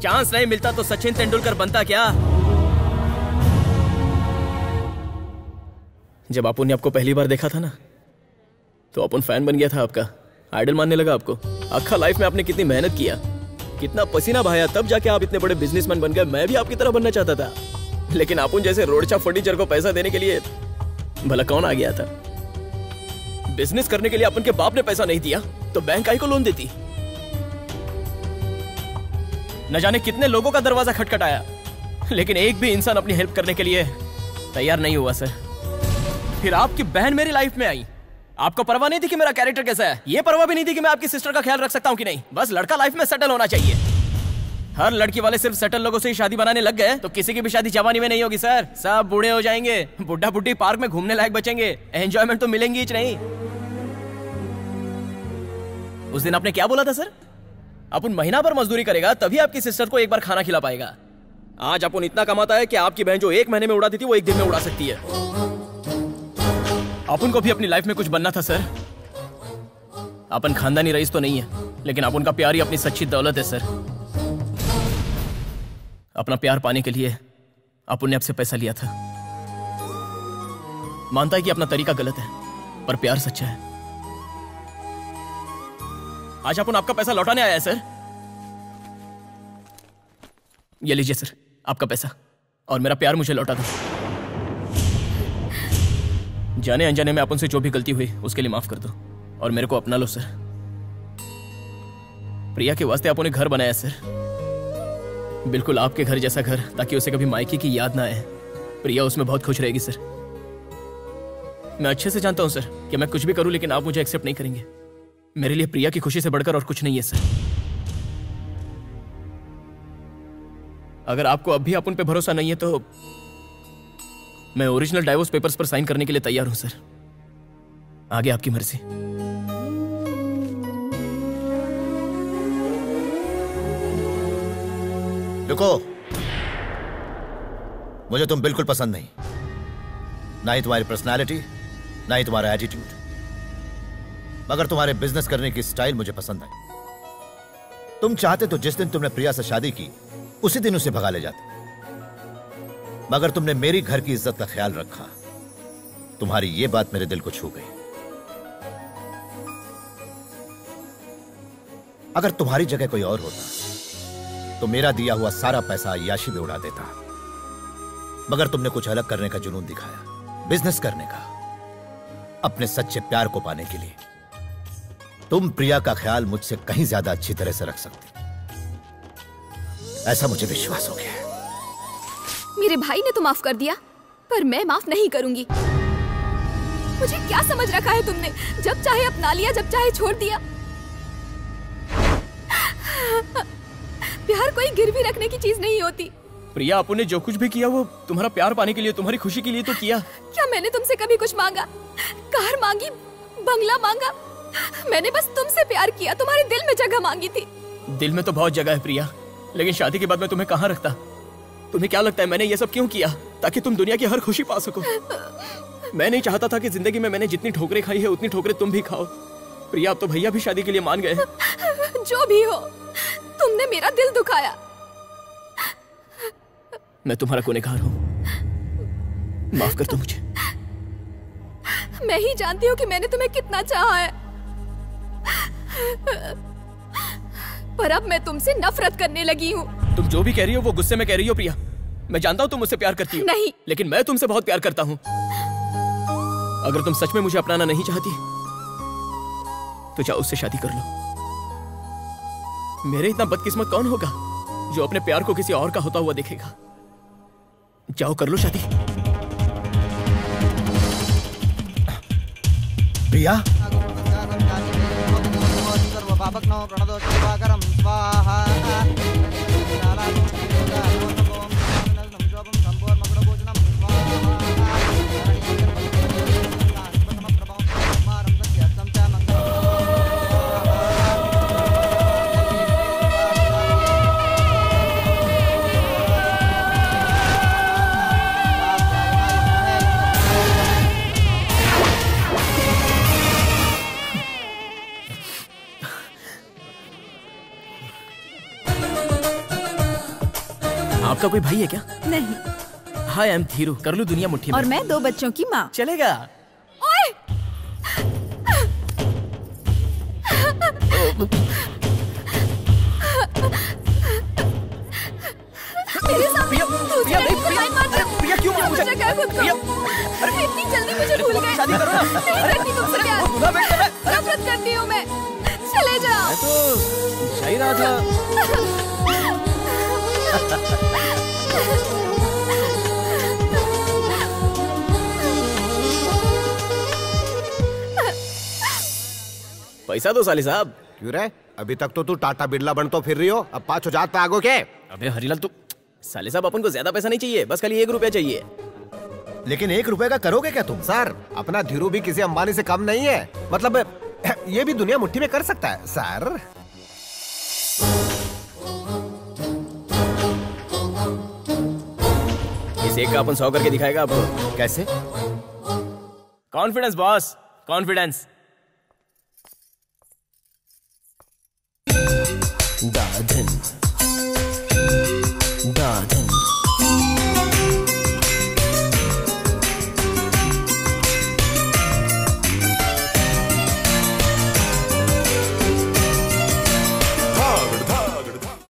चांस नहीं मिलता तो सचिन तेंदुलकर बनता क्या? जब अपुन ने आपको पहली बार देखा था ना, तो अपुन फैन बन गया था आपका, आइडल मानने लगा आपको। आखा लाइफ में आपने कितनी मेहनत किया, कितना पसीना बहाया, तब जाके आप इतने बड़े बिजनेसमैन बन गए। मैं भी आपकी तरह बनना चाहता था, लेकिन अपुन जैसे रोडचा फर्नीचर को पैसा देने के लिए भला कौन आ गया था? बिजनेस करने के लिए अपन के बाप ने पैसा नहीं दिया तो बैंक आई को लोन देती। न जाने कितने लोगों का दरवाजा खटखटाया, लेकिन एक भी इंसान अपनी हेल्प करने के लिए तैयार नहीं हुआ सर। फिर आपकी बहन मेरी लाइफ में आई, आपको परवाह नहीं थी कि मेरा कैरेक्टर कैसा है, ये परवाह भी नहीं थी कि मैं आपकी सिस्टर का ख्याल रख सकता हूँ कि नहीं। बस लड़का लाइफ में सेटल होना चाहिए। हर लड़की वाले सिर्फ सेटल लोगों से ही शादी बनाने लग गए तो किसी की भी शादी जवानी में नहीं होगी सर। सब बूढ़े हो जाएंगे, बुढ़ा बुढ़ी पार्क में घूमने लायक बचेंगे, एंजॉयमेंट तो मिलेंगी ही नहीं। उस दिन आपने क्या बोला था सर? अपन महीना भर मजदूरी करेगा तभी आपकी सिस्टर को एक बार खाना खिला पाएगा। आज अपन इतना कमाता है कि आपकी बहन जो एक महीने में उड़ाती थी वो एक दिन में उड़ा सकती है। अपन को भी अपनी लाइफ में कुछ बनना था सर। अपन खानदानी रईस तो नहीं है, लेकिन अपन का प्यार ही अपनी सच्ची दौलत है सर। अपना प्यार पाने के लिए अपन ने आपसे पैसा लिया था। मानता है कि अपना तरीका गलत है, पर प्यार सच्चा है। आज अपन आपका पैसा लौटाने आया है सर। ये लीजिए सर आपका पैसा, और मेरा प्यार मुझे लौटा दो। जाने अनजाने में अपन से जो भी गलती हुई उसके लिए माफ कर दो, और मेरे को अपना लो सर। प्रिया के वास्ते आपने घर बनाया सर, बिल्कुल आपके घर जैसा घर, ताकि उसे कभी मायके की याद ना आए। प्रिया उसमें बहुत खुश रहेगी सर। मैं अच्छे से जानता हूं सर कि मैं कुछ भी करूं लेकिन आप मुझे एक्सेप्ट नहीं करेंगे। मेरे लिए प्रिया की खुशी से बढ़कर और कुछ नहीं है सर। अगर आपको अब भी अपन पे भरोसा नहीं है तो मैं ओरिजिनल डाइवोर्स पेपर्स पर साइन करने के लिए तैयार हूं सर। आगे आपकी मर्जी। रुको, मुझे तुम बिल्कुल पसंद नहीं, ना ही तुम्हारी पर्सनालिटी, ना ही तुम्हारा एटीट्यूड, मगर तुम्हारे बिजनेस करने की स्टाइल मुझे पसंद है। तुम चाहते तो जिस दिन तुमने प्रिया से शादी की उसी दिन उसे भगा ले जाते, मगर तुमने मेरी घर की इज्जत का ख्याल रखा। तुम्हारी यह बात मेरे दिल को छू गई। अगर तुम्हारी जगह कोई और होता तो मेरा दिया हुआ सारा पैसा अय्याशी में उड़ा देता, मगर तुमने कुछ अलग करने का जुनून दिखाया, बिजनेस करने का, अपने सच्चे प्यार को पाने के लिए। तुम प्रिया का ख्याल मुझसे कहीं ज्यादा अच्छी तरह से रख सकती, ऐसा मुझे विश्वास हो गया है। मेरे भाई ने तो माफ कर दिया, पर मैं माफ नहीं करूंगी। मुझे क्या समझ रखा है तुमने? जब चाहे अपना लिया, जब चाहे छोड़ दिया। प्यार कोई गिरवी रखने की चीज नहीं होती। प्रिया, अपन ने जो कुछ भी किया वो तुम्हारा प्यार पाने के लिए, तुम्हारी खुशी के लिए तो किया। क्या मैंने तुमसे कभी कुछ मांगा? कार मांगी, बंगला मांगा? मैंने बस तुमसे प्यार किया, तुम्हारे दिल में जगह मांगी थी। दिल में तो बहुत जगह है प्रिया, लेकिन शादी के बाद मैं तुम्हें कहाँ रखता? तुम्हें क्या लगता है मैंने ये सब क्यों किया? ताकि तुम दुनिया की हर खुशी पा सको। मैं नहीं चाहता था कि जिंदगी में मैंने जितनी ठोकरें खाई है उतनी ठोकरें तुम भी खाओ। प्रिया, अब तो भैया भी शादी के लिए मान गए। जो भी हो, तुमने मेरा दिल दुखाया। मैं तुम्हारा गुनहगार हूँ, माफ कर दो मुझे। मैं ही जानती हूँ कि मैंने तुम्हें कितना चाहा है, पर अब मैं तुमसे नफरत करने लगी हूँ। तुम जो भी कह रही हो वो गुस्से में कह रही हो प्रिया। मैं जानता हूँ तुम मुझसे प्यार करती हो। नहीं। लेकिन मैं तुमसे बहुत प्यार करता हूँ। अगर तुम सच में मुझे अपनाना नहीं चाहती तो जाओ उससे शादी कर लो। मेरे इतना बदकिस्मत कौन होगा जो अपने प्यार को किसी और का होता हुआ देखेगा। जाओ कर लो शादी। प्रिया, आपका कोई भाई है क्या? नहीं। हाय, आई एम धीरू। कर लूं दुनिया मुट्ठी में? और मैं 2 बच्चों की माँ। चलेगा। ओए! मेरे सामने प्रिया क्यों मार मुझे? अरे इतनी जल्दी मुझे भूल गए। शादी करो ना। नहीं करती तुमसे प्यार। नफरत करती हूँ मैं। चले जाओ। मैं तो जा ही रहा था। पैसा दो साली साहब। क्यों रे? अभी तक तो तू टाटा बिरला बन तो फिर रही हो, अब 5,000 पे आगो के? अबे हरीलाल, तू साले साहब अपन को ज्यादा पैसा नहीं चाहिए, बस खाली 1 रुपया चाहिए। लेकिन 1 रुपए का करोगे क्या तुम? सर, अपना धीरू भी किसी अंबानी से कम नहीं है। मतलब ये भी दुनिया मुट्ठी में कर सकता है सर। इस एक का अपन 100 करके दिखाएगा आपको। कैसे? Confidence boss, confidence.